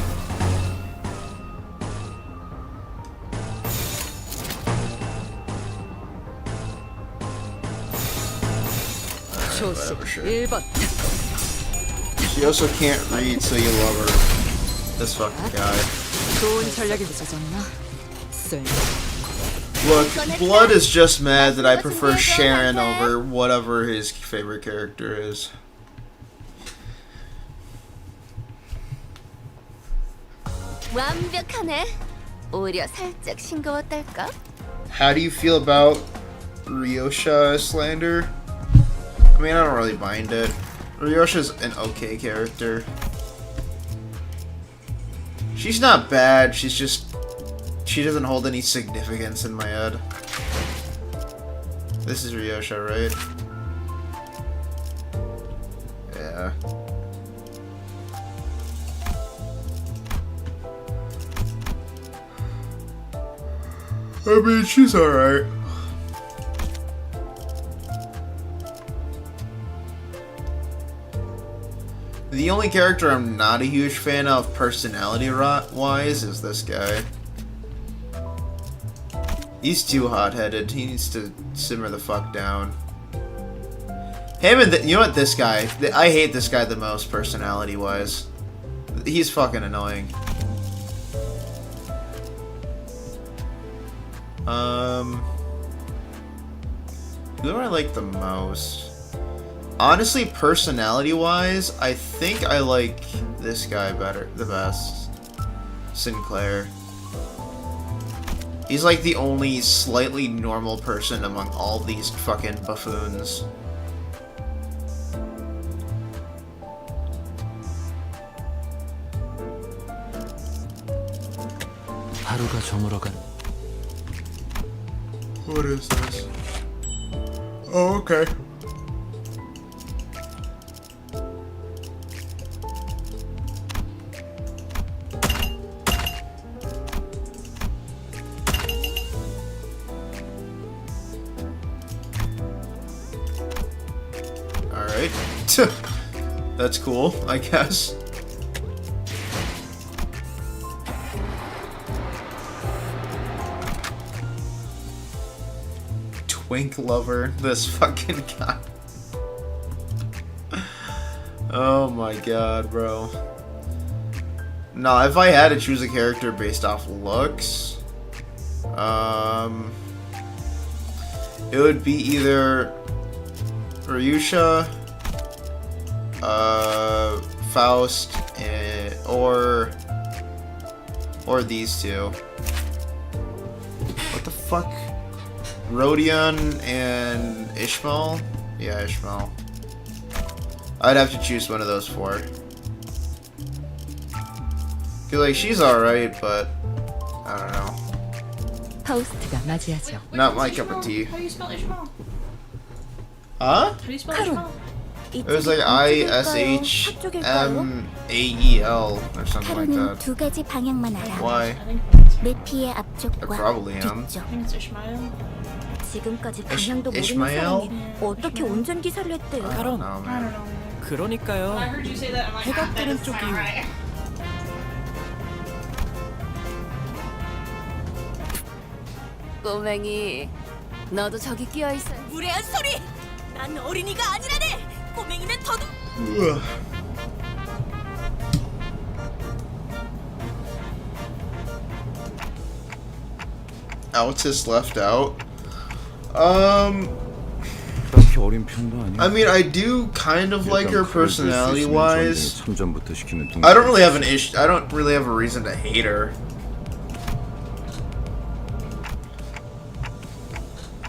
좋습니다. 1번. She also can't read, so you love her. This fucking guy. 좋은 전략이 늦어졌나? 쓸모. Look, Blood is just mad that I prefer Sharon over whatever his favorite character is. 완벽하네. 오히려 살짝 싱거웠달까? How do you feel about Ryosha slander? I mean, I don't really mind it. Ryosha's an okay character. She's not bad, she's just... She doesn't hold any significance in my head. This is Ryosha, right? Yeah. I mean, she's alright. The only character I'm not a huge fan of personality-wise is this guy. He's too hot-headed. He needs to simmer the fuck down. Him and you know what? This guy. I hate this guy the most personality-wise. He's fucking annoying. Who do I like the most? Honestly, personality-wise, I think I like this guy the best. Sinclair. He's like the only slightly normal person among all these fucking buffoons. 하루가 저물어간. What is this? Oh, okay. Alright. That's cool, I guess. Twink lover, this fucking guy. Oh my god, bro. No, if I had to choose a character based off looks, it would be either Ryusha, Faust, or these two. What the fuck? Rodion and Ishmael? Yeah, Ishmael. I'd have to choose one of those four. Feel like she's alright, but I don't know. 파우스트가 맞이하죠. Not my cup of tea. How do you spell Ishmael? Huh? How do you spell Ishmael? It was like ISHMAEL or something like that. 두 가지 방향만 알아. Why? 매피의 I 앞쪽과 probably am. 뒤쪽. I think it's Ishmael. 지금까지 방향도 모르는 Ishmael? 사람이 어떻게 운전기사를 했대요? I don't know, I man. don't know. 그러니까요. I heard you say that. I'm like, 해가 that 뜨는 doesn't 쪽이 sound right. 꼬맹이, 너도 저기 끼어 있어. 무례한 소리! 난 어린이가 아니라네. 꼬맹이는 더도. Altus left out. 그렇게 어린 편도 아니야. I mean, I do kind of like her personality-wise. 참전부터 시키는 I don't really have an issue. I don't really have a reason to hate her.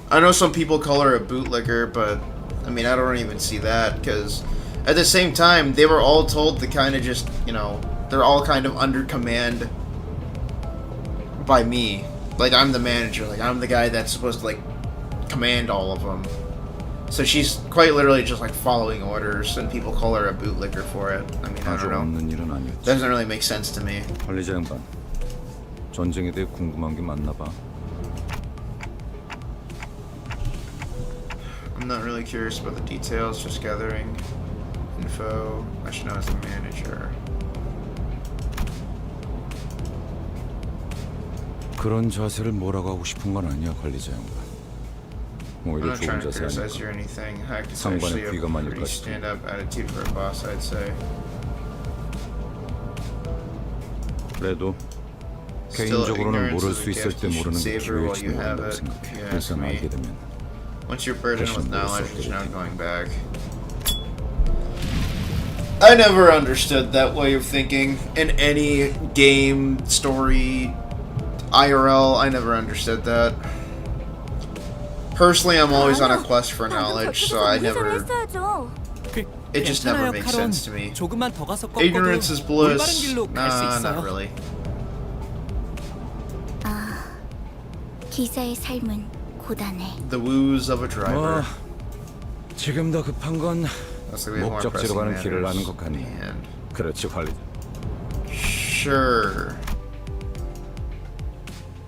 I know some people call her a bootlicker, but I mean, I don't even see that because at the same time, they were all told to kind of just, you know, they're all kind of under command by me. Like, I'm the manager. Like, I'm the guy that's supposed to, like, command all of them. So she's quite literally just, like, following orders, and people call her a bootlicker for it. I mean, I don't know. 없는 일은 아니었지. Doesn't really make sense to me. 관리자 양반, 전쟁에 대해 궁금한 게 많나 봐. I'm not really curious about the details, just gathering info. I should know as a manager. 그런 자세를 뭐라고 하고 싶은 건 아니야, 관리자 양반. I'm 오히려 not trying 좋은 to criticize 자세 you or 아니까. anything. Heck, it's 상관의 actually a 부위가 많을 pretty 것이다. stand-up attitude for a boss, I'd say. 그래도 Still, 개인적으로는 ignorance 모를 is 수 a 있을 gift. 때 You should 모르는 게 savor while you 기회일지도 have 모른다고 it. 생각해. If you ask 일단 me. 알게 되면 Once you're burdened with 다시는 모를 수 knowledge, 없게 there's no 될 going back. I never understood that way of thinking in any game, story, IRL. I never understood that. Personally, I'm always on a quest for knowledge, so I never. It just never makes sense to me. 조금만 더 가서 꺾어도 Ignorance is bliss. 올바른 길로 갈 수 Nah, 있어요. not really. 기사의 삶은 고단해. The woes of a driver. 지금 더 급한 건 That's like we have more 목적지로 pressing 가는 길을 아는 matters. 것 같네. And 그렇지, 관리자. sure.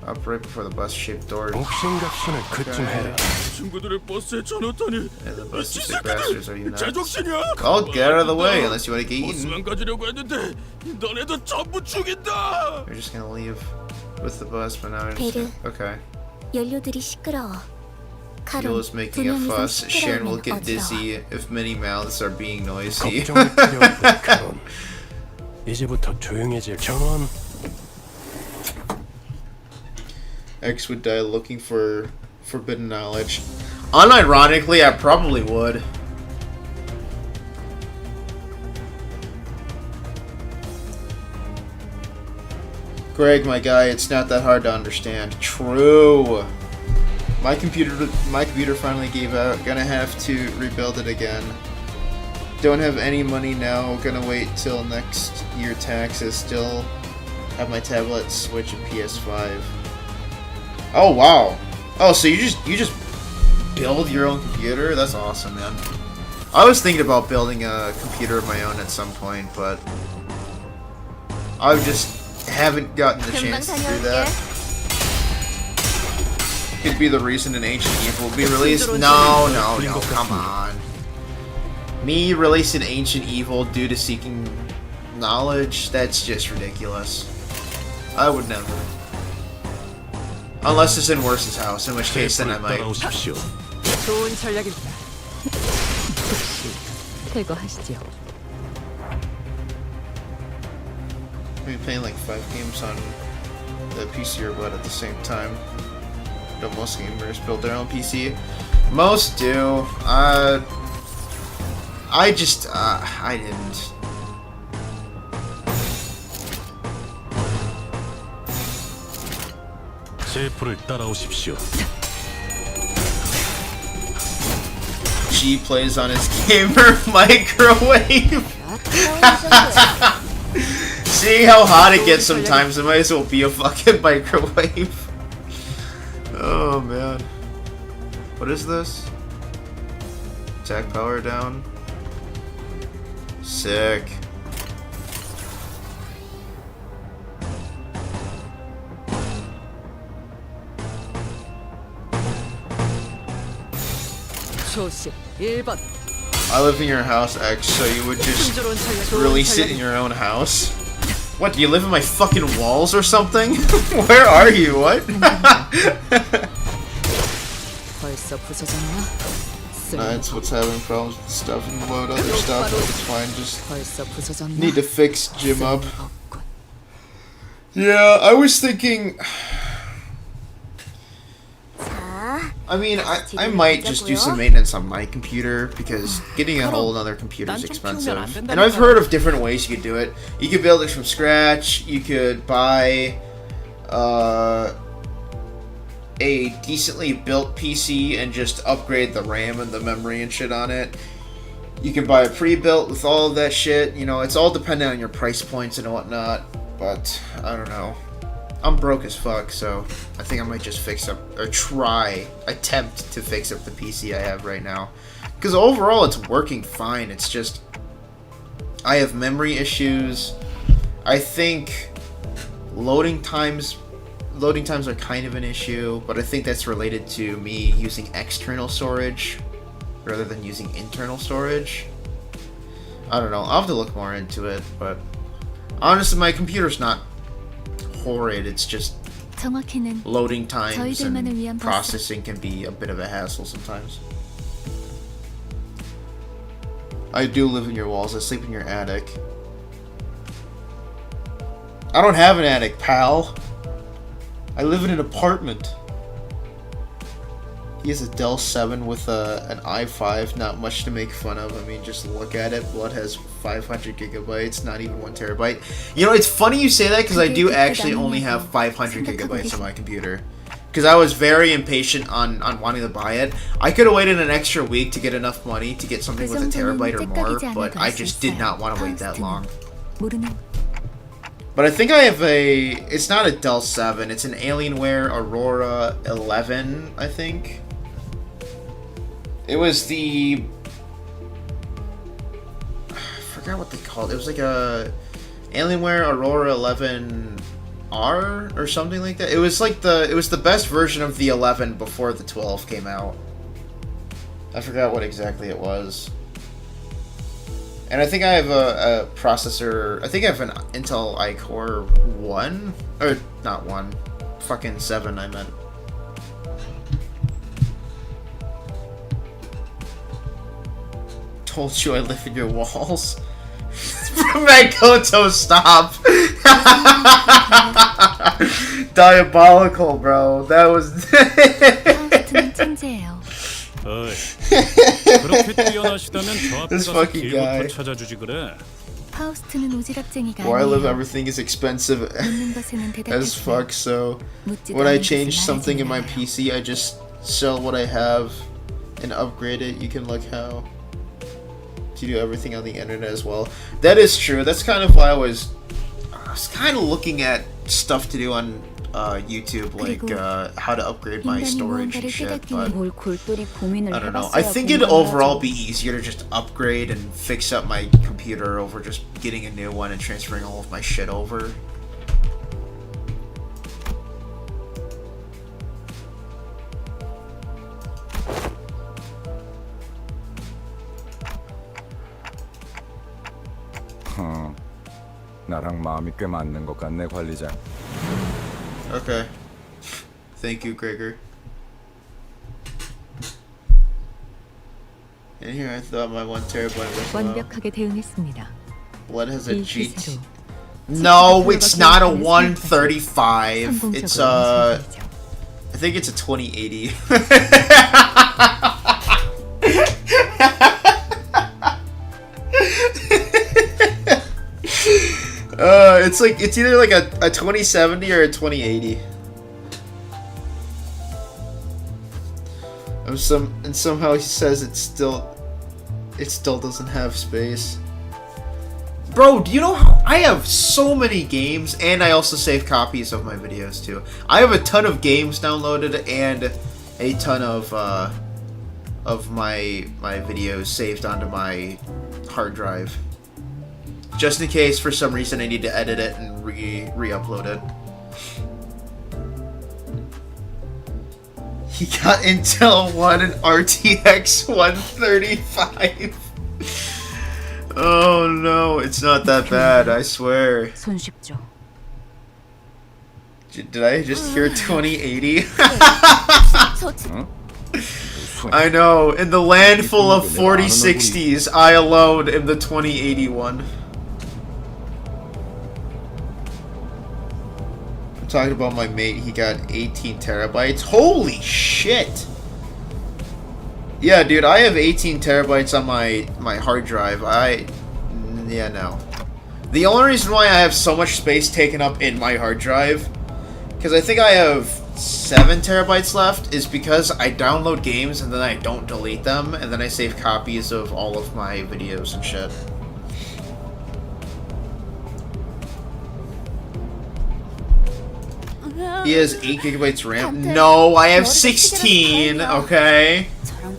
Up right before the bus-shaped doors. 옥신각신을 그쯤 해라. 친구들의 버스에 쳐넣다니. And the bus-shaped bastards, are you nuts? 제정신이야? Oh, get out of the way unless you want to get eaten. 버스만 가지려고 했는데 너네도 전부 죽인다. You're just gonna leave with the bus, but now 베르. okay. 연료들이 시끄러워. Fuel is making a fuss. Sharon will get dizzy if many mouths are being noisy. 걱정이 필요 없다, 카론. 이제부터 조용해질 전원. X would die looking for forbidden knowledge. Unironically, I probably would. Greg, my guy, it's not that hard to understand. True. My computer finally gave out. Gonna have to rebuild it again. Don't have any money now. Gonna wait till next year taxes. Still have my tablet, Switch, and PS5. Oh wow. Oh, so you just build your own computer? That's awesome, man. I was thinking about building a computer of my own at some point, but I just haven't gotten the chance to do that. Could be the reason an Ancient Evil will be released. No, come on. Me releasing Ancient Evil due to seeking knowledge? That's just ridiculous. I would never. Unless it's in Worse's house, in which case then I might. 따라오십시오. 좋은 전략입니다. 퇴거하시죠. Maybe playing like 5 games on the PC or what at the same time. Don't most gamers build their own PC? Most do. I didn't. 셰프를 따라오십시오. PUBG plays on his gamer microwave. Seeing how hot it gets sometimes, it might as well be a fucking microwave. Oh man. What is this? Attack power down. Sick. I live in your house, X, so you would just really sit in your own house? What, do you live in my fucking walls or something? Where are you? What? That's what's having problems with stuff and load other stuff, but it's fine, just need to fix Jim up. Yeah, I was thinking... I mean, I might just do some maintenance on my computer, because getting a whole other computer is expensive. And I've heard of different ways you could do it. You could build it from scratch, you could buy a decently built PC and just upgrade the RAM and the memory and shit on it. You can buy a pre-built with all of that shit. You know, it's all dependent on your price points and whatnot, but I don't know. I'm broke as fuck, so I think I might just fix up, or attempt to fix up the PC I have right now. Because overall it's working fine, it's just, I have memory issues. I think loading times are kind of an issue, but I think that's related to me using external storage rather than using internal storage. I don't know, I'll have to look more into it, but honestly my computer's not horrid, it's just loading times and processing can be a bit of a hassle sometimes. I do live in your walls, I sleep in your attic. I don't have an attic, pal. I live in an apartment. He has a Dell 7 with an i5, not much to make fun of. I mean, just look at it. Blood has 500 gigabytes, not even 1 terabyte. You know, it's funny you say that because I do actually only have 500 gigabytes on my computer. Because I was very impatient on wanting to buy it. I could have waited an extra week to get enough money to get something with a terabyte or more, but I just did not want to wait that long. But I think I have it's not a Dell 7, it's an Alienware Aurora 11, I think. It was the... I forgot what they called it. It was like a Alienware Aurora 11R or something like that. It was like it was the best version of the 11 before the 12 came out. I forgot what exactly it was. And I think I have a processor, I think I have an Intel iCore 1? Or, not 1. Fucking 7, I meant. Told you I live in your walls. Makoto, stop! Diabolical, bro. That was... This fucking guy. Where I live, everything is expensive as fuck, so when I change something in my PC, I just sell what I have and upgrade it. You can look how to do everything on the internet as well. That is true. That's kind of why I was kind of looking at stuff to do on YouTube, like how to upgrade my storage and shit, but I don't know. I think it'd overall be easier to just upgrade and fix up my computer over just getting a new one and transferring all of my shit over. 나랑 마음이 꽤 맞는 것 같네, 관리자. Okay. Thank you, Gregor. And here I thought my 1 terabyte was low. 완벽하게 대응했습니다. Blood has a GT. No, it's not a 135. It's I think it's a 2080. It's either like a 2070 or a 2080. And somehow he says it still doesn't have space. Bro, do you know how I have so many games, and I also save copies of my videos too. I have a ton of games downloaded and a ton of my videos saved onto my hard drive, just in case for some reason I need to edit it and re-upload it. He got Intel 1 and RTX 135. Oh no, it's not that bad, I swear. 손쉽죠. Did I just hear 2080? I know, in the land full of 4060s, I alone am the 2081. I'm talking about my mate, he got 18 terabytes. Holy shit! Yeah, dude, I have 18 terabytes on my hard drive. Yeah, no. The only reason why I have so much space taken up in my hard drive, because I think I have 7 terabytes left, is because I download games and then I don't delete them, and then I save copies of all of my videos and shit. He has 8 gigabytes RAM. No, I have 16, okay?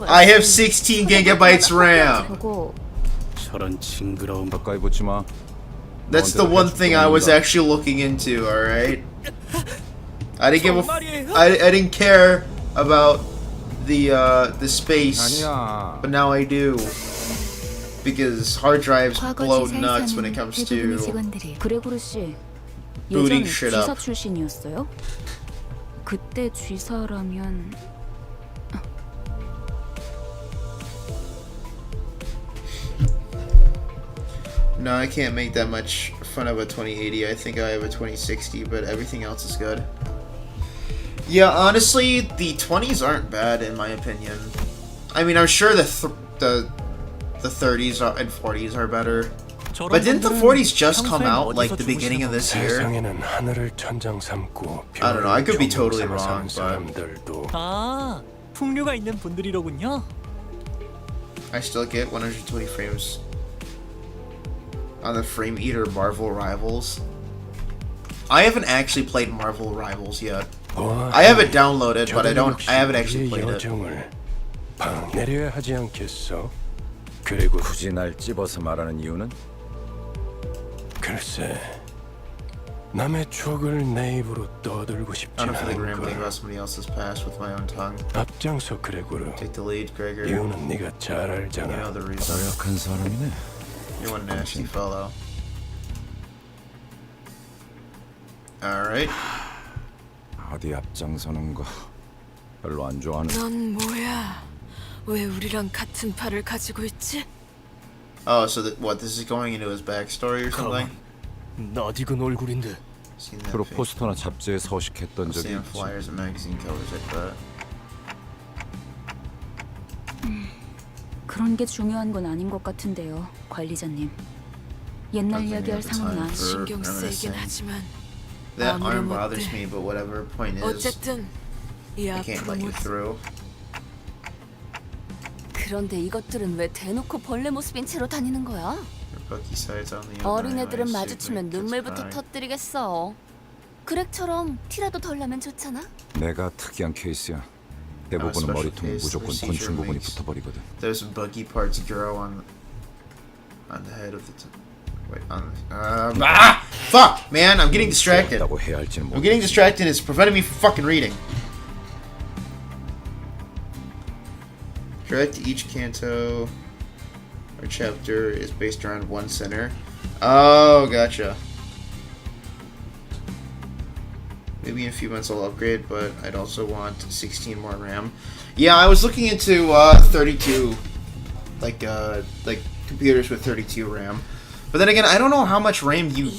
I have 16 gigabytes RAM. That's the one thing I was actually looking into, alright? I didn't care about the space, but now I do. Because hard drives blow nuts when it comes to booting shit up. 출신이었어요? 그때 쥐사라면 No, I can't make that much fun of a 2080. I think I have a 2060, but everything else is good. Yeah, honestly, the 20s aren't bad in my opinion. I mean, I'm sure the 30s and 40s are better. But didn't the 40s just come out like the beginning of this year? I don't know, I could be totally wrong, but 아, 풍류가 있는 분들이로군요. I still get 120 frames on the Frame Eater Marvel Rivals. I haven't actually played Marvel Rivals yet. I have it downloaded, but I haven't actually played it. 굳이 날 찝어서 말하는 이유는? 글쎄, 남의 추억을 내 입으로 떠들고 싶지 I don't feel like 않은 rambling 걸. about somebody else's past with my own tongue. 앞장서 그레고르. Take the lead, Gregor. 이유는 네가 잘 You 알잖아. know the reason. 나약한 사람이네. You're one nasty fellow. Alright. 어디 앞장서는 거 별로 안 좋아하는. 넌 뭐야? 왜 우리랑 같은 팔을 가지고 있지? Oh, so what? This is going into his backstory or something? 낯익은 얼굴인데. Seen that 주로 face. 포스터나 잡지에 서식했던 I've 적이 seen 있지. flyers and magazine covers like that. 그런 게 중요한 건 아닌 것 같은데요, 관리자님. 옛날 이야기할 상황은 아니. 신경 쓰이긴 하지만 That 아무런 arm bothers 어때? me, but whatever. Point is, 어쨌든 이 I can't 앞으로 let you 못. through. 그런데 이것들은 왜 대놓고 벌레 모습인 채로 다니는 거야? Your Bucky sides on the 어린애들은 I 마주치면 눈물부터 터뜨리겠어. 그렉처럼 티라도 덜 나면 좋잖아. 내가 특이한 케이스야. 대부분은 머리통에 무조건 곤충 부분이 붙어버리거든. There's buggy parts grow on the head of the. Wait, on. Fuck, man! I'm getting distracted. 뭐라고 해야 할지는 I'm getting distracted. It's preventing me from fucking reading. Correct. Each canto or chapter is based around one center. Oh, gotcha. Maybe in a few months I'll upgrade, but I'd also want 16 more RAM. Yeah, I was looking into 32, like computers with 32 RAM. But then again, I don't know how much RAM you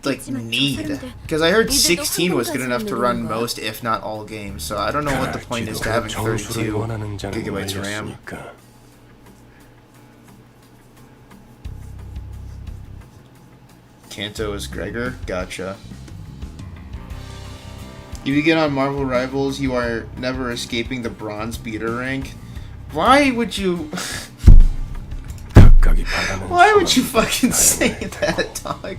like need, because I heard 16 was good enough to run most, if not all games. So I don't know what the point is to having 32 gigabytes of RAM. Kanto is Gregor? Gotcha. If you get on Marvel Rivals, you are never escaping the bronze beater rank. Why would you... Why would you fucking say that, dog?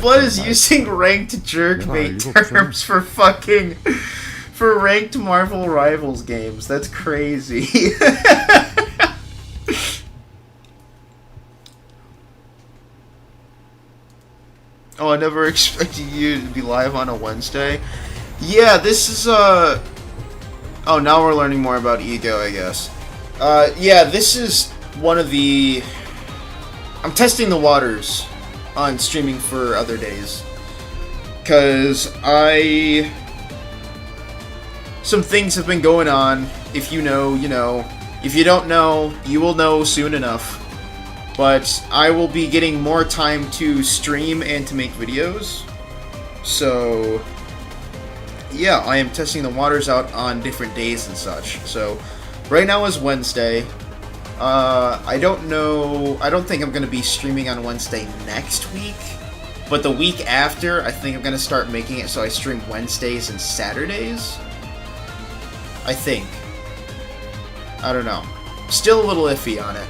What is using ranked jerkbait terms for fucking... for ranked Marvel Rivals games? That's crazy. Oh, I never expected you to be live on a Wednesday. Yeah, this is, Oh, now we're learning more about Ego, I guess. Yeah, this is one of the... I'm testing the waters on streaming for other days. Because some things have been going on. If you know, you know. If you don't know, you will know soon enough. But I will be getting more time to stream and to make videos. So, yeah, I am testing the waters out on different days and such. So, right now is Wednesday. I don't know. I don't think I'm going to be streaming on Wednesday next week. But the week after, I think I'm going to start making it so I stream Wednesdays and Saturdays. I think. I don't know. Still a little iffy on it.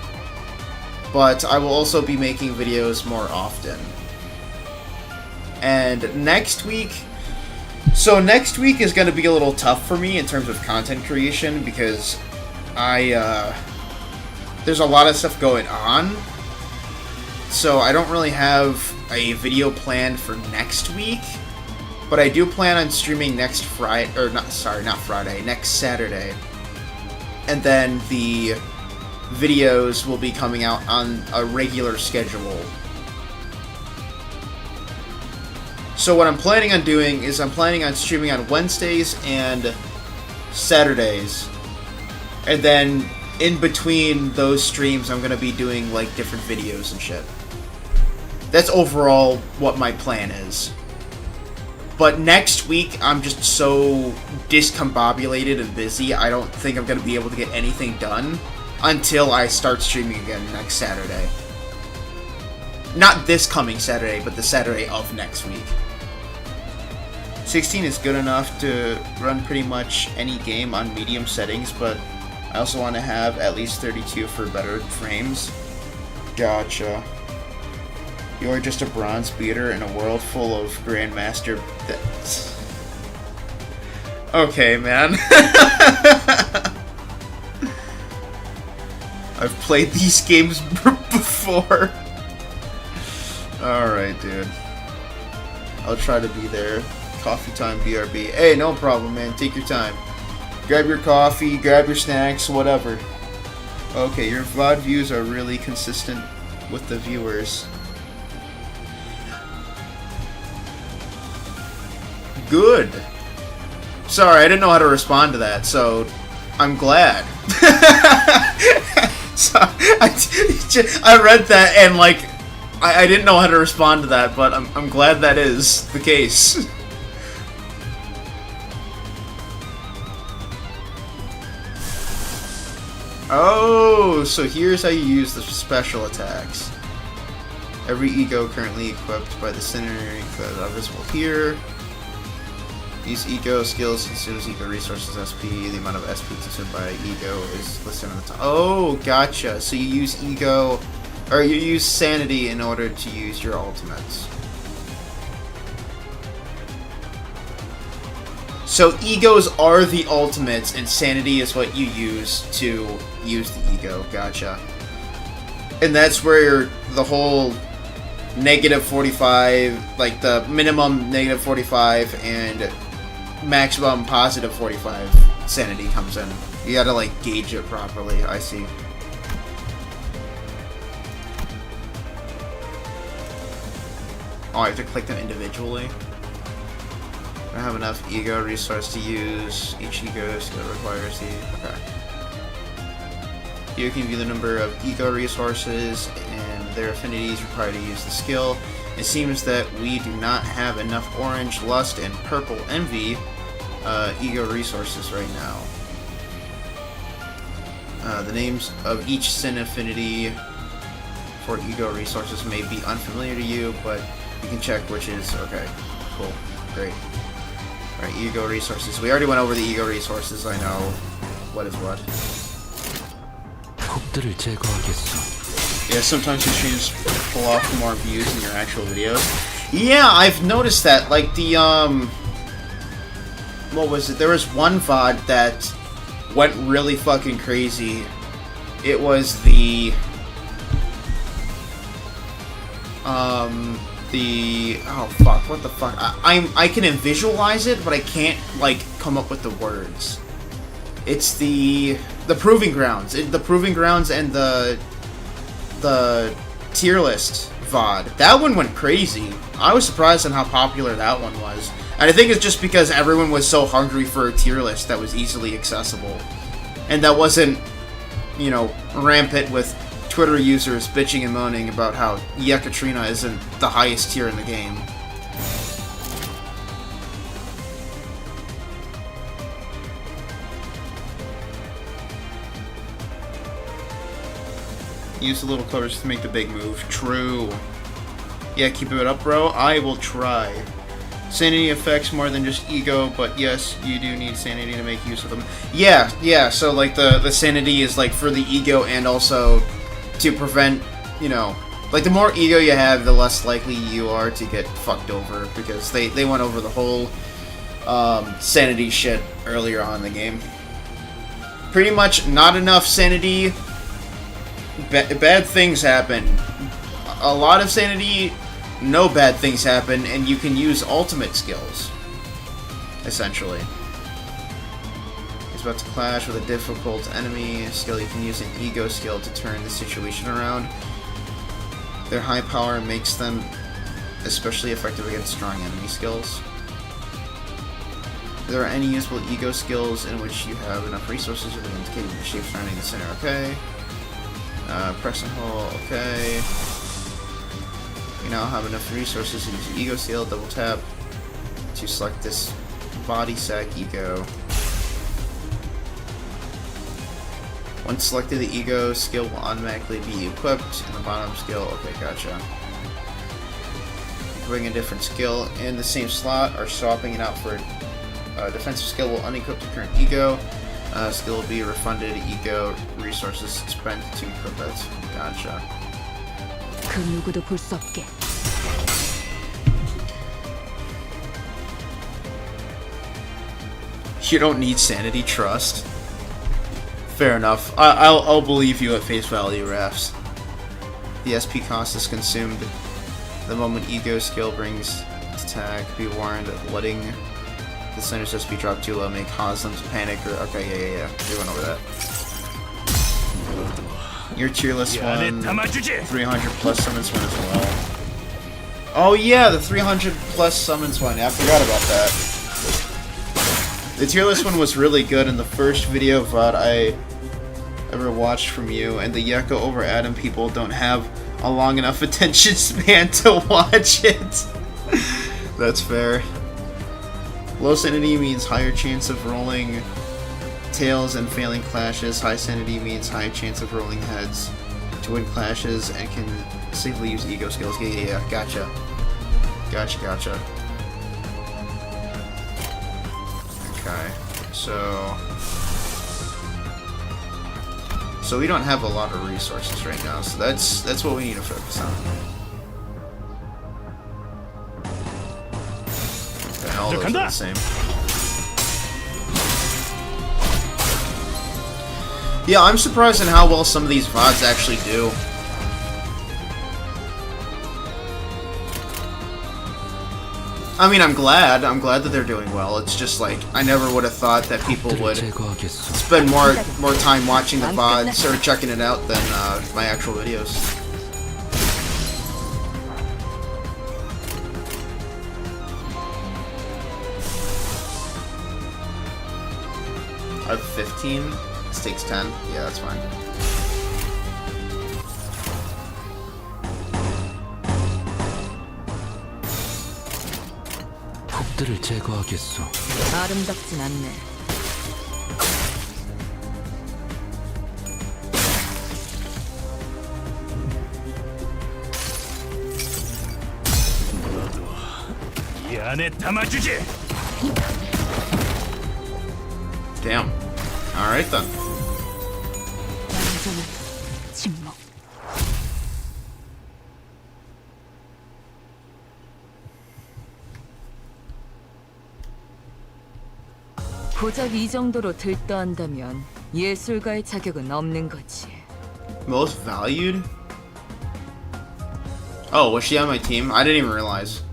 But I will also be making videos more often. And next week... So next week is going to be a little tough for me in terms of content creation because there's a lot of stuff going on. So I don't really have a video planned for next week. But I do plan on streaming next Friday, or not Friday, next Saturday. And then the videos will be coming out on a regular schedule. So what I'm planning on doing is I'm planning on streaming on Wednesdays and Saturdays. And then in between those streams I'm going to be doing like different videos and shit. That's overall what my plan is. But next week, I'm just so discombobulated and busy, I don't think I'm going to be able to get anything done until I start streaming again next Saturday. Not this coming Saturday, but the Saturday of next week. 16 is good enough to run pretty much any game on medium settings, but I also want to have at least 32 for better frames. Gotcha. You're just a bronze beater in a world full of Grandmaster... Okay, man. I've played these games before. Alright, dude. I'll try to be there. Coffee time, BRB. Hey, no problem, man. Take your time. Grab your coffee, grab your snacks, whatever. Okay, your VOD views are really consistent with the viewers. Good. Sorry, I didn't know how to respond to that, so I'm glad. So, I read that and like I didn't know how to respond to that, but I'm glad that is the case. Oh, so here's how you use the special attacks. Every ego currently equipped by the center are visible here. Use ego skills consumes ego resources SP. The amount of SP consumed by ego is listed on the top. Oh, gotcha. So you use ego, or you use sanity in order to use your ultimates. So egos are the ultimates, and sanity is what you use to use the ego. Gotcha. And that's where the whole -45, like the minimum -45 and maximum positive 45 sanity comes in. You gotta like gauge it properly. I see. Oh, I have to click them individually. I don't have enough ego resource to use. Each ego skill requires the... Okay. You can view the number of ego resources and their affinities required to use the skill. It seems that we do not have enough orange, lust, and purple envy ego resources right now. The names of each sin affinity for ego resources may be unfamiliar to you, but you can check which is... Okay, cool, great. Right, ego resources. We already went over the ego resources. I know what is what. 폭들을 제거하겠어. Yeah, sometimes your streams pull off more views than your actual videos. Yeah, I've noticed that. Like the what was it? There was one VOD that went really fucking crazy. It was the oh fuck, what the fuck? I can visualize it, but I can't like come up with the words. It's the Proving Grounds. The Proving Grounds and the tier list VOD. That one went crazy. I was surprised on how popular that one was. And I think it's just because everyone was so hungry for a tier list that was easily accessible. And that wasn't, you know, rampant with Twitter users bitching and moaning about how Yekatrina isn't the highest tier in the game. Use the little coders to make the big move. True. Yeah, keep it up, bro. I will try. Sanity affects more than just ego, but yes, you do need sanity to make use of them. Yeah, so like the sanity is like for the ego and also to prevent, you know, like the more ego you have, the less likely you are to get fucked over, because they went over the whole sanity shit earlier on in the game. Pretty much not enough sanity, bad things happen. A lot of sanity, no bad things happen, and you can use ultimate skills, essentially. He's about to clash with a difficult enemy skill. You can use an ego skill to turn the situation around. Their high power makes them especially effective against strong enemy skills. If there are any usable ego skills in which you have enough resources, you'll be indicating the shape surrounding the center. Okay. Press and hold. Okay. You now have enough resources to use your ego skill. Double tap to select this body sack ego. Once selected, the ego skill will automatically be equipped in the bottom skill. Okay, gotcha. Putting a different skill in the same slot or swapping it out for a defensive skill will unequip the current ego. Skill will be refunded. Ego resources spent to equip it. Gotcha. 그 누구도 볼 수 없게. You don't need sanity, trust. Fair enough. I'll believe you at face value, Rafts. The SP cost is consumed the moment ego skill brings attack. Be warned, letting the center's SP drop too low may cause them to panic or... Okay, yeah. We went over that. Your tier list one, 300 plus summons one as well. Oh yeah, the 300 plus summons one. I forgot about that. The tier list one was really good in the first video VOD I ever watched from you, and the Yeko over Adam people don't have a long enough attention span to watch it. That's fair. Low sanity means higher chance of rolling tails and failing clashes. High sanity means high chance of rolling heads to win clashes and can safely use ego skills. Yeah, gotcha. Gotcha. Okay, so we don't have a lot of resources right now, so that's what we need to focus on. Okay, all those are the same. Yeah, I'm surprised at how well some of these VODs actually do. I mean, I'm glad that they're doing well. It's just like, I never would have thought that people would spend more time watching the VODs or checking it out than my actual videos. I have 15. This takes 10. Yeah, that's fine. 폭들을 제거하겠소. 아름답진 않네. 이 안에 담아주지. Damn. Alright then. 완전한 침묵. 고작 이 정도로 들떠한다면 예술가의 자격은 없는 거지. Most valued? Oh, was she on my team? I didn't even realize.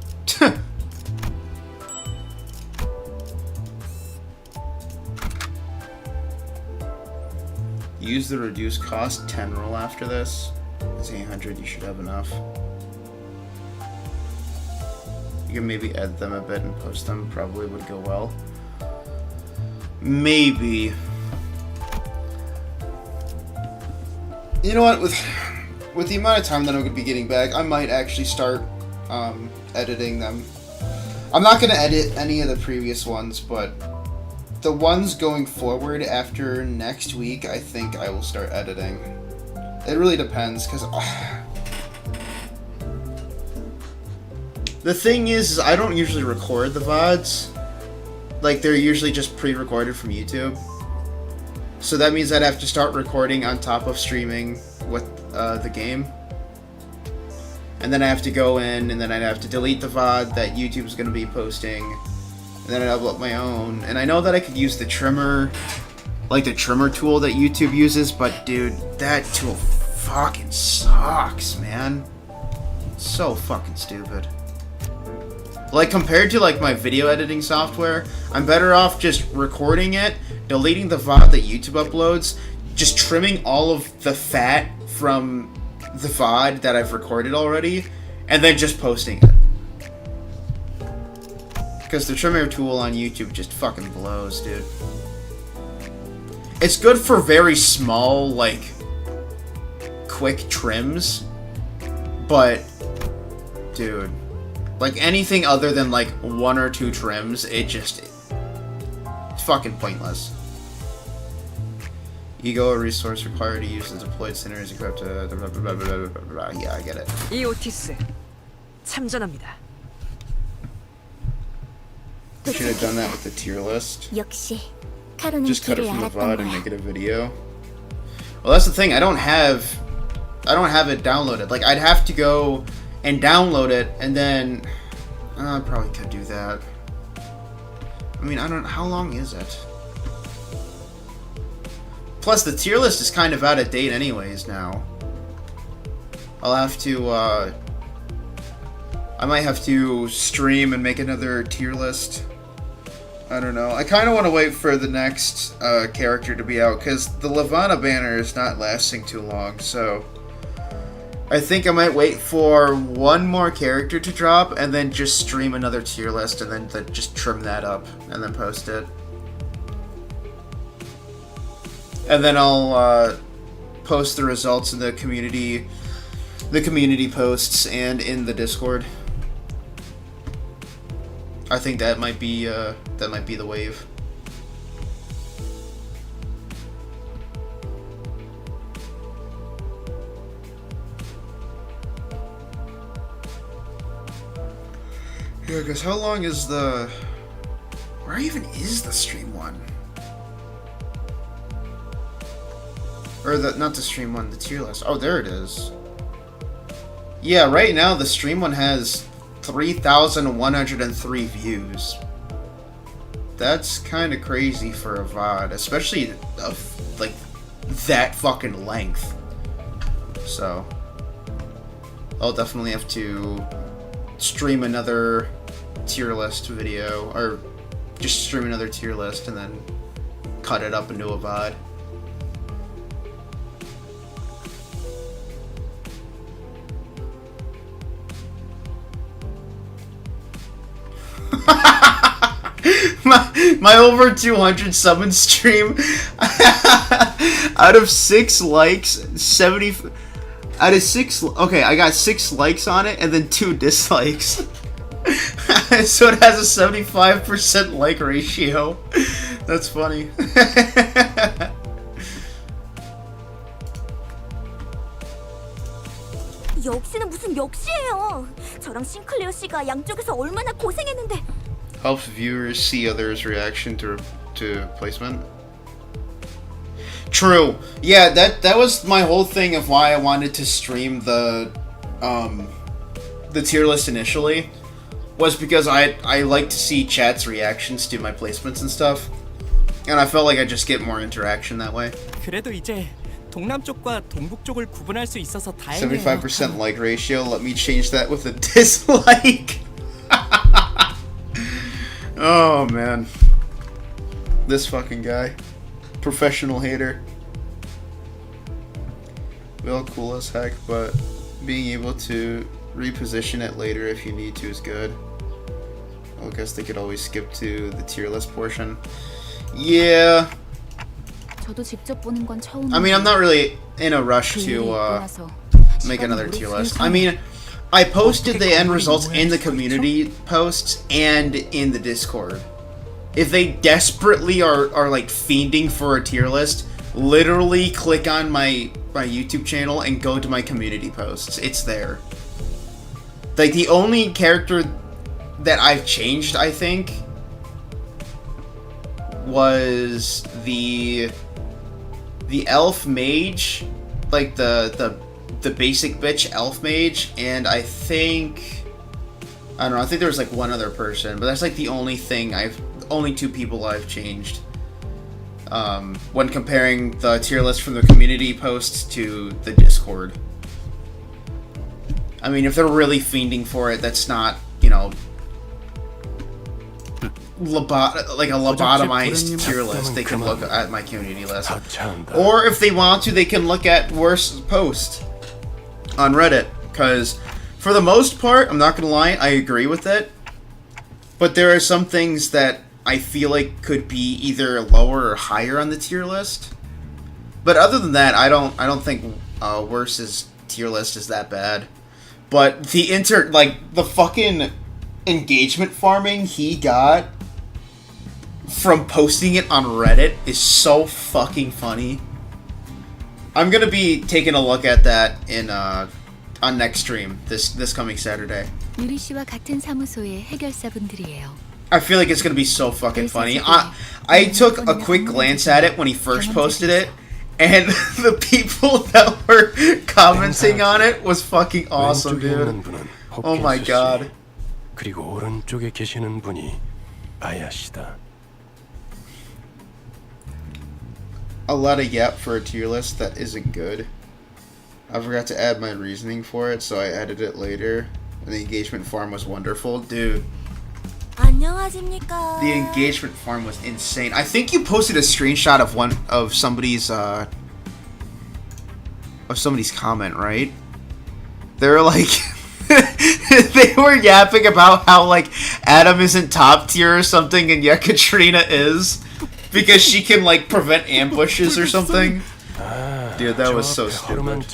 Use the reduced cost 10 rule after this. It's 800, you should have enough. You can maybe edit them a bit and post them, probably would go well. Maybe. You know what, with the amount of time that I'm going to be getting back, I might actually start editing them. I'm not going to edit any of the previous ones, but the ones going forward after next week, I think I will start editing. It really depends, because the thing is I don't usually record the VODs. Like, they're usually just pre-recorded from YouTube. So that means I'd have to start recording on top of streaming with the game. And then I have to go in, and then I'd have to delete the VOD that YouTube's going to be posting. And then I'd upload my own. And I know that I could use the trimmer, like the trimmer tool that YouTube uses, but dude, that tool fucking sucks, man. It's so fucking stupid. Like, compared to like my video editing software, I'm better off just recording it, deleting the VOD that YouTube uploads, just trimming all of the fat from the VOD that I've recorded already, and then just posting it. Because the trimmer tool on YouTube just fucking blows, dude. It's good for very small, like, quick trims, but, dude, like anything other than like 1 or 2 trims, it's fucking pointless. Ego, a resource required to use the deployed centers equipped to blah, blah, blah, blah, blah, blah. Yeah, I get it. 이 오티스 참전합니다. Should have done that with the tier list. 역시 Just cut it from the VOD and make it a video. Well, that's the thing. I don't have it downloaded. Like, I'd have to go and download it, and then I probably could do that. I mean, I don't. How long is it? Plus, the tier list is kind of out of date, anyways. Now, I'll have to. I might have to stream and make another tier list. I don't know. I kind of want to wait for the next character to be out, because the Levana banner is not lasting too long, so I think I might wait for one more character to drop, and then just stream another tier list, and then just trim that up, and then post it. And then I'll post the results in the community posts and in the Discord. I think that might be the wave. Yeah, because how long is the... Where even is the stream one? Or not the stream one, the tier list. Oh, there it is. Yeah, right now the stream one has 3,103 views. That's kind of crazy for a VOD, especially of like that fucking length. So I'll definitely have to stream another tier list video, or just stream another tier list and then cut it up into a VOD. my over 200 summon stream, out of 6 likes, 70 out of 6, okay, I got 6 likes on it and then 2 dislikes. So it has a 75% like ratio. That's funny. 역시는 무슨 역시예요. 저랑 싱클레어 씨가 양쪽에서 얼마나 고생했는데. Helps viewers see others' reaction to placement. True. Yeah, that was my whole thing of why I wanted to stream the tier list initially, was because I like to see chat's reactions to my placements and stuff, and I felt like I just get more interaction that way. 그래도 이제 동남쪽과 동북쪽을 구분할 수 있어서 다행이에요. 75% like ratio. Let me change that with a dislike. Oh man, this fucking guy, professional hater. Well, cool as heck, but being able to reposition it later if you need to is good. I guess they could always skip to the tier list portion. Yeah. 저도 직접 보는 건 처음. I mean, I'm not really in a rush to make another tier list. I mean, I posted the end results in the community posts and in the Discord. If they desperately are like fiending for a tier list, literally click on my YouTube channel and go to my community posts. It's there. Like, the only character that I've changed, I think, was the elf mage, like the basic bitch elf mage, and I think, I don't know, I think there was like one other person, but that's like the only thing only two people I've changed when comparing the tier list from the community posts to the Discord. I mean, if they're really fiending for it, that's not, you know, like a lobotomized tier list. They can look at my community list. Or if they want to, they can look at worst post on Reddit. Because for the most part, I'm not going to lie, I agree with it. But there are some things that I feel like could be either lower or higher on the tier list. But other than that, I don't think worst's tier list is that bad. But the fucking engagement farming he got from posting it on Reddit is so fucking funny. I'm gonna be taking a look at that in on next stream this coming Saturday. 유리 씨와 같은 사무소의 해결사분들이에요. I feel like it's gonna be so fucking funny. I took a quick glance at it when he first posted it, and the people that were commenting on it was fucking awesome, dude. Oh my god. 그리고 오른쪽에 계시는 분이 아야시다. A lot of yap for a tier list that isn't good. I forgot to add my reasoning for it, so I added it later. And the engagement farm was wonderful. Dude, 안녕하십니까. the engagement farm was insane. I think you posted a screenshot of somebody's comment, right? They were like they were yapping about how like Adam isn't top tier or something and yet Katrina is, because she can like prevent ambushes or something. Dude, that was so stupid.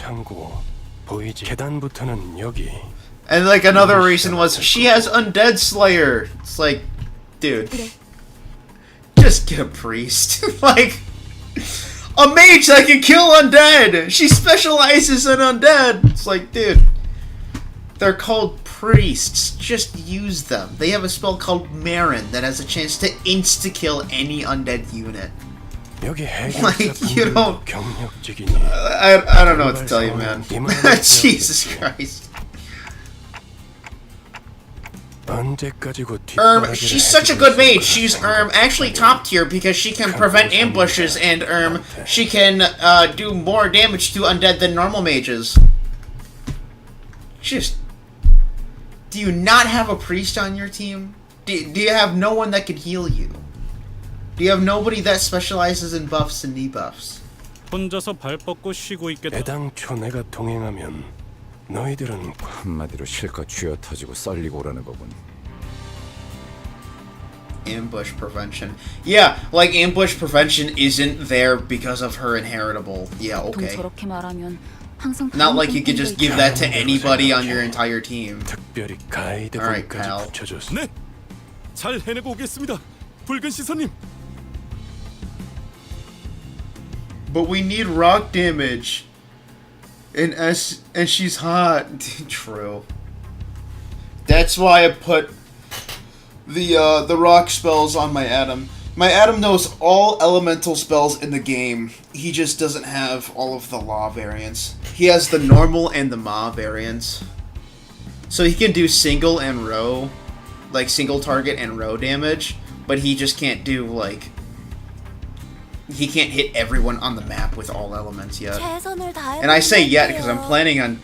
And like another reason was she has Undead Slayer. It's like, dude, just get a priest. Like, a mage that can kill undead. She specializes in undead. It's like, dude, they're called priests. Just use them. They have a spell called Marin that has a chance to insta-kill any undead unit. Like, you don't... I don't know what to tell you, man. Jesus Christ. She's such a good mage. She's actually top tier because she can prevent ambushes and she can do more damage to undead than normal mages. Just, do you not have a priest on your team? Do you have no one that can heal you? Do you have nobody that specializes in buffs and debuffs? 혼자서 발 뻗고 쉬고 있겠다. 애당초 내가 동행하면 너희들은 한마디로 실컷 쥐어 터지고 썰리고 오라는 거군. Ambush prevention. Yeah, like ambush prevention isn't there because of her inheritable. Yeah, okay. Not like you could just give that to anybody on your entire team. Alright, pal. 네, 잘 해내고 오겠습니다. 붉은 시선님. But we need rock damage. And she's hot. True. That's why I put the rock spells on my Adam. My Adam knows all elemental spells in the game. He just doesn't have all of the law variants. He has the normal and the ma variants. So he can do single and row, like single target and row damage, but he just can't do, like, he can't hit everyone on the map with all elements yet. And I say yet because I'm planning on,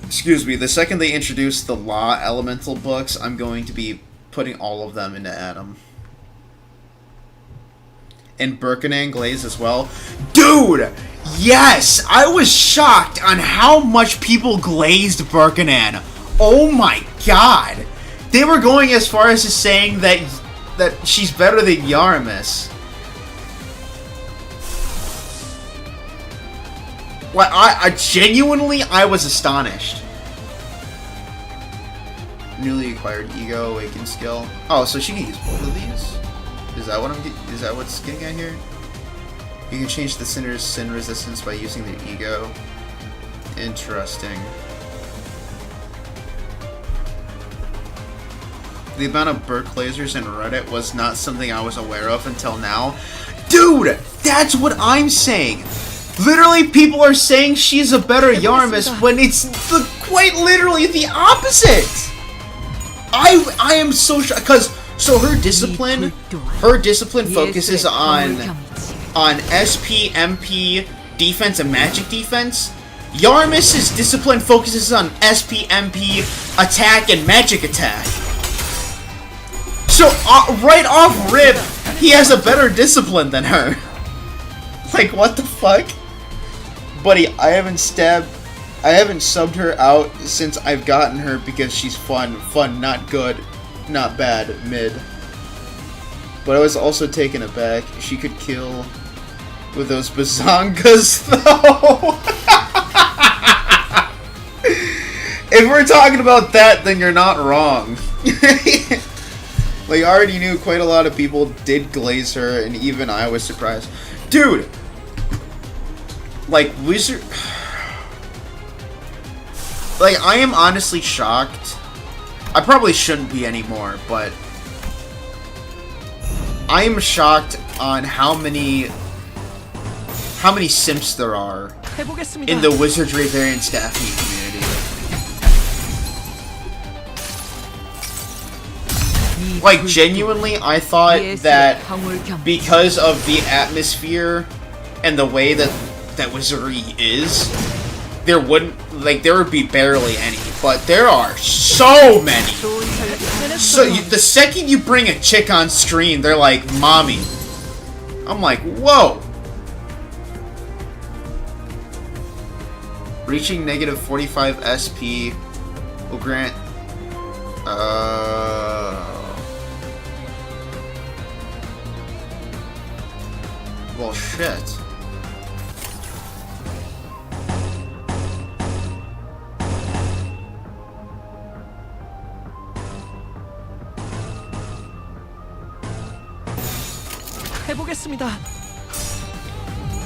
excuse me, the second they introduce the law elemental books, I'm going to be putting all of them into Adam. And Birkenang Glaze as well. Dude! Yes! I was shocked on how much people glazed Birkenang. Oh my god! They were going as far as saying that she's better than Yaramis. Like, I genuinely, I was astonished. Newly acquired Ego, Awakened Skill. Oh, so she can use both of these? Is that what is that what's getting at here? You can change the Sinner's sin resistance by using their Ego. Interesting. The amount of Burke lasers in Reddit was not something I was aware of until now. Dude! That's what I'm saying! Literally, people are saying she's a better Yaramis when it's quite literally the opposite! I am so shocked, because, so her discipline focuses on SP, MP, defense, and magic defense. Yaramis' discipline focuses on SP, MP, attack, and magic attack. So, right off rip, he has a better discipline than her. Like, what the fuck? Buddy, I haven't subbed her out since I've gotten her because she's fun. Fun, not good, not bad, mid. But I was also taken aback. She could kill with those bazongas, though. If we're talking about that, then you're not wrong. Like, I already knew quite a lot of people did glaze her, and even I was surprised. Dude! Like, Wizard... Like, I am honestly shocked. I probably shouldn't be anymore, but... I am shocked on how many simps there are in the Wizardry variant staffing community. Like, genuinely, I thought that because of the atmosphere and the way that Wizardry is, there would be barely any, but there are so many. So, the second you bring a chick on stream, they're like, "Mommy." I'm like, whoa. Reaching negative 45 SP will grant... Well, shit.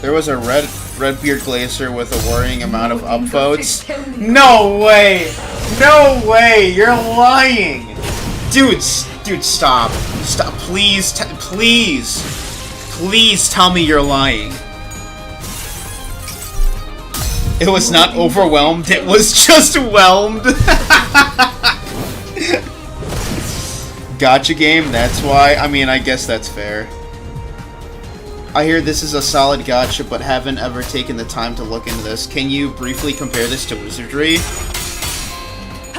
There was a Redbeard Glacier with a worrying amount of upvotes. No way! No way! You're lying! Dude, stop. Stop. Please, please tell me you're lying. It was not overwhelmed, it was just whelmed. Gotcha game, that's why. I mean, I guess that's fair. I hear this is a solid gacha, but haven't ever taken the time to look into this. Can you briefly compare this to Wizardry?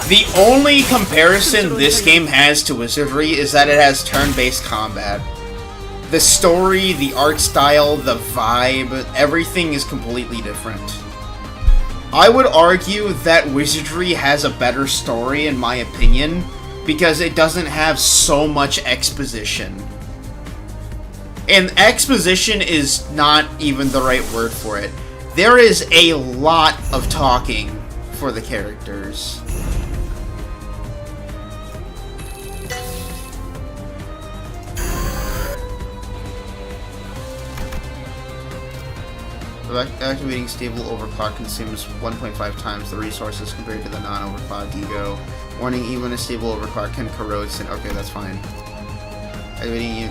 The only comparison this game has to Wizardry is that it has turn-based combat. The story, the art style, the vibe, everything is completely different. I would argue that Wizardry has a better story, in my opinion, because it doesn't have so much exposition. And exposition is not even the right word for it. There is a lot of talking for the characters. Activating stable overclock consumes 1.5 times the resources compared to the non-overclock Ego. Warning, even a stable overclock can corrode sin. Okay, that's fine. Activating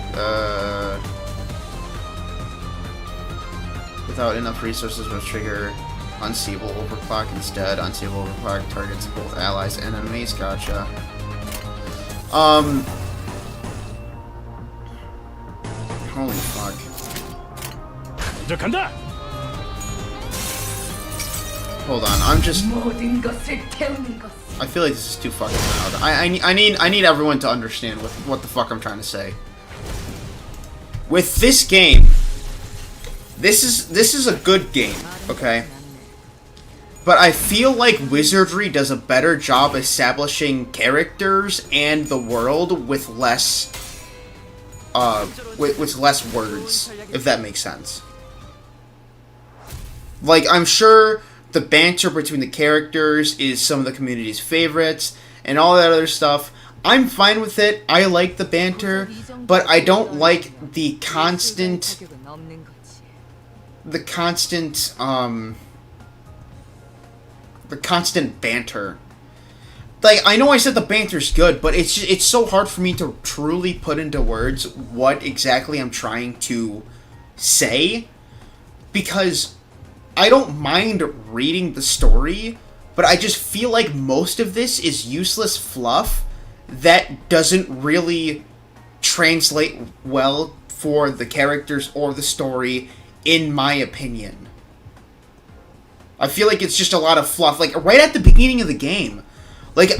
without enough resources will trigger unstable overclock instead. Unstable overclock targets both allies and enemies. Gotcha. Holy fuck. Hold on, I'm just. I feel like this is too fucking loud. I need everyone to understand what the fuck I'm trying to say. With this game, this is a good game, okay? But I feel like Wizardry does a better job establishing characters and the world with less with less words, if that makes sense. Like, I'm sure the banter between the characters is some of the community's favorites, and all that other stuff. I'm fine with it. I like the banter, but I don't like the constant banter. Like, I know I said the banter's good, but it's so hard for me to truly put into words what exactly I'm trying to say, because I don't mind reading the story, but I just feel like most of this is useless fluff that doesn't really translate well for the characters or the story, in my opinion. I feel like it's just a lot of fluff, like, right at the beginning of the game. Like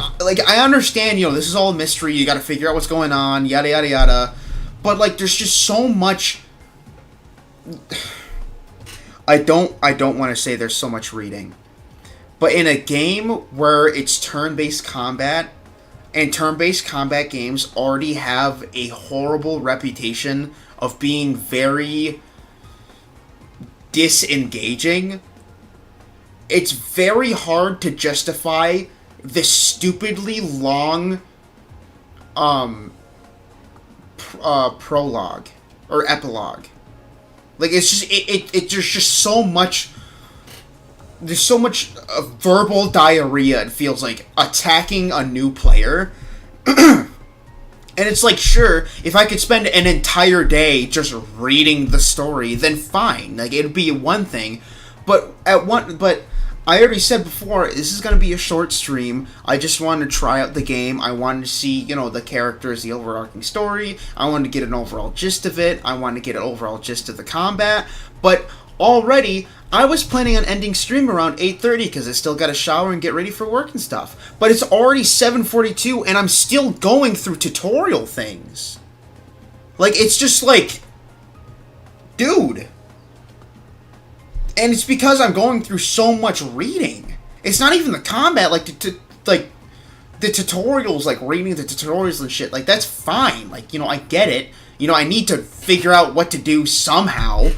I understand, you know, this is all a mystery, you gotta figure out what's going on, yada yada yada, but, like, there's just so much... I don't want to say there's so much reading. But in a game where it's turn-based combat, and turn-based combat games already have a horrible reputation of being very disengaging, it's very hard to justify this stupidly long prologue or epilogue. Like, it's just there's just so much. There's so much verbal diarrhea. It feels like attacking a new player, and it's like, sure, if I could spend an entire day just reading the story, then fine. Like, it'd be one thing, but I already said before, this is gonna be a short stream. I just wanted to try out the game. I wanted to see, you know, the characters, the overarching story. I wanted to get an overall gist of it. I wanted to get an overall gist of the combat. But already, I was planning on ending stream around 8:30 because I still got to shower and get ready for work and stuff. But it's already 7:42 and I'm still going through tutorial things. Like, it's just like, dude. And it's because I'm going through so much reading. It's not even the combat, like, like the tutorials, like, reading the tutorials and shit. Like, that's fine. Like, you know, I get it. You know, I need to figure out what to do somehow.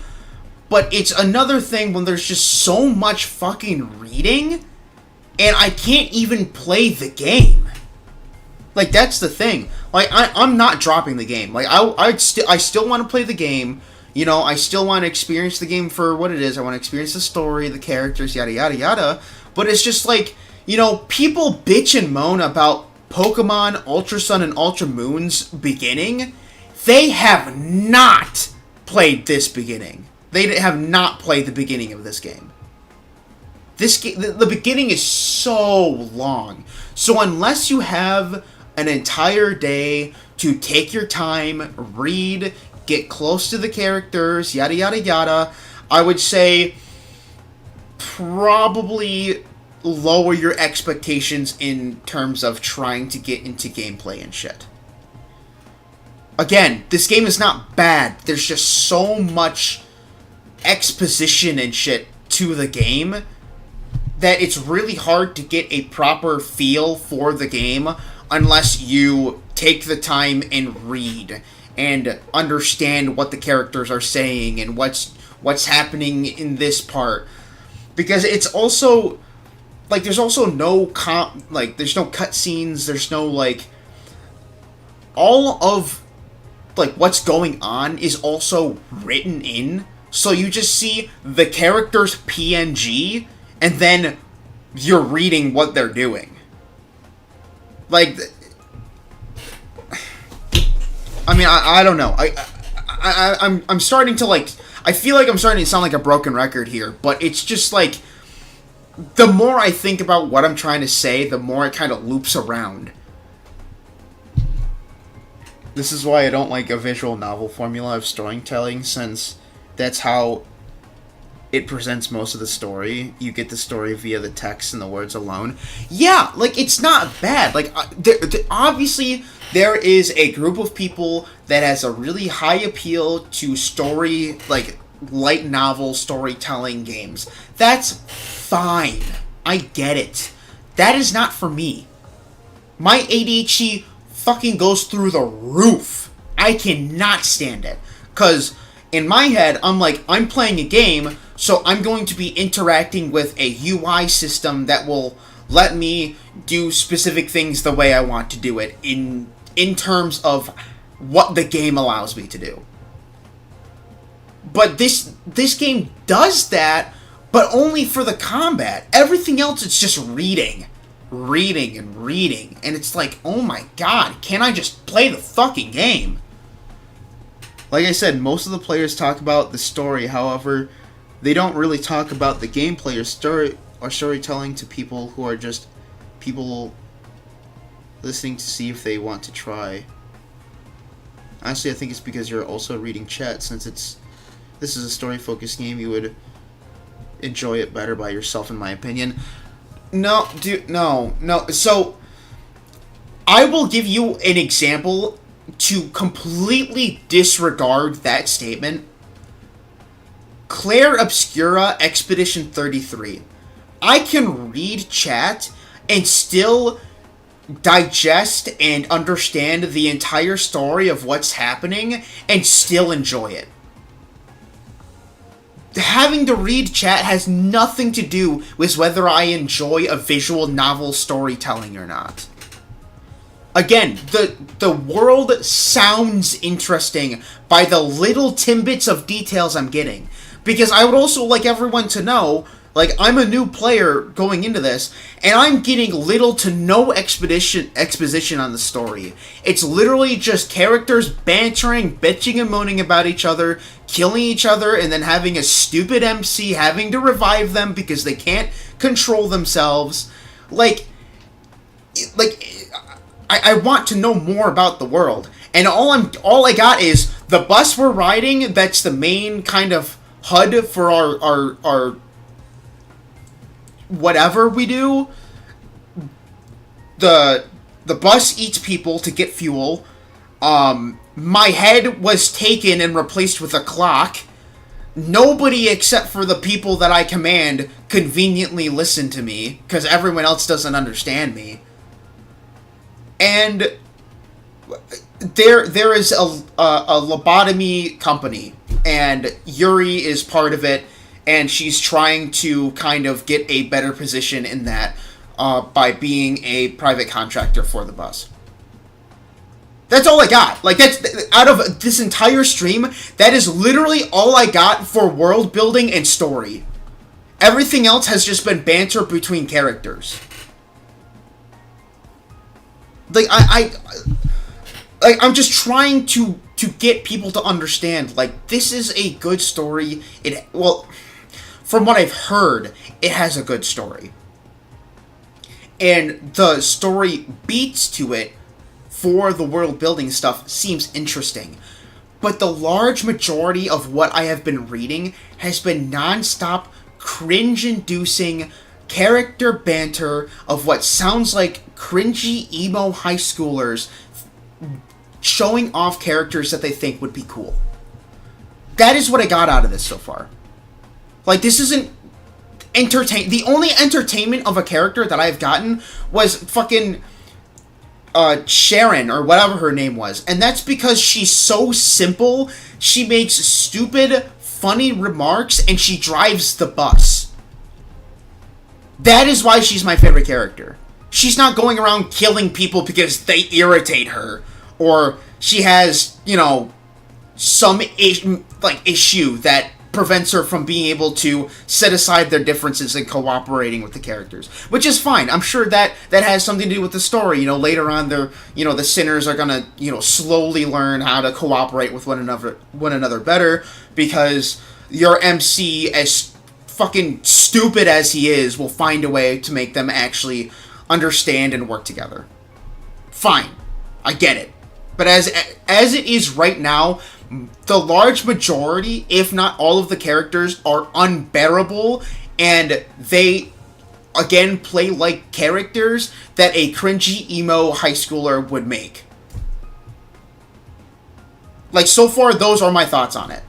But it's another thing when there's just so much fucking reading, and I can't even play the game. Like, that's the thing. Like, I'm not dropping the game. Like, I still want to play the game. You know, I still want to experience the game for what it is. I want to experience the story, the characters, yada, yada, yada. But it's just like, you know, people bitch and moan about Pokemon Ultra Sun and Ultra Moon's beginning. They have not played this beginning. They have not played the beginning of this game. The beginning is so long. So unless you have an entire day to take your time, read, get close to the characters, yada yada yada, I would say probably lower your expectations in terms of trying to get into gameplay and shit. Again, this game is not bad. There's just so much exposition and shit to the game that it's really hard to get a proper feel for the game unless you take the time and read and understand what the characters are saying and what's happening in this part. Because it's also, like, there's also no there's no cutscenes, there's no, like, all of, like, what's going on is also written in, so you just see the character's PNG, and then you're reading what they're doing. Like, I mean, I don't know. I'm starting to, like, I feel like I'm starting to sound like a broken record here, but it's just, like, the more I think about what I'm trying to say, the more it kind of loops around. This is why I don't like a visual novel formula of storytelling, since that's how it presents most of the story. You get the story via the text and the words alone. Yeah, like, it's not bad. Like, obviously, there is a group of people that has a really high appeal to story, like, light novel storytelling games. That's fine. I get it. That is not for me. My ADHD fucking goes through the roof. I cannot stand it. Because in my head, I'm like, I'm playing a game, so I'm going to be interacting with a UI system that will let me do specific things the way I want to do it in terms of what the game allows me to do. But this game does that, but only for the combat. Everything else, it's just reading. Reading and reading. And it's like, oh my god, can't I just play the fucking game? Like I said, most of the players talk about the story, however, they don't really talk about the gameplay or storytelling to people who are just people listening to see if they want to try. Honestly, I think it's because you're also reading chat. Since this is a story-focused game, you would enjoy it better by yourself, in my opinion. No, dude, no. So, I will give you an example to completely disregard that statement. Claire Obscura Expedition 33. I can read chat and still digest and understand the entire story of what's happening and still enjoy it. Having to read chat has nothing to do with whether I enjoy a visual novel storytelling or not. Again, the world sounds interesting by the little timbits of details I'm getting. Because I would also like everyone to know, like, I'm a new player going into this, and I'm getting little to no exposition on the story. It's literally just characters bantering, bitching and moaning about each other, killing each other, and then having a stupid MC having to revive them because they can't control themselves. I want to know more about the world. And all I got is the bus we're riding, that's the main kind of HUD for our whatever we do. The bus eats people to get fuel. My head was taken and replaced with a clock. Nobody except for the people that I command conveniently listen to me, because everyone else doesn't understand me. And there is a lobotomy company, and Yuri is part of it, and she's trying to kind of get a better position in that by being a private contractor for the bus. That's all I got. Like, that's out of this entire stream, that is literally all I got for world building and story. Everything else has just been banter between characters. Like, I'm just trying to get people to understand, like, this is a good story. Well, from what I've heard, it has a good story. And the story beats to it for the world building stuff seems interesting. But the large majority of what I have been reading has been non-stop, cringe-inducing character banter of what sounds like cringy emo high schoolers showing off characters that they think would be cool. That is what I got out of this so far. Like, this isn't the only entertainment of a character that I've gotten was fucking Sharon, or whatever her name was. And that's because she's so simple, she makes stupid, funny remarks, and she drives the bus. That is why she's my favorite character. She's not going around killing people because they irritate her, or she has, you know, some issue that prevents her from being able to set aside their differences and cooperating with the characters, which is fine. I'm sure that has something to do with the story. You know, later on, the sinners are gonna, slowly learn how to cooperate with one another better, because your MC, as fucking stupid as he is, will find a way to make them actually understand and work together. Fine, I get it. But as it is right now, the large majority, if not all of the characters, are unbearable, and they, again, play like characters that a cringy emo high schooler would make. Like, so far, those are my thoughts on it.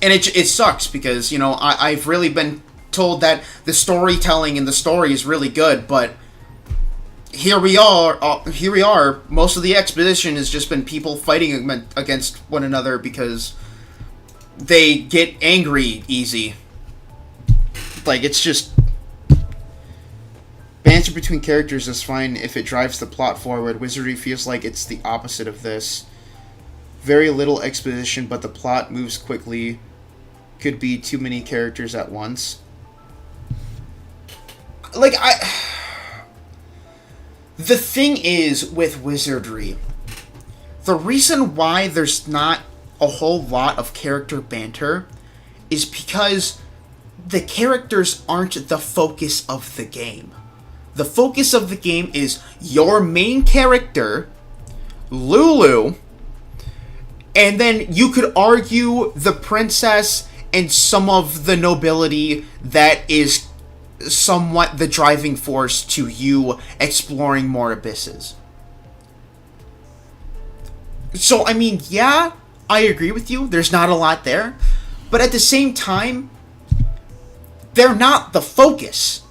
And it sucks, because, I've really been told that the storytelling in the story is really good, but here we are. Most of the exposition has just been people fighting against one another because they get angry easy. Like, it's just... Banter between characters is fine if it drives the plot forward. Wizardry feels like it's the opposite of this. Very little exposition, but the plot moves quickly. Could be too many characters at once. Like, the thing is with Wizardry, the reason why there's not a whole lot of character banter is because the characters aren't the focus of the game. The focus of the game is your main character, Lulu, and then you could argue the princess and some of the nobility that is somewhat the driving force to you exploring more abysses. So, I mean, yeah, I agree with you. There's not a lot there. But at the same time, they're not the focus.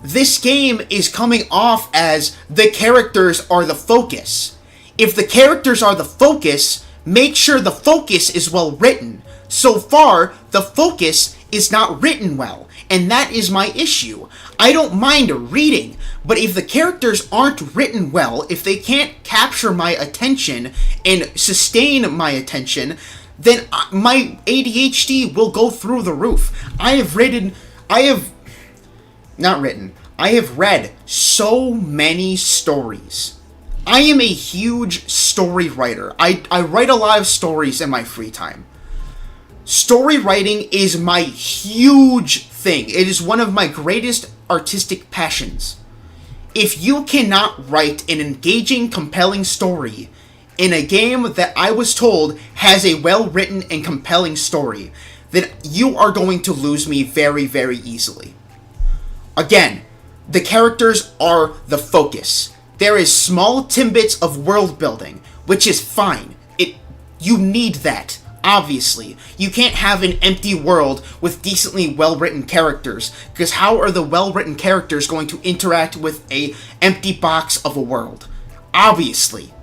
This game is coming off as the characters are the focus. If the characters are the focus, make sure the focus is well written. So far, the focus is not written well. And that is my issue. I don't mind reading, but if the characters aren't written well, if they can't capture my attention and sustain my attention, then my ADHD will go through the roof. I have read so many stories. I am a huge story writer. I write a lot of stories in my free time. Story writing is my huge thing. It is one of my greatest artistic passions. If you cannot write an engaging, compelling story in a game that I was told has a well-written and compelling story, then you are going to lose me very, very easily. Again, the characters are the focus. There is small tidbits of world building, which is fine. You need that. Obviously, you can't have an empty world with decently well-written characters, because how are the well-written characters going to interact with a empty box of a world? Obviously.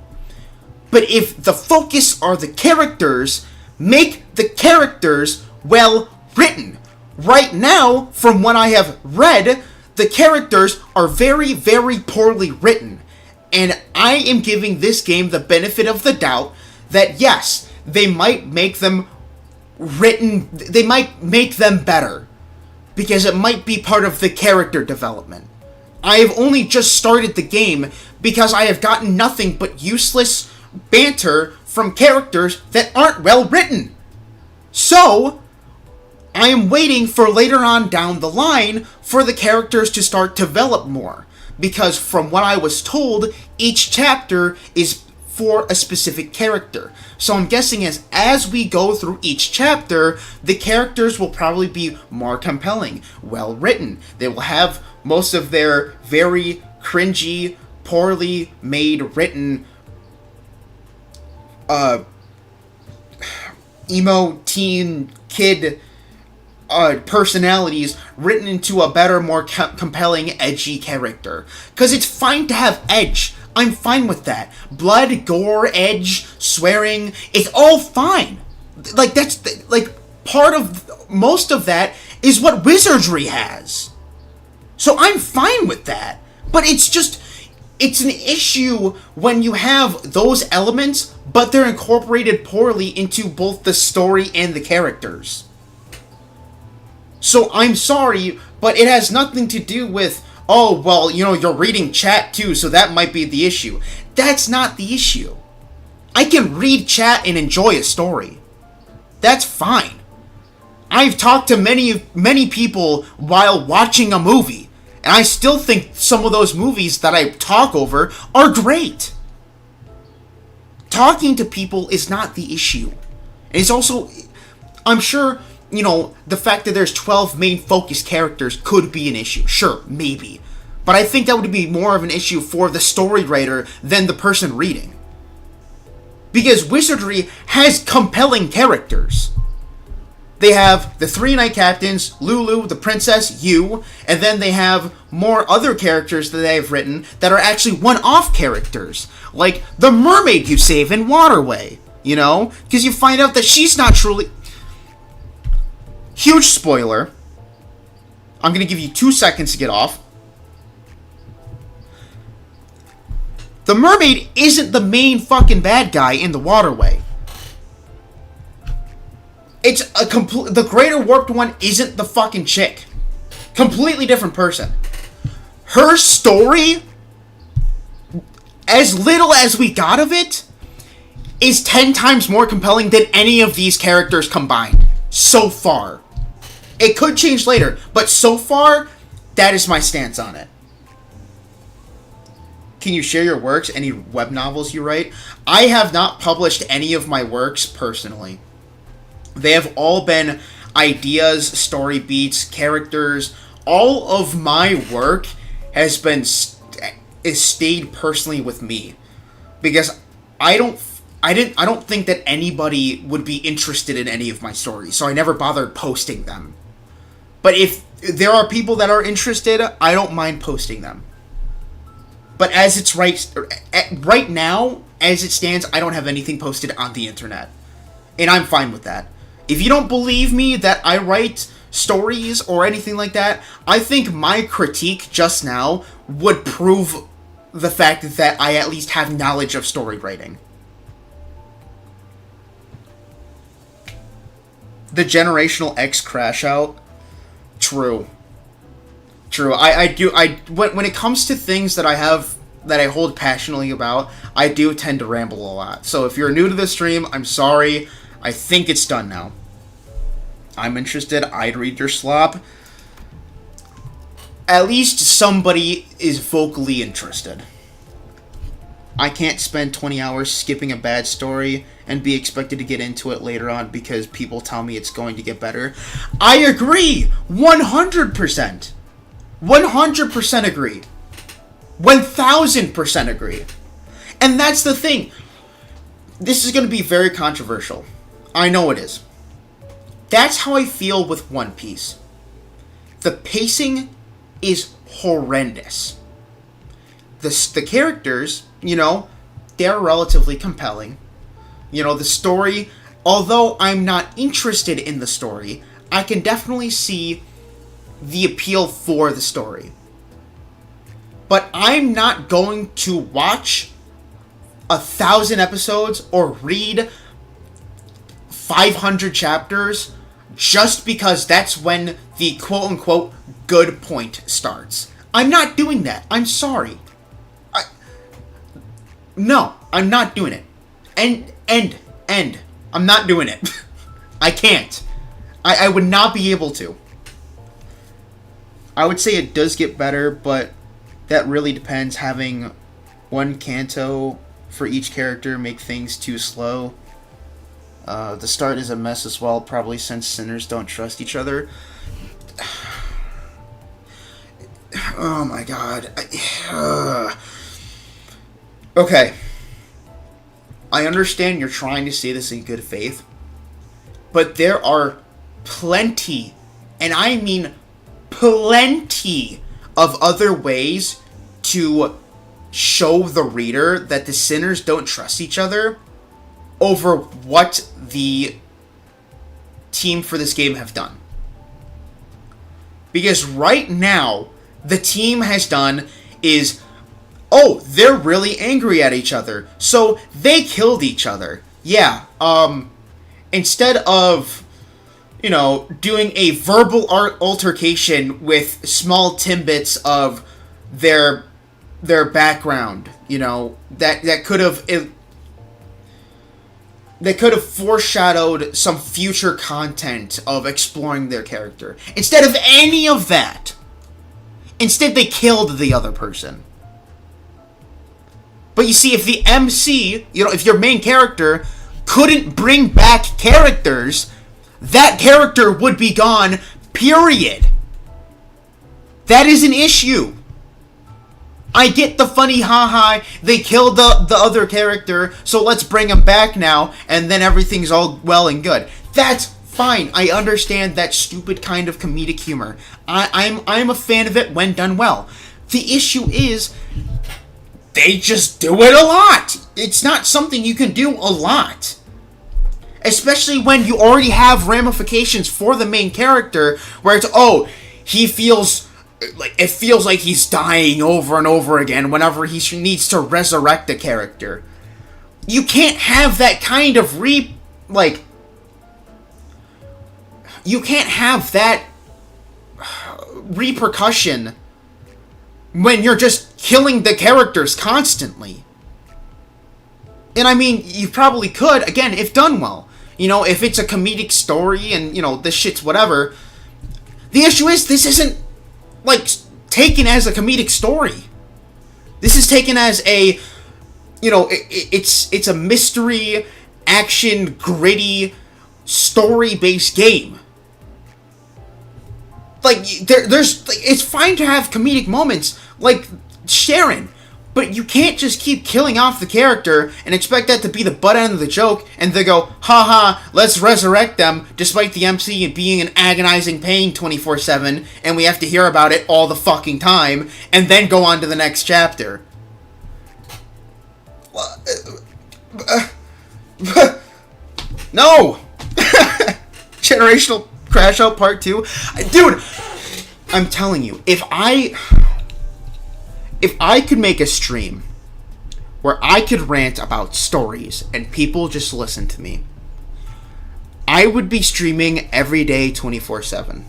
But if the focus are the characters, make the characters well-written. Right now, from what I have read, the characters are very, very poorly written. And I am giving this game the benefit of the doubt that yes, they might make them better, because it might be part of the character development. I have only just started the game because I have gotten nothing but useless banter from characters that aren't well written. So, I am waiting for later on down the line for the characters to start to develop more, because from what I was told, each chapter is for a specific character. So I'm guessing as we go through each chapter, the characters will probably be more compelling, well written. They will have most of their very cringy, poorly made written emo teen kid personalities written into a better, more compelling, edgy character. Because it's fine to have edge. I'm fine with that. Blood, gore, edge, swearing, it's all fine. Like, that's, part of, most of that is what Wizardry has. So I'm fine with that. But it's just, It's an issue when you have those elements, but they're incorporated poorly into both the story and the characters. So I'm sorry, but it has nothing to do with, oh, well, you know, you're reading chat too, so that might be the issue. That's not the issue. I can read chat and enjoy a story. That's fine. I've talked to many people while watching a movie, and I still think some of those movies that I talk over are great. Talking to people is not the issue. It's also, I'm sure, you know, the fact that there's 12 main focus characters could be an issue. Sure, maybe. But I think that would be more of an issue for the story writer than the person reading. Because Wizardry has compelling characters. They have the 3 Knight Captains, Lulu, the Princess, you, and then they have more other characters that they've written that are actually one-off characters, like the mermaid you save in Waterway, you know? Because you find out that she's not truly... Huge spoiler. I'm going to give you 2 seconds to get off. The mermaid isn't the main fucking bad guy in the Waterway. It's a the Greater Warped One isn't the fucking chick. Completely different person. Her story, as little as we got of it, is 10 times more compelling than any of these characters combined. So far. It could change later, but so far, that is my stance on it. Can you share your works? Any web novels you write? I have not published any of my works personally. They have all been ideas, story beats, characters. All of my work has been stayed personally with me, because I don't think that anybody would be interested in any of my stories, so I never bothered posting them. But if there are people that are interested, I don't mind posting them. But as it's right now, as it stands, I don't have anything posted on the internet. And I'm fine with that. If you don't believe me that I write stories or anything like that, I think my critique just now would prove the fact that I at least have knowledge of story writing. The Generational X crash out. True. When it comes to things that I hold passionately about, I do tend to ramble a lot. So if you're new to the stream, I'm sorry. I think it's done now. I'm interested. I'd read your slop. At least somebody is vocally interested. I can't spend 20 hours skipping a bad story and be expected to get into it later on because people tell me it's going to get better. I agree! 100%! 100% agree. 1000% agree. And that's the thing. This is going to be very controversial. I know it is. That's how I feel with One Piece. The pacing is horrendous. The characters, you know, they're relatively compelling. You know, the story, although I'm not interested in the story, I can definitely see the appeal for the story. But I'm not going to watch 1,000 episodes or read 500 chapters just because that's when the quote-unquote good point starts. I'm not doing that. I'm sorry. No, I'm not doing it. End. I'm not doing it. I can't. I would not be able to. I would say it does get better, but that really depends. Having one canto for each character make things too slow. The start is a mess as well, probably since sinners don't trust each other. Oh my god. Okay. I understand you're trying to say this in good faith, but there are plenty, and I mean plenty, of other ways to show the reader that the sinners don't trust each other over what the team for this game have done. Because right now, the team has done is oh, they're really angry at each other, so they killed each other. Yeah, instead of, you know, doing a verbal altercation with small tidbits of their background, you know, that could have foreshadowed some future content of exploring their character. Instead of any of that, instead they killed the other person. But you see, if the MC, you know, if your main character couldn't bring back characters, that character would be gone, period. That is an issue. I get the funny haha, they killed the other character, so let's bring him back now, and then everything's all well and good. That's fine. I understand that stupid kind of comedic humor. I'm a fan of it when done well. The issue is, they just do it a lot. It's not something you can do a lot. Especially when you already have ramifications for the main character, where it's, oh, he feels... like, it feels like he's dying over and over again whenever he needs to resurrect a character. You can't have that kind of you can't have that repercussion when you're just killing the characters constantly. And I mean, you probably could, again, if done well. You know, if it's a comedic story and, you know, this shit's whatever. The issue is, this isn't like taken as a comedic story. This is taken as a, you know, it's a mystery, action, gritty, story-based game. Like, there's like, it's fine to have comedic moments like Sharon, but you can't just keep killing off the character and expect that to be the butt end of the joke, and they go, haha, let's resurrect them, despite the MC being in agonizing pain 24/7, and we have to hear about it all the fucking time, and then go on to the next chapter. No! Generational Crash Out Part 2? Dude, I'm telling you, if I could make a stream where I could rant about stories and people just listen to me, I would be streaming every day 24/7.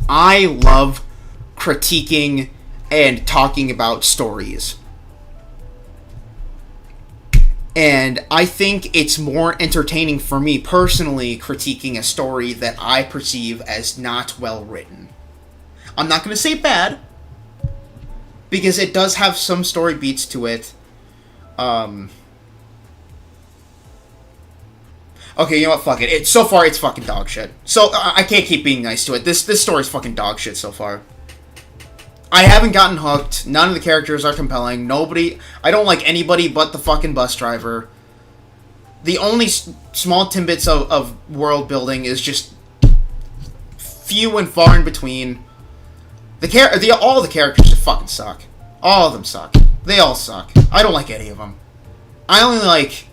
I love critiquing and talking about stories. And I think it's more entertaining for me personally critiquing a story that I perceive as not well written. I'm not going to say bad, because it does have some story beats to it. Okay, you know what? Fuck it. So far, it's fucking dog shit. So I can't keep being nice to it. This story's fucking dog shit so far. I haven't gotten hooked. None of the characters are compelling. I don't like anybody but the fucking bus driver. The only small tidbits of world building is just few and far in between. All the characters just fucking suck. All of them suck. They all suck. I don't like any of them. I only like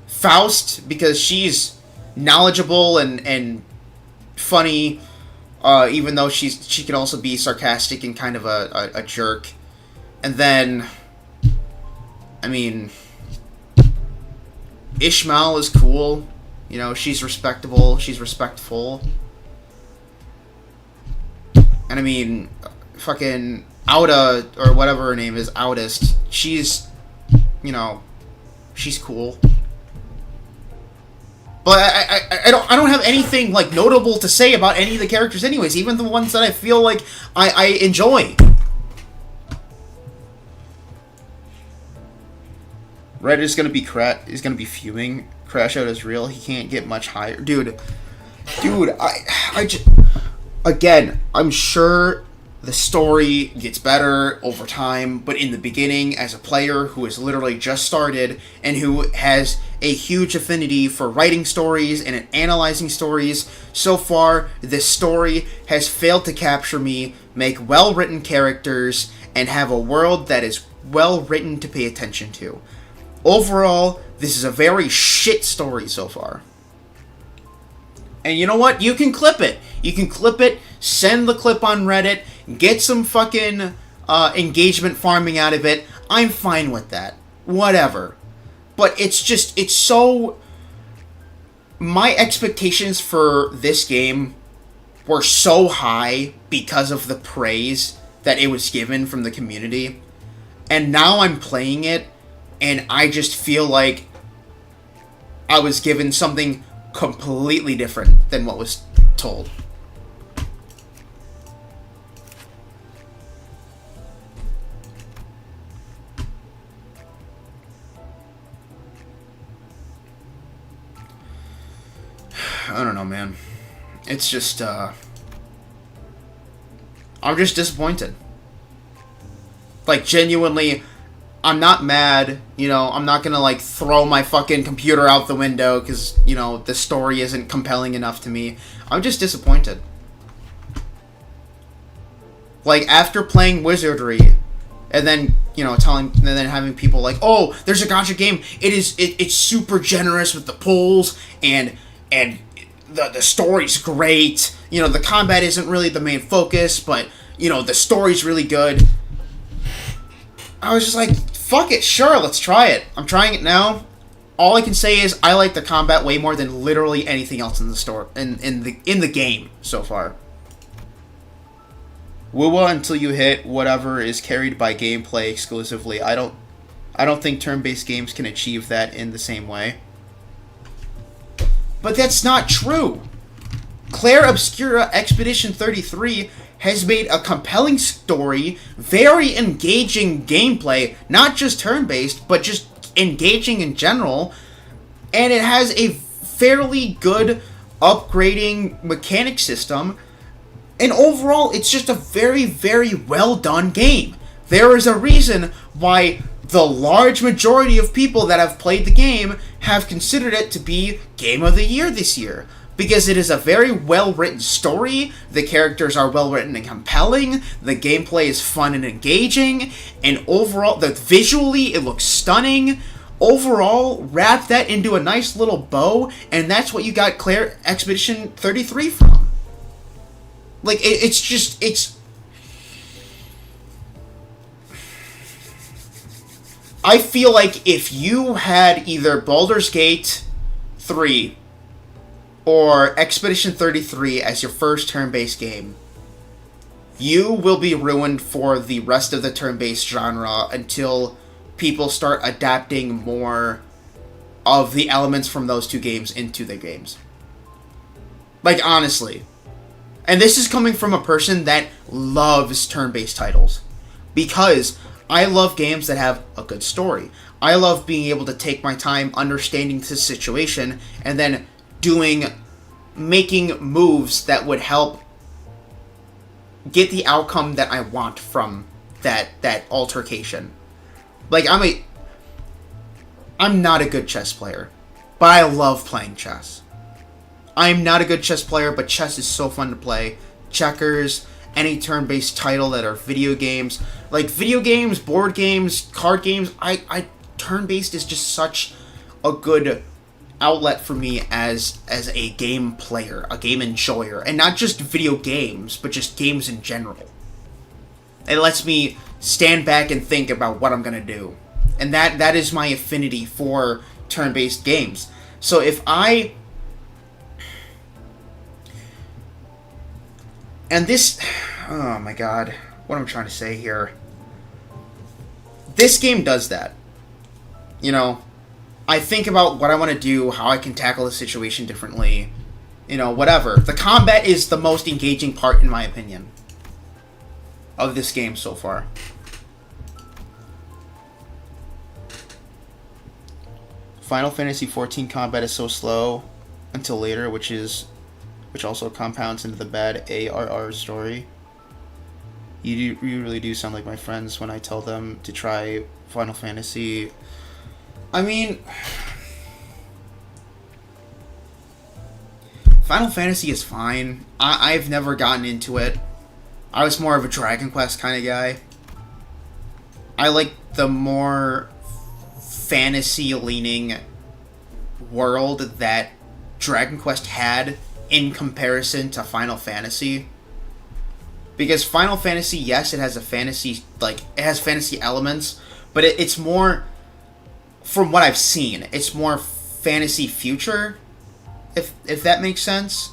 Faust because she's knowledgeable and funny. Even though she can also be sarcastic and kind of a jerk. And then, I mean, Ishmael is cool. You know, she's respectable. She's respectful. And I mean, fucking Auda, or whatever her name is, Audist, she's, you know, she's cool. But I don't have anything like notable to say about any of the characters anyways, even the ones that I feel like I enjoy. Reddit is gonna be fuming. Crash Out is real. He can't get much higher, dude. I just, again, I'm sure the story gets better over time, but in the beginning, as a player who has literally just started and who has a huge affinity for writing stories and analyzing stories, so far, this story has failed to capture me, make well-written characters, and have a world that is well-written to pay attention to. Overall, this is a very shit story so far. And you know what? You can clip it. You can clip it, send the clip on Reddit, get some fucking engagement farming out of it, I'm fine with that. Whatever. But it's so... My expectations for this game were so high because of the praise that it was given from the community. And now I'm playing it, and I just feel like I was given something completely different than what was told. I don't know, man. It's just, I'm just disappointed. Like, genuinely, I'm not mad, you know, I'm not gonna, like, throw my fucking computer out the window because, you know, the story isn't compelling enough to me. I'm just disappointed. Like, after playing Wizardry, and then, you know, and then having people like, oh, there's a gacha game, it's super generous with the pulls, and the story's great, you know, the combat isn't really the main focus, but, you know, the story's really good. I was just like, fuck it, sure, let's try it. I'm trying it now. All I can say is I like the combat way more than literally anything else in the story, in the game so far. Wuwa until you hit whatever is carried by gameplay exclusively. I don't think turn-based games can achieve that in the same way. But that's not true. Claire Obscura Expedition 33 has made a compelling story, very engaging gameplay, not just turn-based, but just engaging in general, and it has a fairly good upgrading mechanic system, and overall, it's just a very, very well done game. There is a reason why the large majority of people that have played the game have considered it to be Game of the Year this year. Because it is a very well-written story, the characters are well-written and compelling, the gameplay is fun and engaging, and overall, visually, it looks stunning. Overall, wrap that into a nice little bow, and that's what you got Claire Expedition 33 from. Like, it's... I feel like if you had either Baldur's Gate 3 or Expedition 33 as your first turn-based game, you will be ruined for the rest of the turn-based genre until people start adapting more of the elements from those two games into their games. Like, honestly. And this is coming from a person that loves turn-based titles. Because I love games that have a good story. I love being able to take my time understanding the situation and then making moves that would help get the outcome that I want from that altercation. Like, I'm not a good chess player, but I love playing chess. I'm not a good chess player, but chess is so fun to play. Checkers, any turn-based title that are video games. Like, video games, board games, card games, turn-based is just such a good outlet for me as a game player, a game enjoyer, and not just video games, but just games in general. It lets me stand back and think about what I'm gonna do, and that is my affinity for turn-based games. So if I... And this... Oh my god, what am I trying to say here? This game does that. You know, I think about what I want to do, how I can tackle the situation differently, you know, whatever. The combat is the most engaging part, in my opinion, of this game so far. Final Fantasy XIV combat is so slow until later, which also compounds into the bad ARR story. You really do sound like my friends when I tell them to try Final Fantasy. I mean, Final Fantasy is fine. I've never gotten into it. I was more of a Dragon Quest kind of guy. I like the more fantasy-leaning world that Dragon Quest had in comparison to Final Fantasy. Because Final Fantasy, yes, it has a fantasy, like, it has fantasy elements, but it's more, from what I've seen, it's more fantasy future, if that makes sense.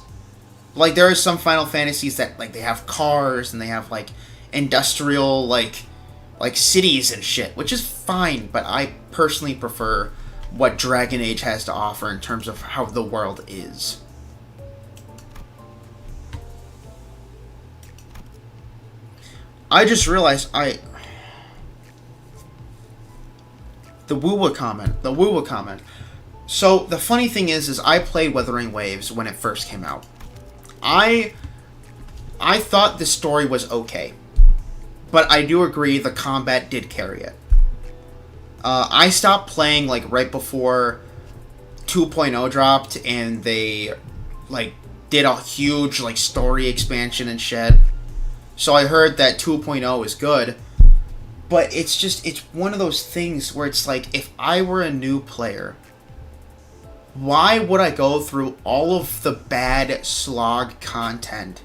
Like, there are some Final Fantasies that, like, they have cars, and they have, like, industrial, like cities and shit, which is fine, but I personally prefer what Dragon Age has to offer in terms of how the world is. I just realized the woo-woo comment. So, the funny thing is I played Wuthering Waves when it first came out. I thought the story was okay. But I do agree the combat did carry it. I stopped playing, like, right before 2.0 dropped, and they, like, did a huge, like, story expansion and shit. So I heard that 2.0 is good, but it's one of those things where it's like, if I were a new player, why would I go through all of the bad slog content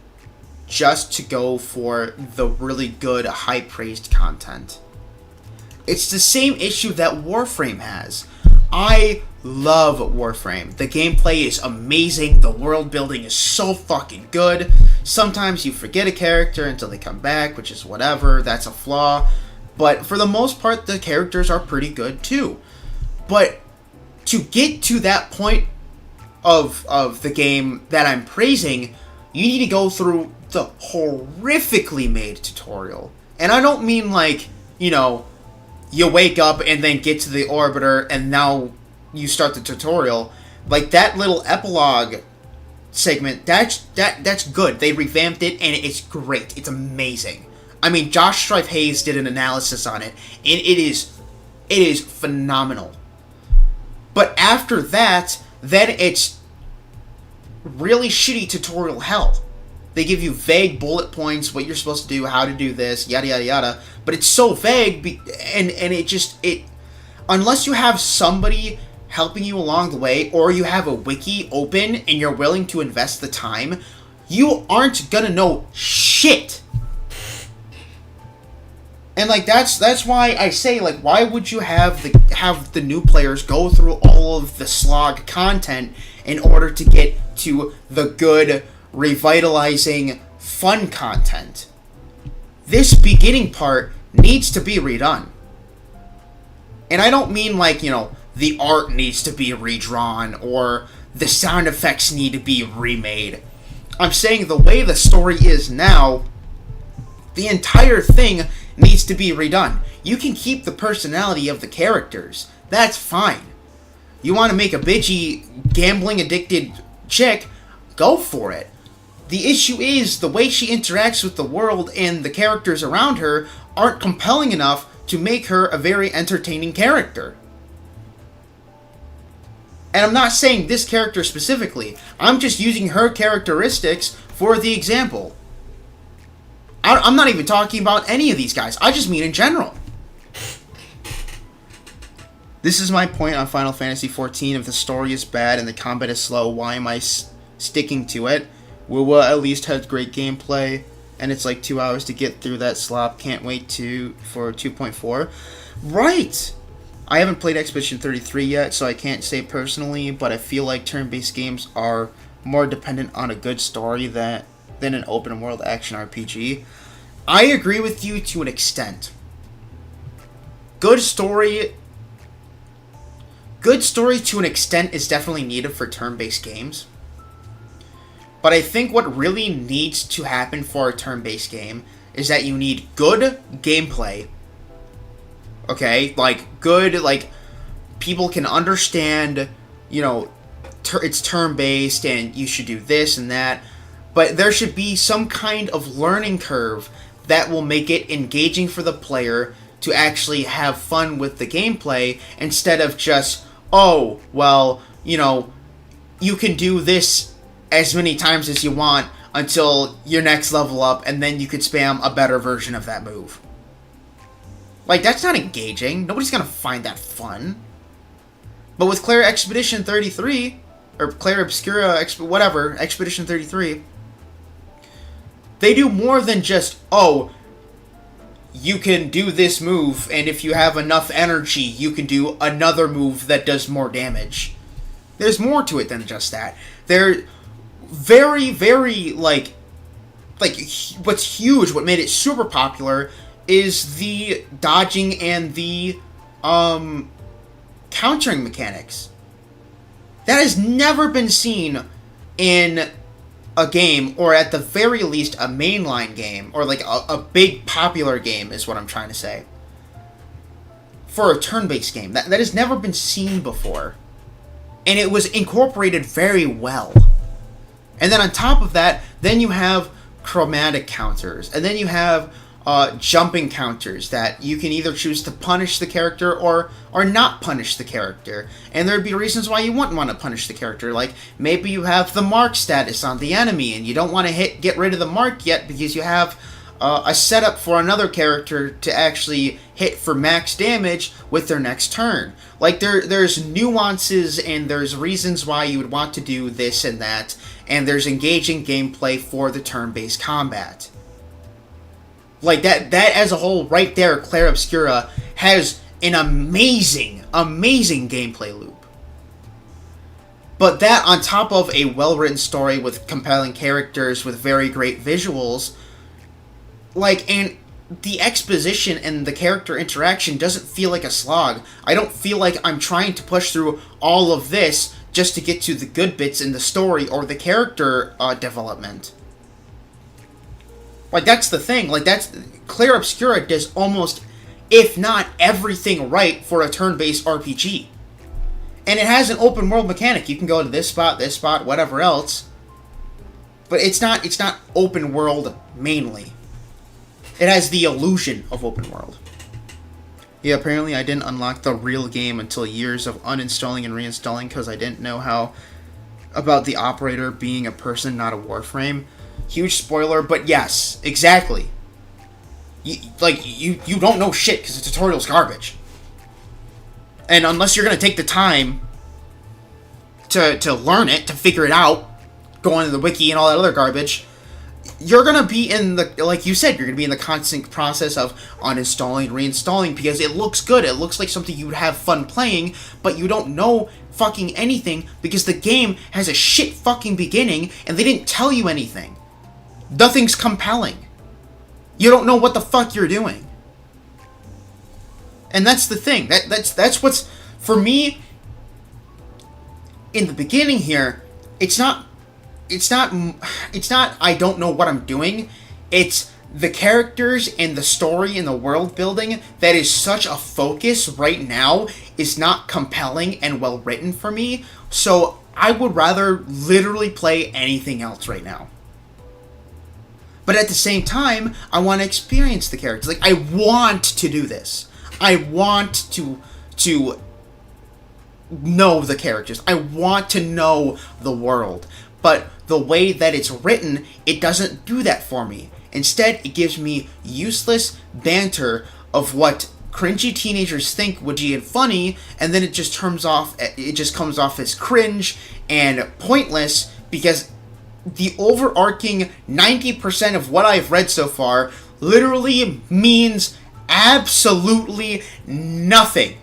just to go for the really good, high-praised content? It's the same issue that Warframe has. I love Warframe. The gameplay is amazing. The world building is so fucking good. Sometimes you forget a character until they come back, which is whatever. That's a flaw. But for the most part, the characters are pretty good too. But to get to that point of the game that I'm praising, you need to go through the horrifically made tutorial. And I don't mean like, you know, you wake up and then get to the orbiter and now you start the tutorial. Like, that little epilogue segment, that's good. They revamped it and it's great. It's amazing. I mean, Josh Strife Hayes did an analysis on it, and it is phenomenal. But after that, then it's really shitty tutorial hell. They give you vague bullet points, what you're supposed to do, how to do this, yada yada yada. But it's so vague, and it unless you have somebody helping you along the way, or you have a wiki open and you're willing to invest the time, you aren't gonna know shit. And like that's why I say, like, why would you have the new players go through all of the slog content in order to get to the good, revitalizing, fun content? This beginning part needs to be redone. And I don't mean like, you know, the art needs to be redrawn or the sound effects need to be remade. I'm saying the way the story is now, the entire thing needs to be redone. You can keep the personality of the characters. That's fine. You want to make a bitchy, gambling-addicted chick? Go for it. The issue is the way she interacts with the world and the characters around her aren't compelling enough to make her a very entertaining character. And I'm not saying this character specifically. I'm just using her characteristics for the example. I'm not even talking about any of these guys. I just mean in general. This is my point on Final Fantasy XIV. If the story is bad and the combat is slow, why am I sticking to it? Wuwa at least has great gameplay, and it's like 2 hours to get through that slop. Can't wait for 2.4. Right! I haven't played Expedition 33 yet, so I can't say personally, but I feel like turn-based games are more dependent on a good story than an open-world action RPG. I agree with you to an extent. Good story to an extent is definitely needed for turn-based games. But I think what really needs to happen for a turn-based game is that you need good gameplay. Okay? Like, good, like, people can understand, you know, it's turn-based and you should do this and that. But there should be some kind of learning curve that will make it engaging for the player to actually have fun with the gameplay, instead of just, oh, well, you know, you can do this as many times as you want until your next level up, and then you could spam a better version of that move. Like, that's not engaging. Nobody's gonna find that fun. But with Claire Expedition 33, or Claire Obscura, whatever, Expedition 33, They do more than just, oh, you can do this move, and if you have enough energy, you can do another move that does more damage. There's more to it than just that. They're very, very, like, what's huge, what made it super popular, is the dodging and the, countering mechanics. That has never been seen in a game, or at the very least a mainline game, or like a big popular game is what I'm trying to say. For a turn-based game. That has never been seen before. And it was incorporated very well. And then on top of that, then you have chromatic counters. And then you have jumping counters that you can either choose to punish the character or not punish the character. And there'd be reasons why you wouldn't want to punish the character. Like, maybe you have the mark status on the enemy and you don't want to get rid of the mark yet because you have a setup for another character to actually hit for max damage with their next turn. Like, there's nuances and there's reasons why you would want to do this and that, and there's engaging gameplay for the turn-based combat. Like, that as a whole, right there, Clair Obscura has an amazing, amazing gameplay loop. But that, on top of a well-written story with compelling characters with very great visuals, like, and the exposition and the character interaction doesn't feel like a slog. I don't feel like I'm trying to push through all of this just to get to the good bits in the story or the character development. Like, that's the thing. Like, Clair Obscura does almost, if not everything right for a turn-based RPG. And it has an open-world mechanic. You can go to this spot, whatever else. But it's not open-world mainly. It has the illusion of open-world. Yeah, apparently I didn't unlock the real game until years of uninstalling and reinstalling because I didn't know how about the operator being a person, not a warframe. Huge spoiler, but yes, exactly. You don't know shit because the tutorial's garbage. And unless you're going to take the time to learn it, to figure it out, go into the wiki and all that other garbage, you're going to be in the, like you said, you're going to be in the constant process of uninstalling and reinstalling because it looks good. It looks like something you would have fun playing, but you don't know fucking anything because the game has a shit fucking beginning and they didn't tell you anything. Nothing's compelling. You don't know what the fuck you're doing. And that's the thing. That's what's, for me, in the beginning here, it's not I don't know what I'm doing. It's the characters and the story and the world building that is such a focus right now is not compelling and well written for me. So I would rather literally play anything else right now. But at the same time, I want to experience the characters. Like, I want to do this. I want to know the characters. I want to know the world. But the way that it's written, it doesn't do that for me. Instead, it gives me useless banter of what cringy teenagers think would be funny, and then it just comes off as cringe and pointless because the overarching 90% of what I've read so far literally means absolutely nothing.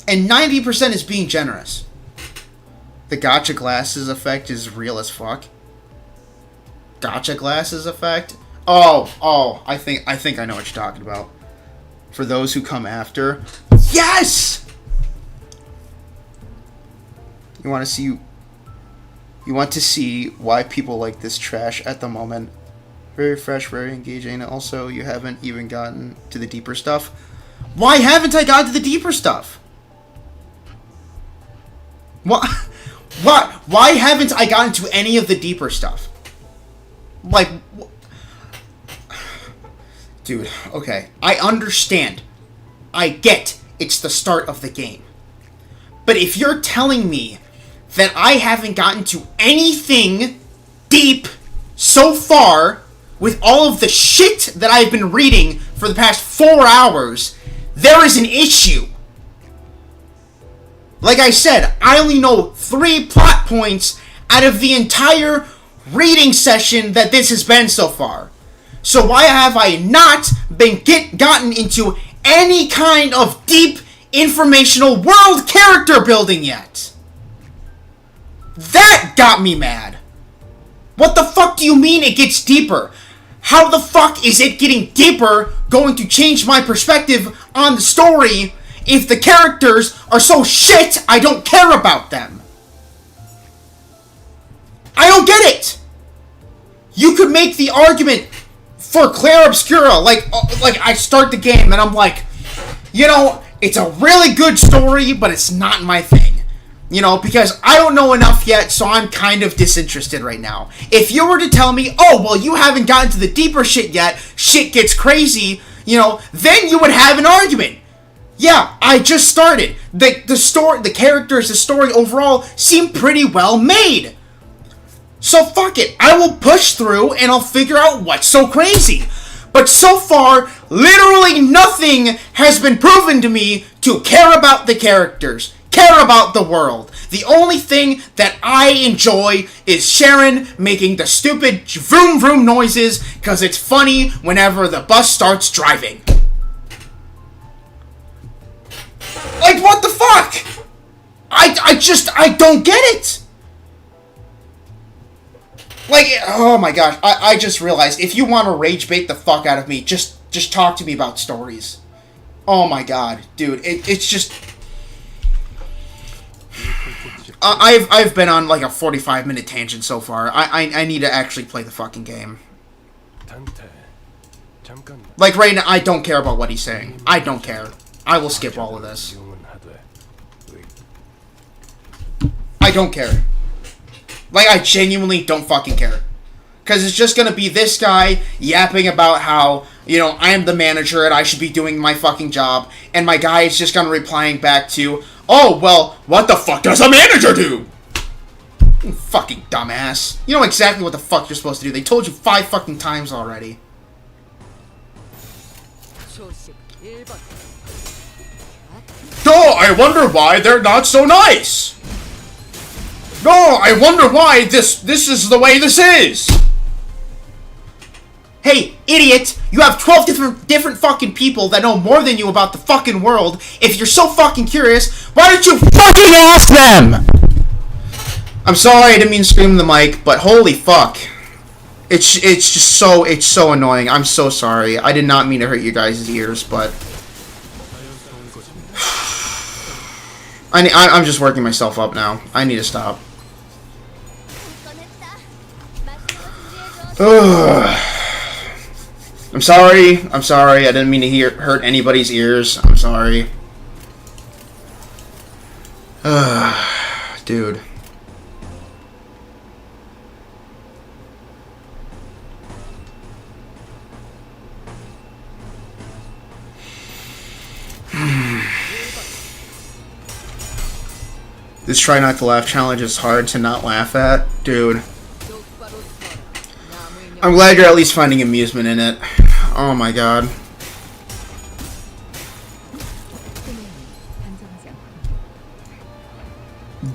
And 90% is being generous. The gotcha glasses effect is real as fuck. Gotcha glasses effect? Oh, I think I know what you're talking about. For those who come after. Yes! You want to see why people like this trash at the moment. Very fresh, very engaging. Also, you haven't even gotten to the deeper stuff. Why haven't I gotten to the deeper stuff? What? Why haven't I gotten to any of the deeper stuff? Like, dude, okay. I understand. I get it's the start of the game. But if you're telling me that I haven't gotten to anything deep so far with all of the shit that I've been reading for the past 4 hours, there is an issue. Like I said, I only know 3 plot points out of the entire reading session that this has been so far. So why have I not been gotten into any kind of deep informational world character building yet? That got me mad. What the fuck do you mean it gets deeper? How the fuck is it getting deeper going to change my perspective on the story if the characters are so shit I don't care about them? I don't get it! You could make the argument for Claire Obscura, like I start the game and I'm like, you know, it's a really good story, but it's not my thing. You know, because I don't know enough yet, so I'm kind of disinterested right now. If you were to tell me, oh, well, you haven't gotten to the deeper shit yet, shit gets crazy, you know, then you would have an argument. Yeah, I just started. The story, the characters, the story overall seem pretty well made. So fuck it, I will push through and I'll figure out what's so crazy. But so far, literally nothing has been proven to me to care about the characters, care about the world. The only thing that I enjoy is Sharon making the stupid vroom vroom noises because it's funny whenever the bus starts driving. Like, what the fuck? I don't get it. Like, oh my gosh, I just realized, if you want to rage bait the fuck out of me, just talk to me about stories. Oh my god, dude, it's just... I've been on like a 45-minute tangent so far. I need to actually play the fucking game. Like right now, I don't care about what he's saying. I don't care. I will skip all of this. I don't care. Like, I genuinely don't fucking care. Because it's just gonna be this guy yapping about how, you know, I am the manager and I should be doing my fucking job. And my guy is just gonna replying back to, oh, well, what the fuck does a manager do? You fucking dumbass. You know exactly what the fuck you're supposed to do. They told you 5 fucking times already. Oh, I wonder why they're not so nice. No, I wonder why this is the way this is. Hey, idiot! You have 12 different fucking people that know more than you about the fucking world. If you're so fucking curious, why don't you fucking ask them? I'm sorry, I didn't mean to scream in the mic, but holy fuck. It's just so annoying. I'm so sorry. I did not mean to hurt you guys' ears, but... I'm just working myself up now. I need to stop. I'm sorry. I didn't mean to hurt anybody's ears. I'm sorry. Dude. This try not to laugh challenge is hard to not laugh at. Dude. I'm glad you're at least finding amusement in it. Oh my god.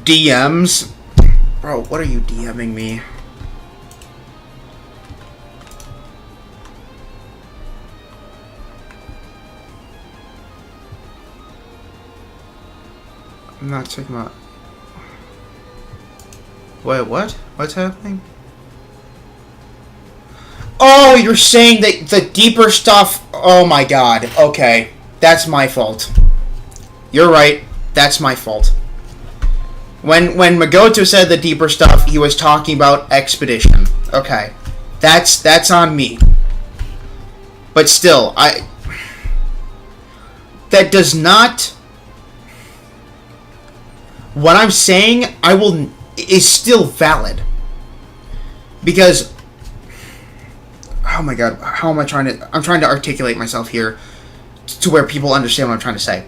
DMs? Bro, what are you DMing me? I'm not talking about... Wait, what? What's happening? Oh, you're saying that the deeper stuff... Oh my god. Okay. That's my fault. You're right. That's my fault. When Magoto said the deeper stuff, he was talking about Expedition. Okay. That's on me. But still, that does not... What I'm saying, is still valid. Because... Oh my god, how am I trying to... I'm trying to articulate myself here to where people understand what I'm trying to say.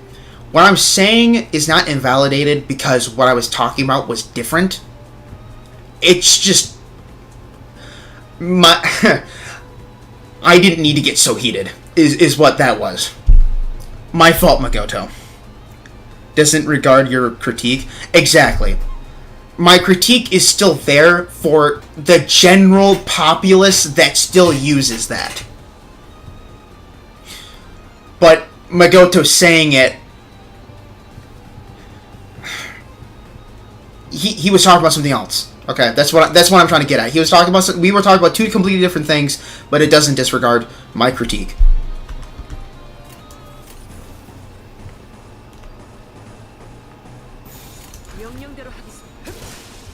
What I'm saying is not invalidated because what I was talking about was different. It's just... I didn't need to get so heated, is what that was. My fault, Magoto. Doesn't regard your critique. Exactly. my critique is still there for the general populace that still uses that. But Magoto saying it, he was talking about something else. Okay, that's what I'm trying to get at. He was talking about, we were talking about two completely different things, but it doesn't disregard my critique.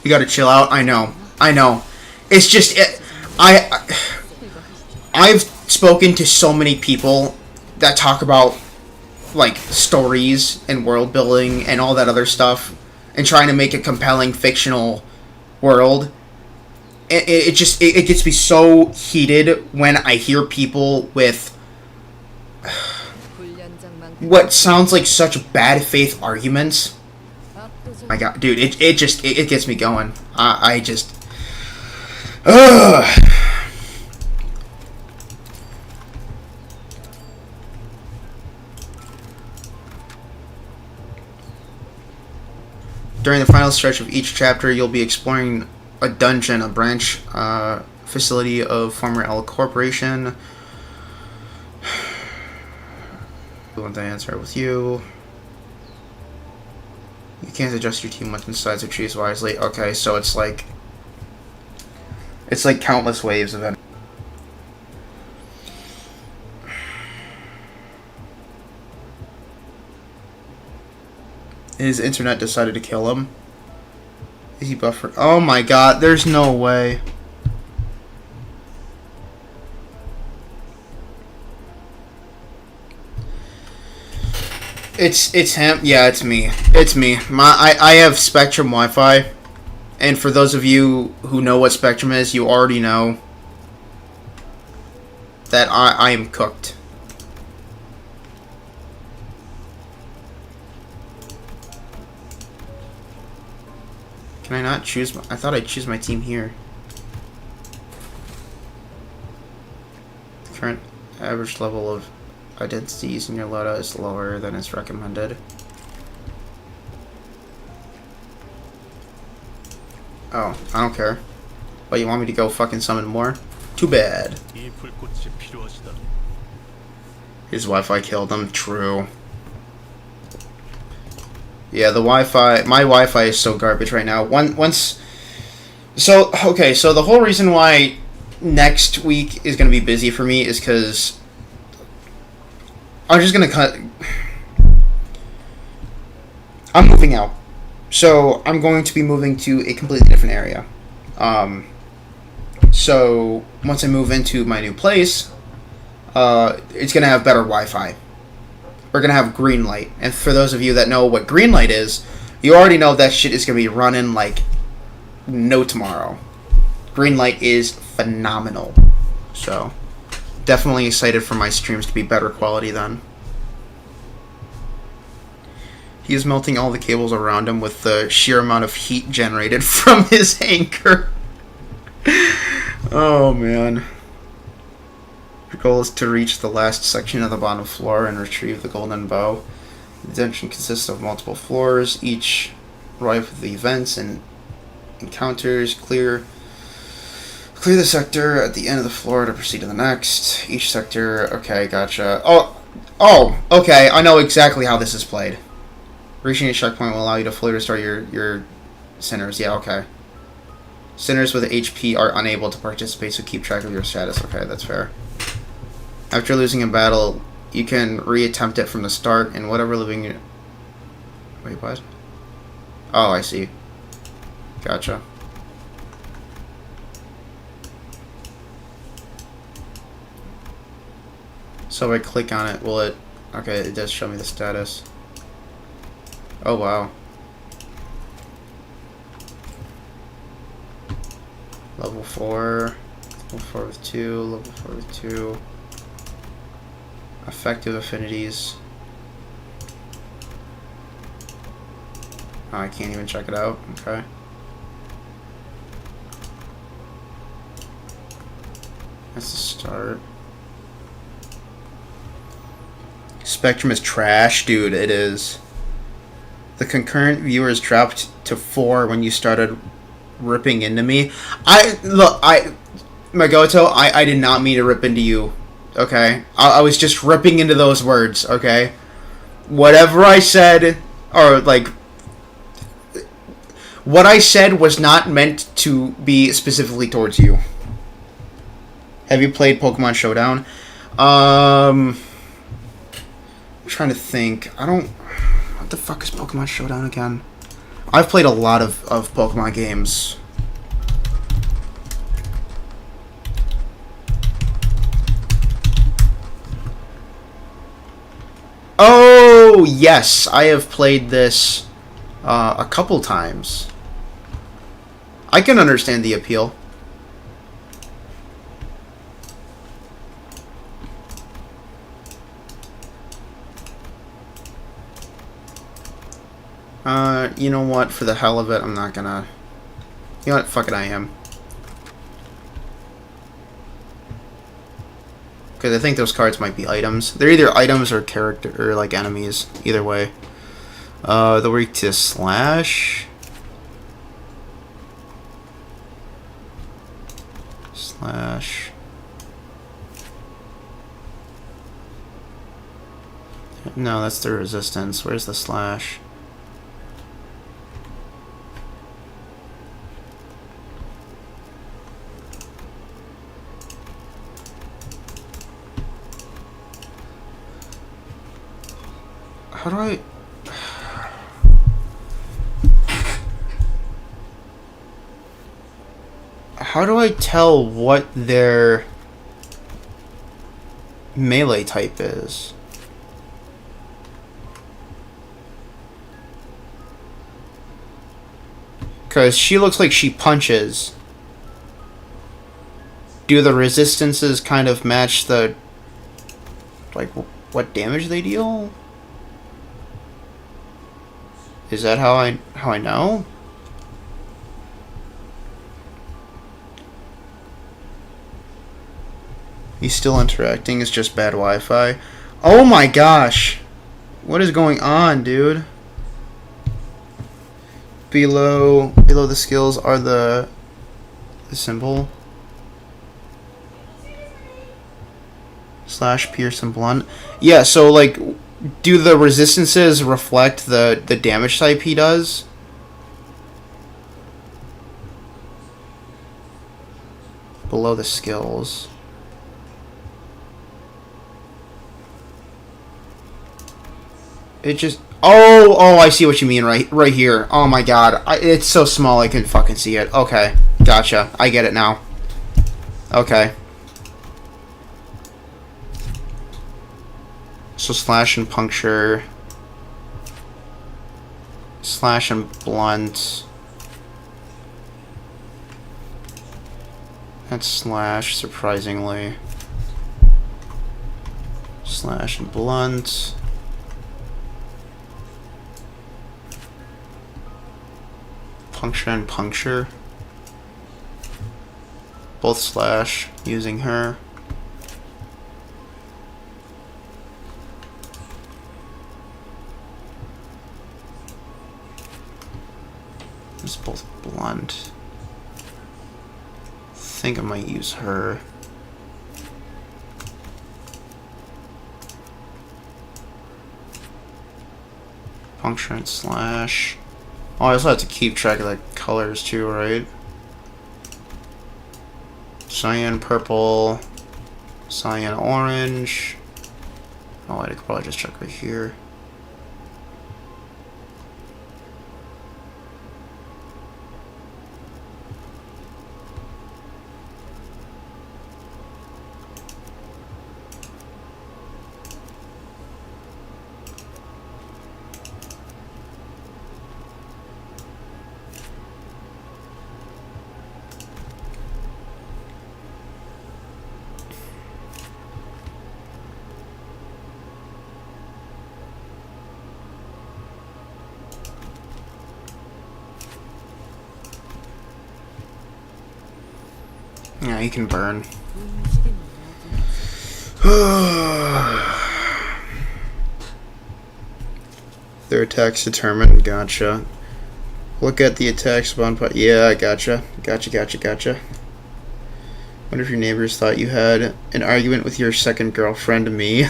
You gotta chill out. I know. It's just I've spoken to so many people that talk about like stories and world building and all that other stuff, and trying to make a compelling fictional world. It gets me so heated when I hear people with what sounds like such bad faith arguments. My God, dude, it gets me going. I just, ugh. During the final stretch of each chapter, you'll be exploring a dungeon, a branch facility of former L Corporation. We want the answer with you. You can't adjust your team weapon size or choose wisely. Okay, so it's like countless waves of it. His internet decided to kill him. Is he buffered? Oh my God, there's no way. It's him. Yeah, it's me. It's me. I have Spectrum Wi-Fi, and for those of you who know what Spectrum is, you already know that I am cooked. Can I not choose? I thought I'd choose my team here. The current average level of identity using your loadout is lower than is recommended. Oh, I don't care. But you want me to go fucking summon more? Too bad. His Wi-Fi killed him. True. Yeah, the Wi-Fi... My Wi-Fi is so garbage right now. So, okay, so the whole reason why next week is going to be busy for me is because I'm just going to cut... I'm moving out. So, I'm going to be moving to a completely different area. So, once I move into my new place, it's going to have better Wi-Fi. We're going to have green light. And for those of you that know what green light is, you already know that shit is going to be running like no tomorrow. Green light is phenomenal. So, definitely excited for my streams to be better quality then. He is melting all the cables around him with the sheer amount of heat generated from his anchor. Oh, man. Your goal is to reach the last section of the bottom floor and retrieve the golden bow. The dungeon consists of multiple floors, each rife with events and encounters. Clear the sector at the end of the floor to proceed to the next. Each sector... Okay, gotcha. Oh, okay, I know exactly how this is played. Reaching a checkpoint will allow you to fully restore your sinners. Yeah, okay. Sinners with HP are unable to participate, so keep track of your status. Okay, that's fair. After losing a battle, you can reattempt it from the start, and whatever living you... Wait, what? Oh, I see. Gotcha. So if I click on it, will it... Okay, it does show me the status. Oh, wow. Level 4. Level 4 with 2. Level 4 with 2. Effective affinities. Oh, I can't even check it out. Okay. That's the start. Spectrum is trash, dude. It is. The concurrent viewers dropped to 4 when you started ripping into me. Magoto, I did not mean to rip into you. Okay? I was just ripping into those words, okay? Whatever I said, or like, what I said was not meant to be specifically towards you. Have you played Pokemon Showdown? I'm trying to think. What the fuck is Pokemon Showdown again? I've played a lot of Pokemon games. Oh, yes. I have played this a couple times. I can understand the appeal. You know what? For the hell of it, I'm not gonna... You know what? Fuck it, I am. Because I think those cards might be items. They're either items or character, or like enemies. Either way. They're weak to slash. Slash. No, that's the resistance. Where's the slash? How do I... How do I tell what their melee type is? Because she looks like she punches. Do the resistances kind of match the... like, what damage they deal? Is that how I know? He's still interacting, it's just bad Wi-Fi. Oh my gosh! What is going on, dude? Below the skills are the symbol. Slash, pierce, and blunt. Yeah, so like... Do the resistances reflect the damage type he does? Below the skills. It just... Oh, I see what you mean right here. Oh my god. It's so small I couldn't fucking see it. Okay. Gotcha. I get it now. Okay. So slash and puncture. Slash and blunt. That's slash, surprisingly. Slash and blunt. Puncture and puncture. Both slash, using her. It's both blunt. I think I might use her. Puncture and slash. Oh, I also have to keep track of the colors too, right? Cyan purple, cyan orange. Oh, I could probably just check right here. Yeah, you can burn. Their attacks determined. Gotcha. Look at the attacks on. Yeah, gotcha. Gotcha. Wonder if your neighbors thought you had an argument with your second girlfriend, me.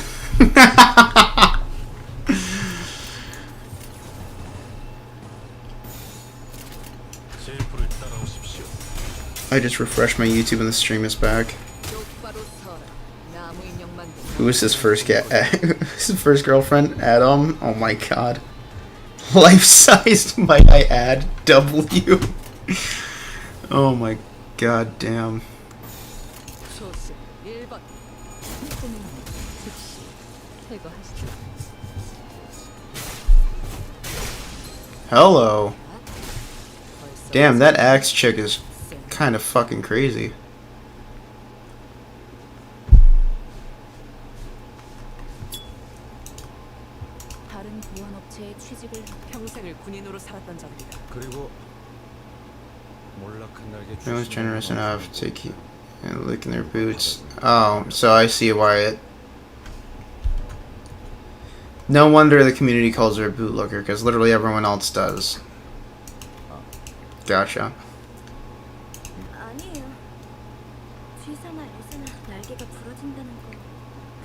I just refreshed my YouTube and the stream is back. Who was his first his first girlfriend? Adam? Oh my god. Life-sized, might I add? W. Oh my god damn. Hello. Damn, that axe chick is kind of fucking crazy. 평생을 군인으로 살았던 자들이다. I was generous enough to keep licking their boots. Oh, so I see why it. No wonder the community calls her a bootlicker, because literally everyone else does. Gotcha. 아니에요. 쥐사나 요새나 날개가 부러진다는 거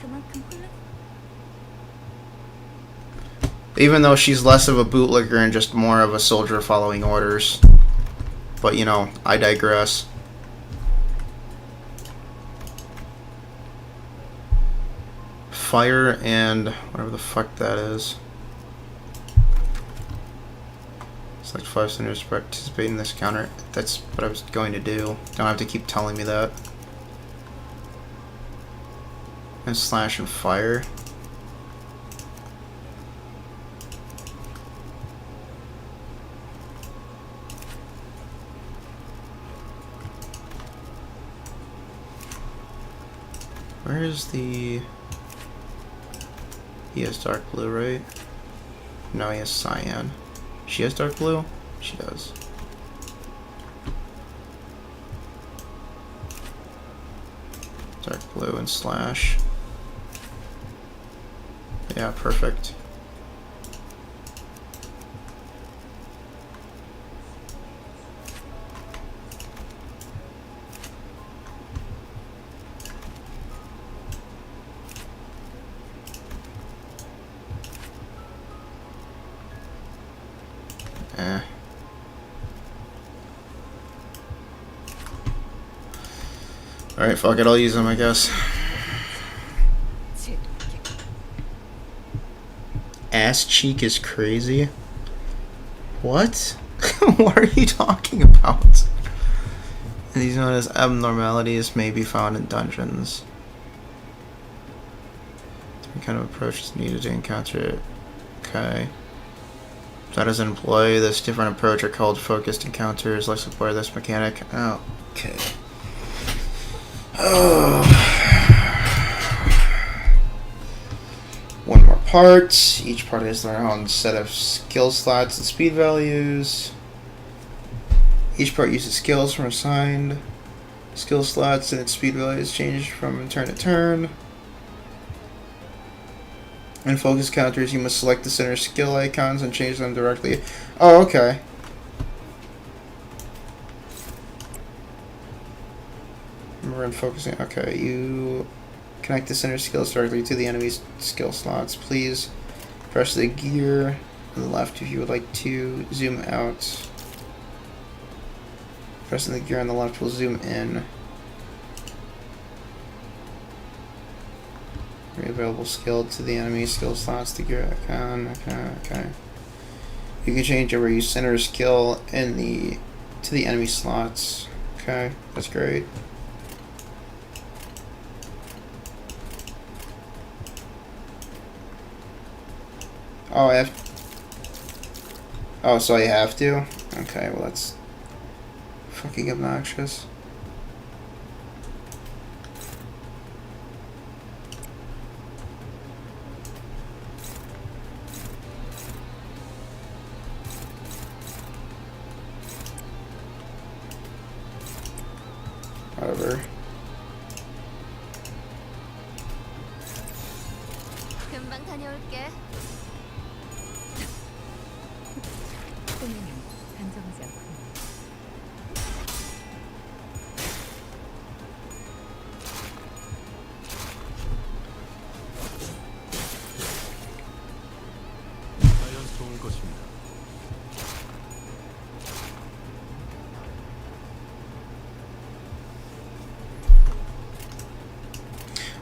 그만큼 혼란. Even though she's less of a bootlicker and just more of a soldier following orders. But you know, I digress. Fire and whatever the fuck that is. Select 5 senators to participate in this counter. That's what I was going to do. Don't have to keep telling me that. And slash and fire. Where is the... He has dark blue, right? No, he has cyan. She has dark blue? She does. Dark blue and slash. Yeah, perfect. Alright, fuck it, I'll use them, I guess. Ass cheek is crazy? What? What are you talking about? These known as abnormalities may be found in dungeons. What kind of approach is needed to encounter it? Okay. That doesn't employ this different approach are called focused encounters. Let's employ this mechanic. Oh, okay. Oh. One more part. Each part has their own set of skill slots and speed values. Each part uses skills from assigned skill slots and its speed values change from turn to turn. In focus counters, you must select the center skill icons and change them directly. Oh, okay. Remember in focusing, okay, you connect the center skills directly to the enemy's skill slots. Please press the gear on the left if you would like to zoom out. Pressing the gear on the left will zoom in. Available skill to the enemy skill slots to gear icon. Okay. You can change over your center skill in to the enemy slots. Okay, that's great. Oh, I have. Oh, so I have to? Okay, well that's fucking obnoxious. Whatever. 금방 다녀올게. 좋을 것입니다.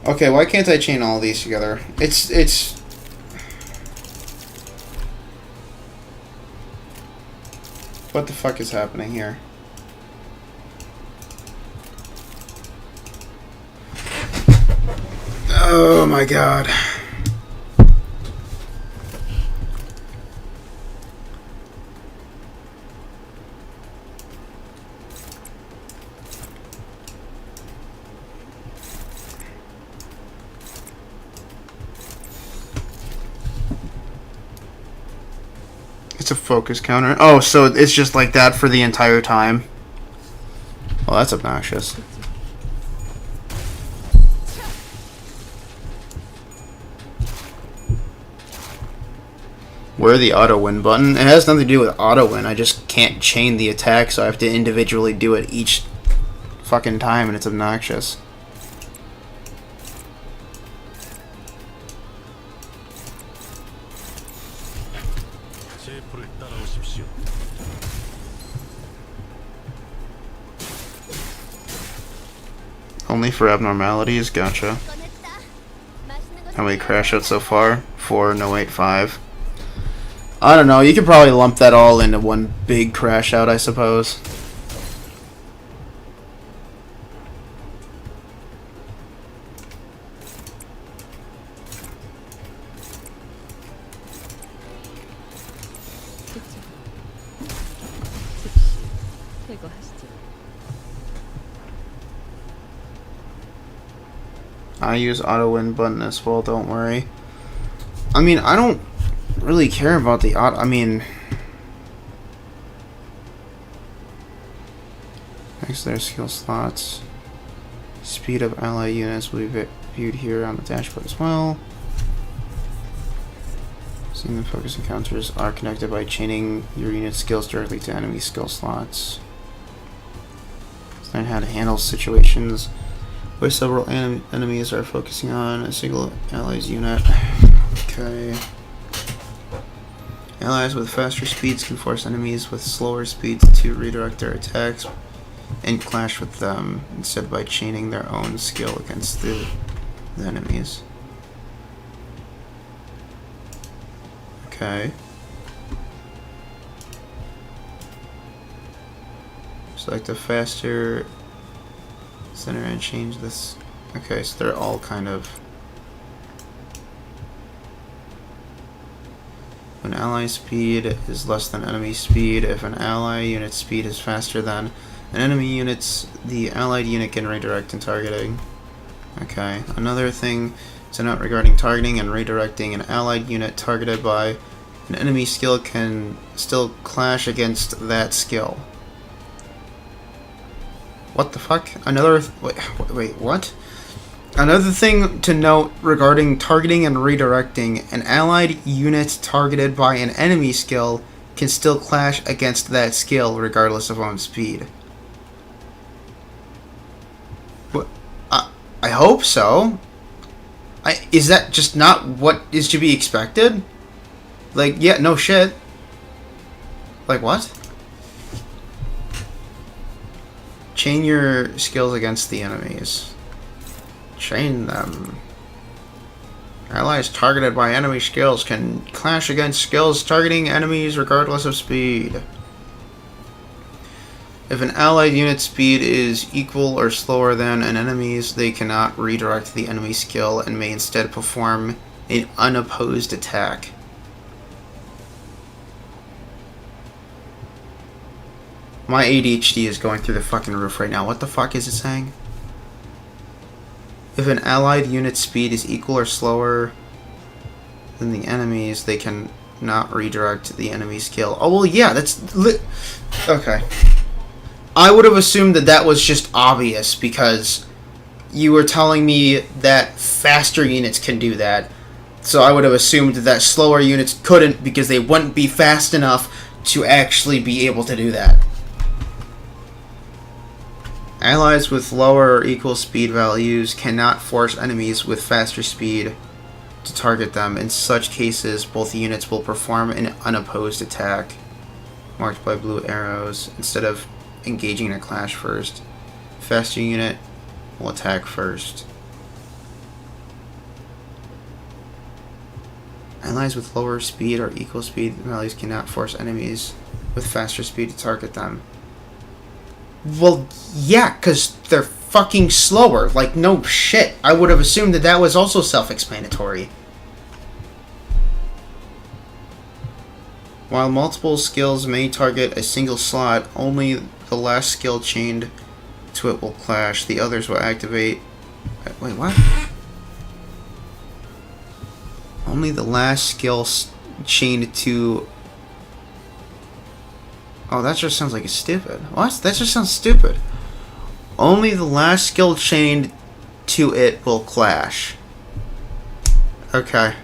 Okay, why can't I chain all these together? It's... What the fuck is happening here? Oh my god. It's a focus counter. Oh, so it's just like that for the entire time. Well, that's obnoxious. Where the auto win button? It has nothing to do with auto win. I just can't chain the attack, so I have to individually do it each fucking time, and it's obnoxious. 제프를 따라오십시오. Only for abnormalities? Gotcha. How many crash outs so far? 4, no wait, 5. I don't know, you could probably lump that all into one big crash out, I suppose. I use auto win button as well, don't worry. I mean, I don't really care about the auto. I mean, next their skill slots. Speed of ally units will be viewed here on the dashboard as well. Seeing the focus encounters are connected by chaining your unit skills directly to enemy skill slots. Learn how to handle situations where several enemies are focusing on a single ally's unit. Okay. Allies with faster speeds can force enemies with slower speeds to redirect their attacks and clash with them instead by chaining their own skill against the enemies. Okay. Select a faster center and change this. Okay, so they're all kind of. When ally speed is less than enemy speed, if an ally unit speed is faster than an enemy unit's, the allied unit can redirect and targeting. Okay, another thing to note regarding targeting and redirecting: an allied unit targeted by an enemy skill can still clash against that skill. What the fuck? Wait, what? Another thing to note regarding targeting and redirecting: an allied unit targeted by an enemy skill can still clash against that skill regardless of own speed. What? I hope so. Is that just not what is to be expected? Like, yeah, no shit. Like, what? Chain your skills against the enemies. Chain them. Allies targeted by enemy skills can clash against skills targeting enemies regardless of speed. If an allied unit speed is equal or slower than an enemy's, they cannot redirect the enemy skill and may instead perform an unopposed attack. My ADHD is going through the fucking roof right now. What the fuck is it saying? If an allied unit's speed is equal or slower than the enemy's, they can not redirect the enemy skill. Oh, well, yeah, that's... Okay. I would have assumed that that was just obvious because you were telling me that faster units can do that. So I would have assumed that slower units couldn't because they wouldn't be fast enough to actually be able to do that. Allies with lower or equal speed values cannot force enemies with faster speed to target them. In such cases, both units will perform an unopposed attack, marked by blue arrows, instead of engaging in a clash first. Faster unit will attack first. Allies with lower speed or equal speed allies cannot force enemies with faster speed to target them. Well, yeah, because they're fucking slower. Like, no shit. I would have assumed that that was also self-explanatory. While multiple skills may target a single slot, only the last skill chained to it will clash. The others will activate... Wait, what? Only the last skill chained to... Oh, that just sounds like it's stupid. What? That just sounds stupid. Only the last skill chained to it will clash. Okay.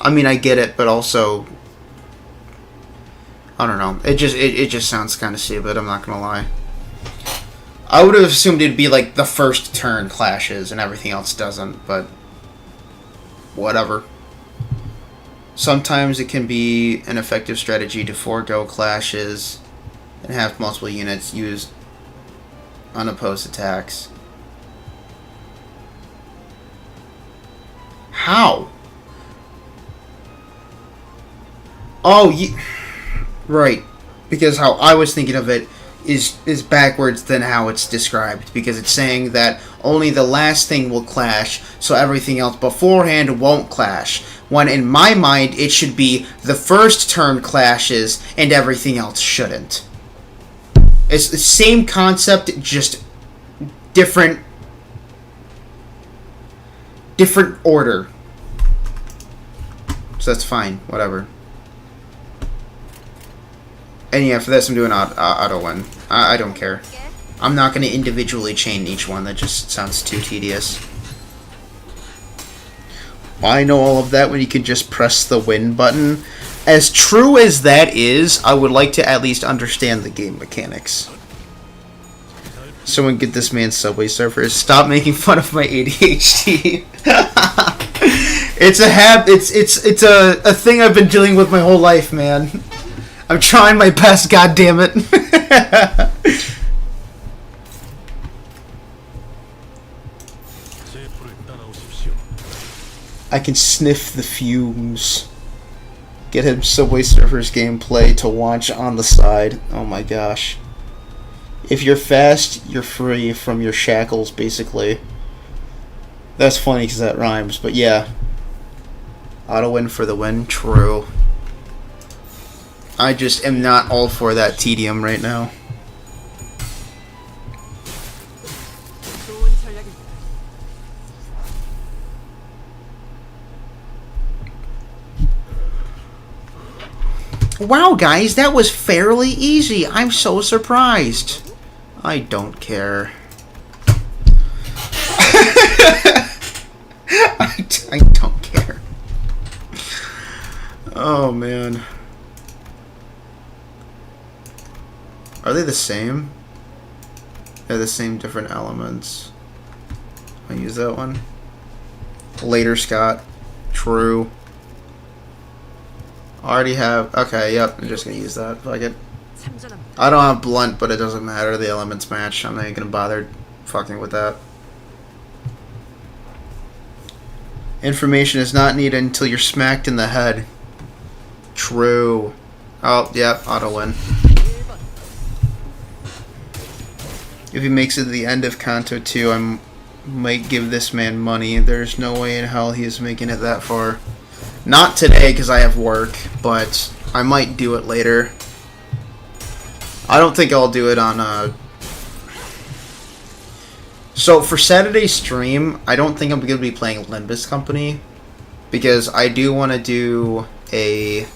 I mean, I get it, but also... I don't know. It just sounds kind of stupid, I'm not gonna lie. I would have assumed it'd be like the first turn clashes and everything else doesn't, but... whatever. Sometimes it can be an effective strategy to forego clashes and have multiple units use unopposed attacks. How? Oh, right. Because how I was thinking of it is backwards than how it's described. Because it's saying that only the last thing will clash, so everything else beforehand won't clash. When in my mind, it should be the first turn clashes and everything else shouldn't. It's the same concept, just different order. So that's fine, whatever. And yeah, for this I'm doing auto win. I don't care. I'm not going to individually chain each one, that just sounds too tedious. Why know all of that when you can just press the win button? As true as that is, I would like to at least understand the game mechanics. Someone get this man Subway Surfers. Stop making fun of my ADHD. It's a thing I've been dealing with my whole life, man. I'm trying my best, goddammit. I can sniff the fumes. Get him Subway Surfers gameplay to watch on the side. Oh my gosh. If you're fast, you're free from your shackles, basically. That's funny because that rhymes, but yeah. Auto win for the win, true. I just am not all for that tedium right now. Wow, guys, that was fairly easy. I'm so surprised. I don't care. I don't care. Oh, man. Are they the same? They're the same different elements. I use that one. Later, Scott. True. Already have... Okay, yep, I'm just gonna use that. Fuck it. I don't have blunt, but it doesn't matter. The elements match. I'm not even gonna bother fucking with that. Information is not needed until you're smacked in the head. True. Oh, yeah, auto win. If he makes it to the end of Kanto 2, I might give this man money. There's no way in hell he is making it that far. Not today, because I have work, but I might do it later. I don't think I'll do it on, So, for Saturday's stream, I don't think I'm going to be playing Limbus Company, because I do want to do a...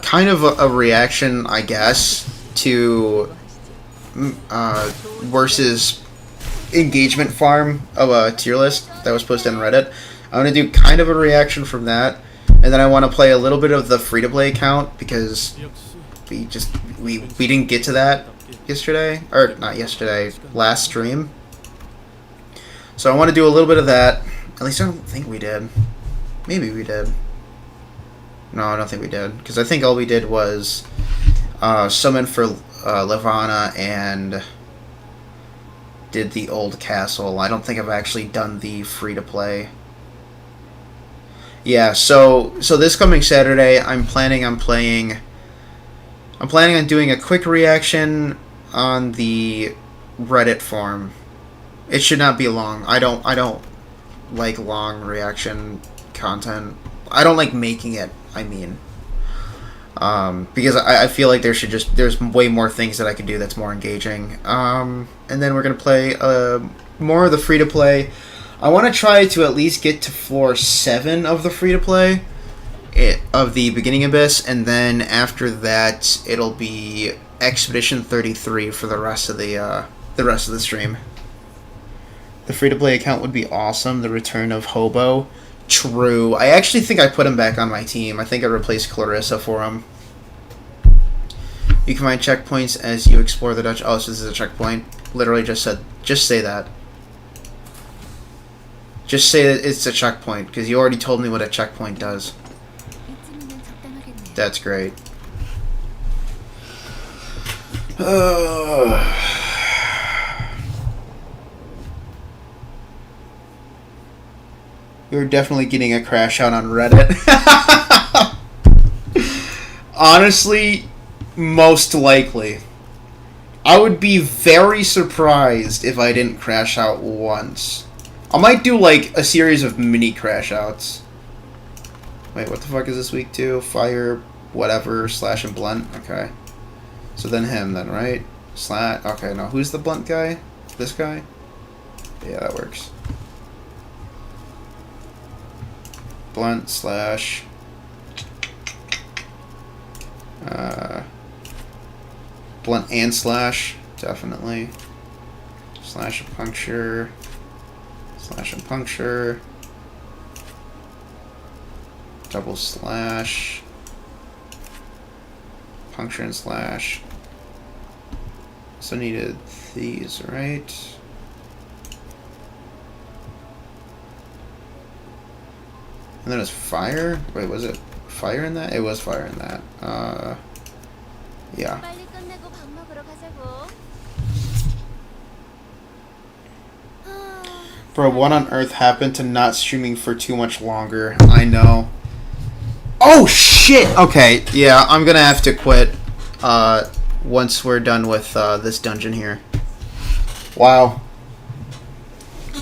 kind of a reaction, I guess, to... versus engagement farm of a tier list that was posted on Reddit. I want to do kind of a reaction from that, and then I want to play a little bit of the free-to-play account, because we didn't get to that yesterday, or not yesterday, last stream. So I want to do a little bit of that, At least I don't think we did. Maybe we did. No, I don't think we did. Because I think all we did was summon for Levana and did the old castle. I don't think I've actually done the free-to-play. Yeah, so this coming Saturday, I'm planning on doing a quick reaction on the Reddit forum. It should not be long. I don't like long reaction content. I don't like making it, I mean. Because I feel like there's way more things that I could do that's more engaging. And then we're going to play more of the free-to-play. I want to try to at least get to floor 7 of the free-to-play, of the Beginning Abyss, and then after that, it'll be Expedition 33 for the rest of the stream. The free-to-play account would be awesome. The return of Hobo. True. I actually think I put him back on my team. I think I replaced Clarissa for him. You can find checkpoints as you explore the Dutch. Oh, so this is a checkpoint. Literally just say that. Just say that it's a checkpoint, because you already told me what a checkpoint does. That's great. You're definitely getting a crash out on Reddit. Honestly, most likely. I would be very surprised if I didn't crash out once. I might do like a series of mini crash outs. Wait, what the fuck is this week too? Fire, whatever, slash and blunt. Okay. So then him then, right? Slash. Okay, no. Who's the blunt guy? This guy? Yeah, that works. Blunt slash. Blunt and slash. Definitely. Slash and puncture. Slash and puncture. Double slash. Puncture and slash. So needed these, right? And then it's fire? Wait, was it fire in that? It was fire in that. Yeah. Bro, what on earth happened to not streaming for too much longer? I know. Oh, shit! Okay, yeah, I'm gonna have to quit once we're done with this dungeon here. Wow.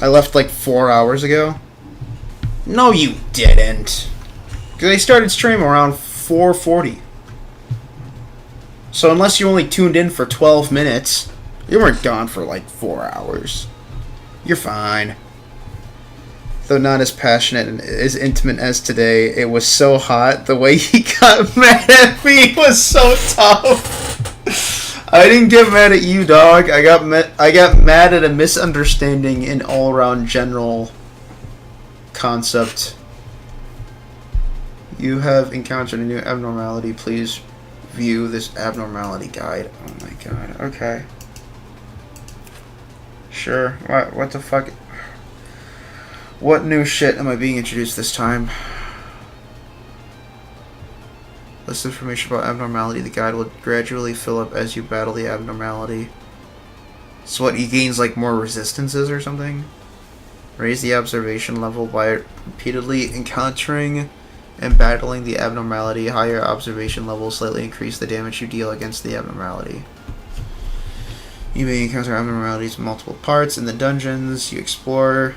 I left like 4 hours ago. No, you didn't. Because I started streaming around 4:40. So unless you only tuned in for 12 minutes, you weren't gone for like 4 hours. You're fine. Though not as passionate and as intimate as today, it was so hot. The way he got mad at me was so tough. I didn't get mad at you, dog. I got mad at a misunderstanding in all-around general concept. You have encountered a new abnormality. Please view this abnormality guide. Oh my god. Okay. Sure. What the fuck? What new shit am I being introduced this time? List information about abnormality. The guide will gradually fill up as you battle the abnormality. So what, he gains like more resistances or something? Raise the observation level by repeatedly encountering and battling the abnormality. Higher observation levels slightly increase the damage you deal against the abnormality. You may encounter abnormalities in multiple parts in the dungeons you explore.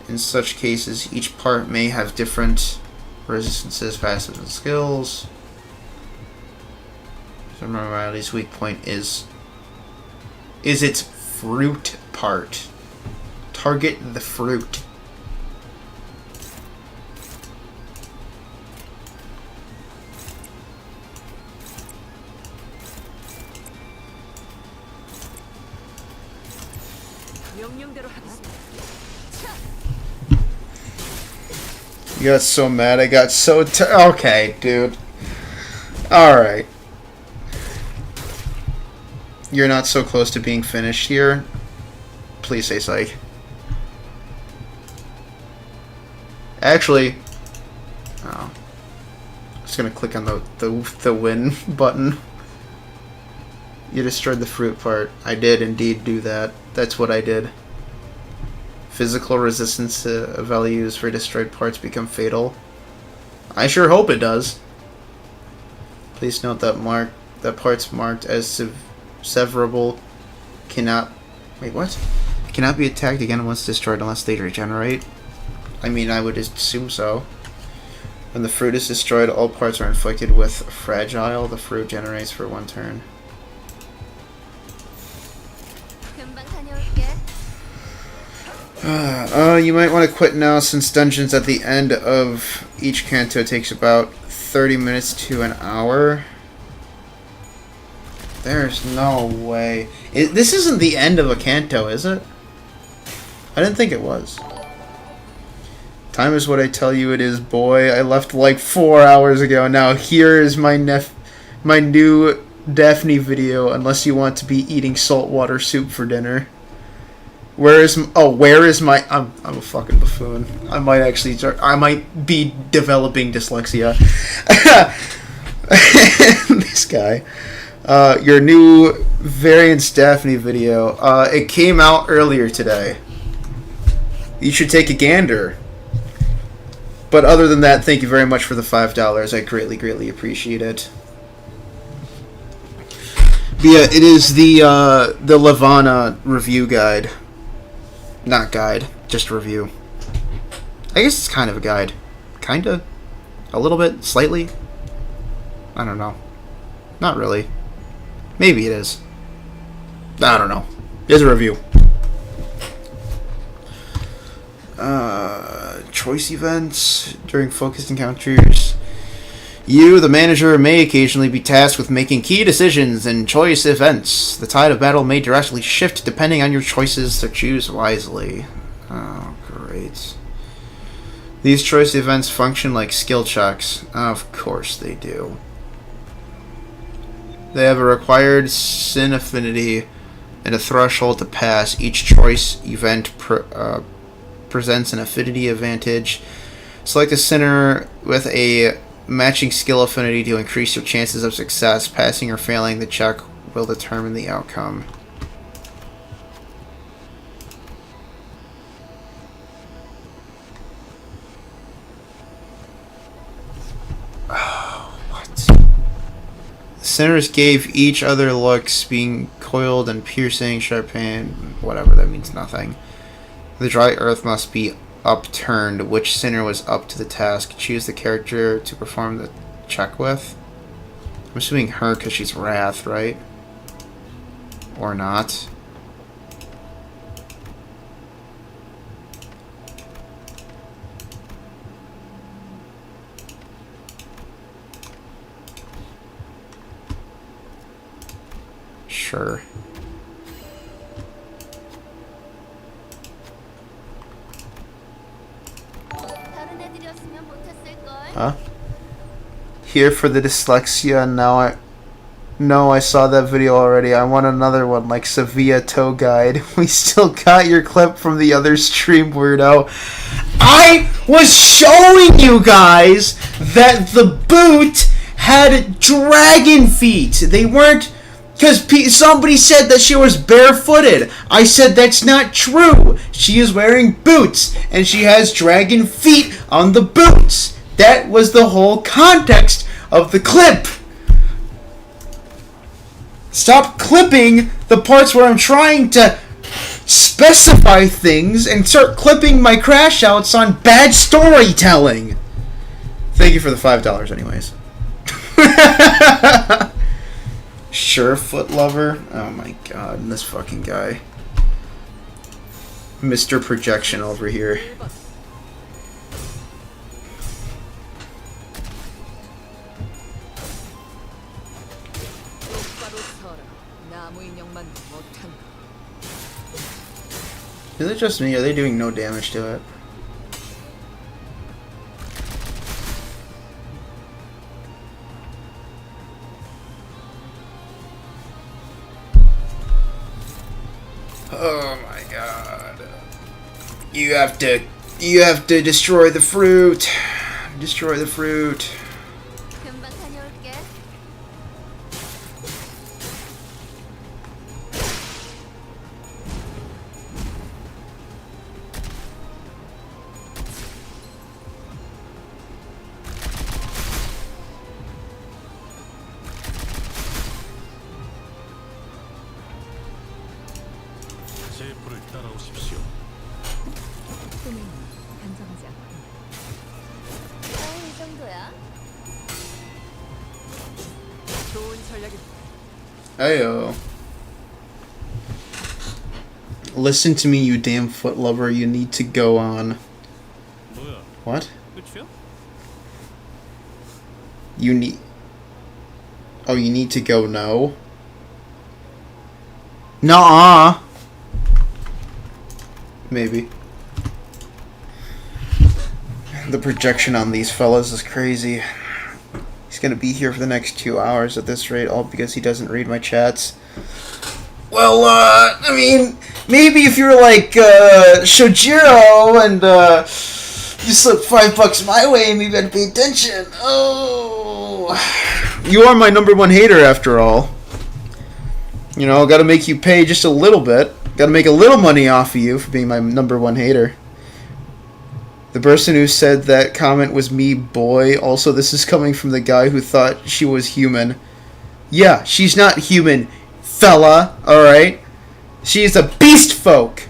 In such cases, each part may have different resistances, passives, and skills. Abnormality's weak point is its fruit part. Target the fruit. You got so mad. I got so okay, dude. Alright. You're not so close to being finished here. Please say psych. Actually, oh, just gonna click on the win button. You destroyed the fruit part. I did indeed do that. That's what I did. Physical resistance to values for destroyed parts become fatal. I sure hope it does. Please note that parts marked as severable cannot... Wait, what? Cannot be attacked again once destroyed unless they regenerate. I mean, I would assume so. When the fruit is destroyed, all parts are inflicted with fragile. The fruit generates for 1 turn. You might want to quit now since dungeons at the end of each canto takes about 30 minutes to an hour. There's no way. This isn't the end of a canto, is it? I didn't think it was. Time is what I tell you it is, boy. I left like 4 hours ago. Now here is my new Daphne video, unless you want to be eating saltwater soup for dinner. Where is my I'm a fucking buffoon. I might be developing dyslexia. This guy. Your new Variance Daphne video. It came out earlier today. You should take a gander. But other than that, thank you very much for the $5. I greatly appreciate it. But yeah, it is the Levana review guide. Not guide, just review. I guess it's kind of a guide. Kinda? A little bit? Slightly? I don't know. Not really. Maybe it is. I don't know. It's a review. Choice events. During focused encounters, you, the manager, may occasionally be tasked with making key decisions in choice events. The tide of battle may drastically shift depending on your choices, so choose wisely. Oh, great. These choice events function like skill checks. Of course they do. They have a required sin affinity and a threshold to pass. Each choice event presents an affinity advantage. Select a sinner with a matching skill affinity to increase your chances of success. Passing or failing the check will determine the outcome. Oh, what? Sinners gave each other looks, being coiled and piercing, sharp pain, whatever, that means nothing. The dry earth must be upturned. Which sinner was up to the task? Choose the character to perform the check with. I'm assuming her because she's Wrath, right? Or not. Sure. Huh? Here for the dyslexia. No, I saw that video already. I want another one, like Sevilla Toe Guide. We still got your clip from the other stream, weirdo. I was showing you guys that the boot had dragon feet. They weren't... Because somebody said that she was barefooted. I said that's not true. She is wearing boots, and she has dragon feet on the boots. That was the whole context of the clip. Stop clipping the parts where I'm trying to specify things and start clipping my crash outs on bad storytelling. Thank you for the $5 anyways. Surefoot lover? Oh my god, this fucking guy. Mr. Projection over here. Is it just me? Are they doing no damage to it? Oh my god. You have to You have to destroy the fruit. Destroy the fruit. 금방 다녀올게. 제 불을 따라오십시오. 이 정도야? 좋은 전략이. Ayo. Listen to me, you damn foot lover. You need to go on. 뭐야? What? 끝이야? You need. Oh, you need to go no? Nuh-uh. Maybe. The projection on these fellas is crazy. He's gonna be here for the next 2 hours at this rate, all because he doesn't read my chats. Well, I mean, maybe if you're like, Shojiro and, you slipped $5 my way, maybe I'd pay attention. Oh. You are my #1 hater, after all. You know, gotta make you pay just a little bit. Gotta make a little money off of you for being my #1 hater. The person who said that comment was me, boy. Also, this is coming from the guy who thought she was human. Yeah, she's not human, fella, alright? She's a beast folk!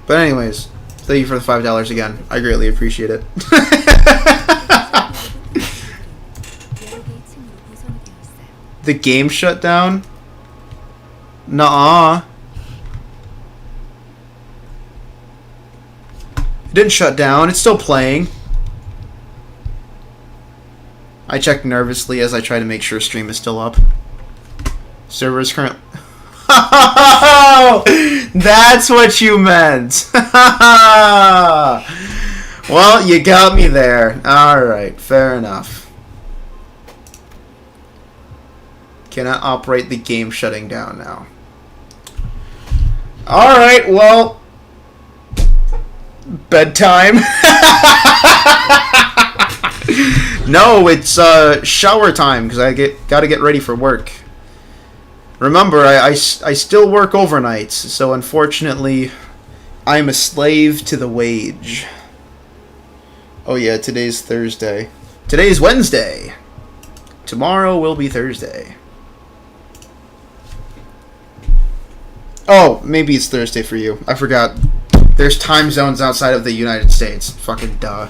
But anyways, thank you for the $5 again. I greatly appreciate it. The game shut down? Nuh-uh. It didn't shut down. It's still playing. I checked nervously as I try to make sure stream is still up. Server is current. That's what you meant. Well, you got me there. Alright, fair enough. Cannot operate the game shutting down now. Alright, well... bedtime. No, it's shower time because I gotta get ready for work. Remember, I still work overnights, so unfortunately, I'm a slave to the wage. Oh yeah, today's Thursday. Today's Wednesday. Tomorrow will be Thursday. Oh, maybe it's Thursday for you. I forgot. There's time zones outside of the United States. Fucking duh.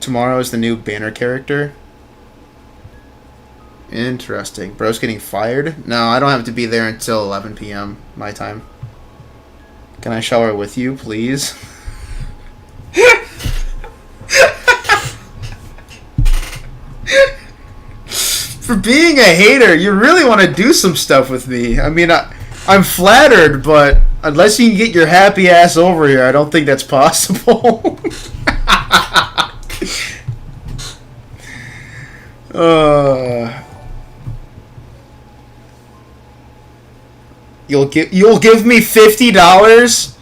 Tomorrow is the new banner character. Interesting. Bro's getting fired? No, I don't have to be there until 11 p.m. my time. Can I shower with you, please? For being a hater, you really want to do some stuff with me. I mean, I'm flattered, but unless you can get your happy ass over here, I don't think that's possible. You'll give me $50?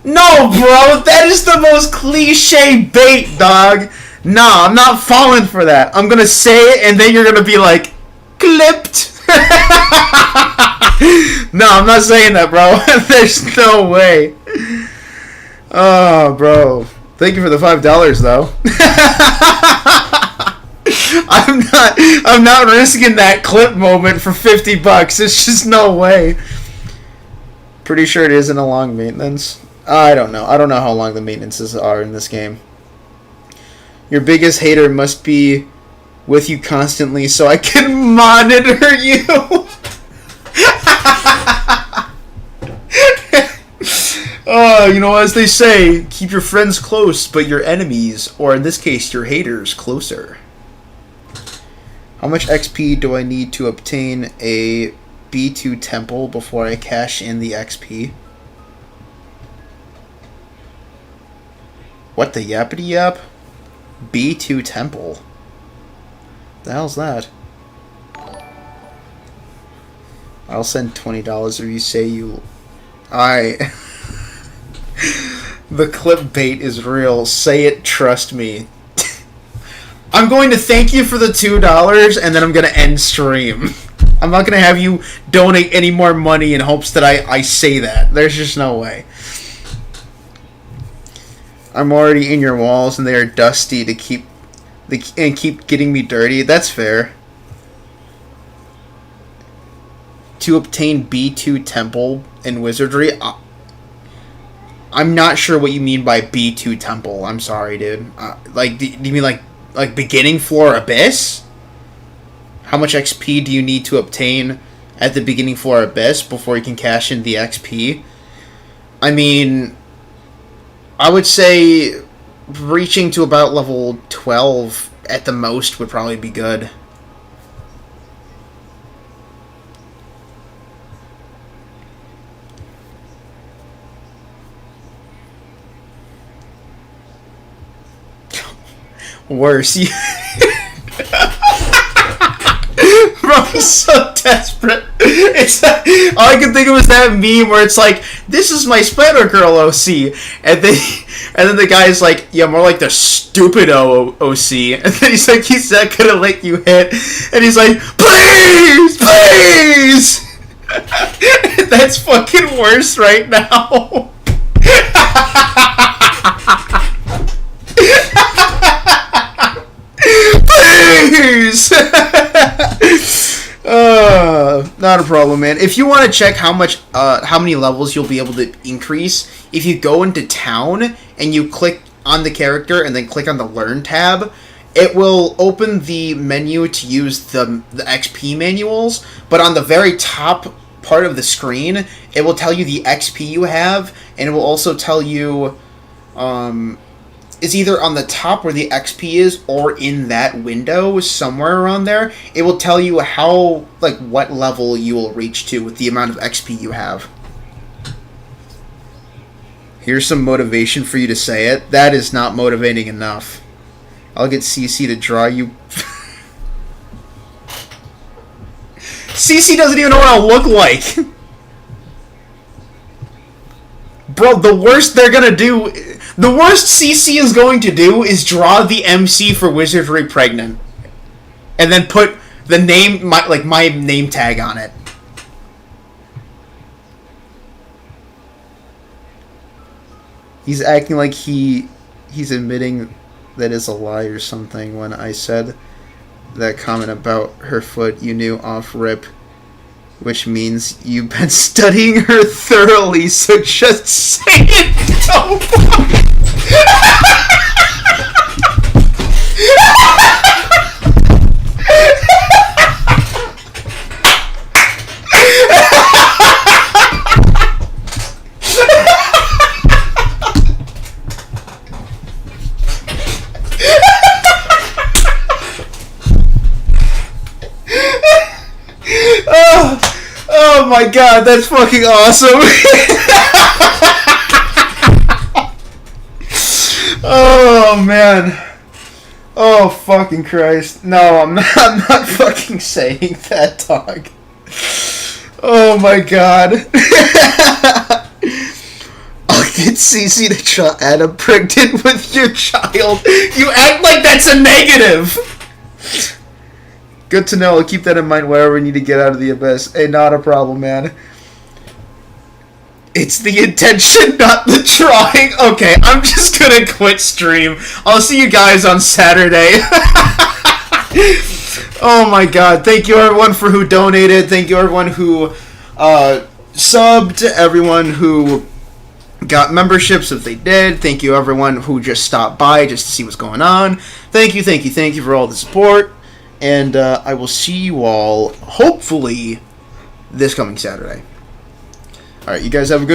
No, bro, that is the most cliche bait, dog. Nah, I'm not falling for that. I'm gonna say it, and then you're gonna be like, clipped. No, I'm not saying that, bro. There's no way. Oh, bro. Thank you for the $5, though. I'm not risking that clip moment for $50. It's just no way. Pretty sure it isn't a long maintenance. I don't know. I don't know how long the maintenances are in this game. Your biggest hater must be with you constantly so I can monitor you. You know, as they say, keep your friends close, but your enemies, or in this case, your haters, closer. How much XP do I need to obtain a B2 temple before I cash in the XP? What the yappity yap? B2 temple. The hell's that? I'll send $20 if you say you... The clickbait is real. Say it, trust me. I'm going to thank you for the $2 and then I'm going to end stream. I'm not going to have you donate any more money in hopes that I say that. There's just no way. I'm already in your walls and they are dusty to keep getting me dirty. That's fair. To obtain B2 Temple in Wizardry, I'm not sure what you mean by B2 Temple. I'm sorry, dude. Do you mean like beginning floor Abyss? How much XP do you need to obtain at the beginning floor Abyss before you can cash in the XP? I mean, I would say reaching to about level 12 at the most would probably be good. Worse. Bro, I'm so desperate. It's all I could think of was that meme where it's like, "This is my Spider Girl OC," and then the guy's like, "Yeah, more like the stupid OC," and then he's like, "He's not gonna let you hit," and he's like, "Please, please." That's fucking worse right now. Please! Not a problem, man. If you want to check how many levels you'll be able to increase, if you go into town and you click on the character and then click on the Learn tab, it will open the menu to use the XP manuals, but on the very top part of the screen, it will tell you the XP you have, and it will also tell you, it's either on the top where the XP is or in that window somewhere around there. It will tell you what level you will reach to with the amount of XP you have. Here's some motivation for you to say it. That is not motivating enough. I'll get CC to draw you. CC doesn't even know what I look like. Bro, the worst CC is going to do is draw the MC for Wizardry pregnant. And then put the name, my name tag on it. He's acting like he's admitting that is a lie or something. When I said that comment about her foot, you knew off rip. Which means you've been studying her thoroughly, so just say it. No. Oh my god, that's fucking awesome. Oh man. Oh fucking Christ. No, I'm not fucking saying that, dog. Oh my god. I'll get CC to draw Adam pregnant with your child. You act like that's a negative. Good to know. I'll keep that in mind wherever we need to get out of the abyss. Hey, not a problem, man. It's the intention, not the drawing. Okay, I'm just gonna quit stream. I'll see you guys on Saturday. Oh my god. Thank you everyone for who donated. Thank you everyone who subbed. Everyone who got memberships if they did. Thank you everyone who just stopped by just to see what's going on. Thank you for all the support. And I will see you all, hopefully, this coming Saturday. Alright, you guys have a good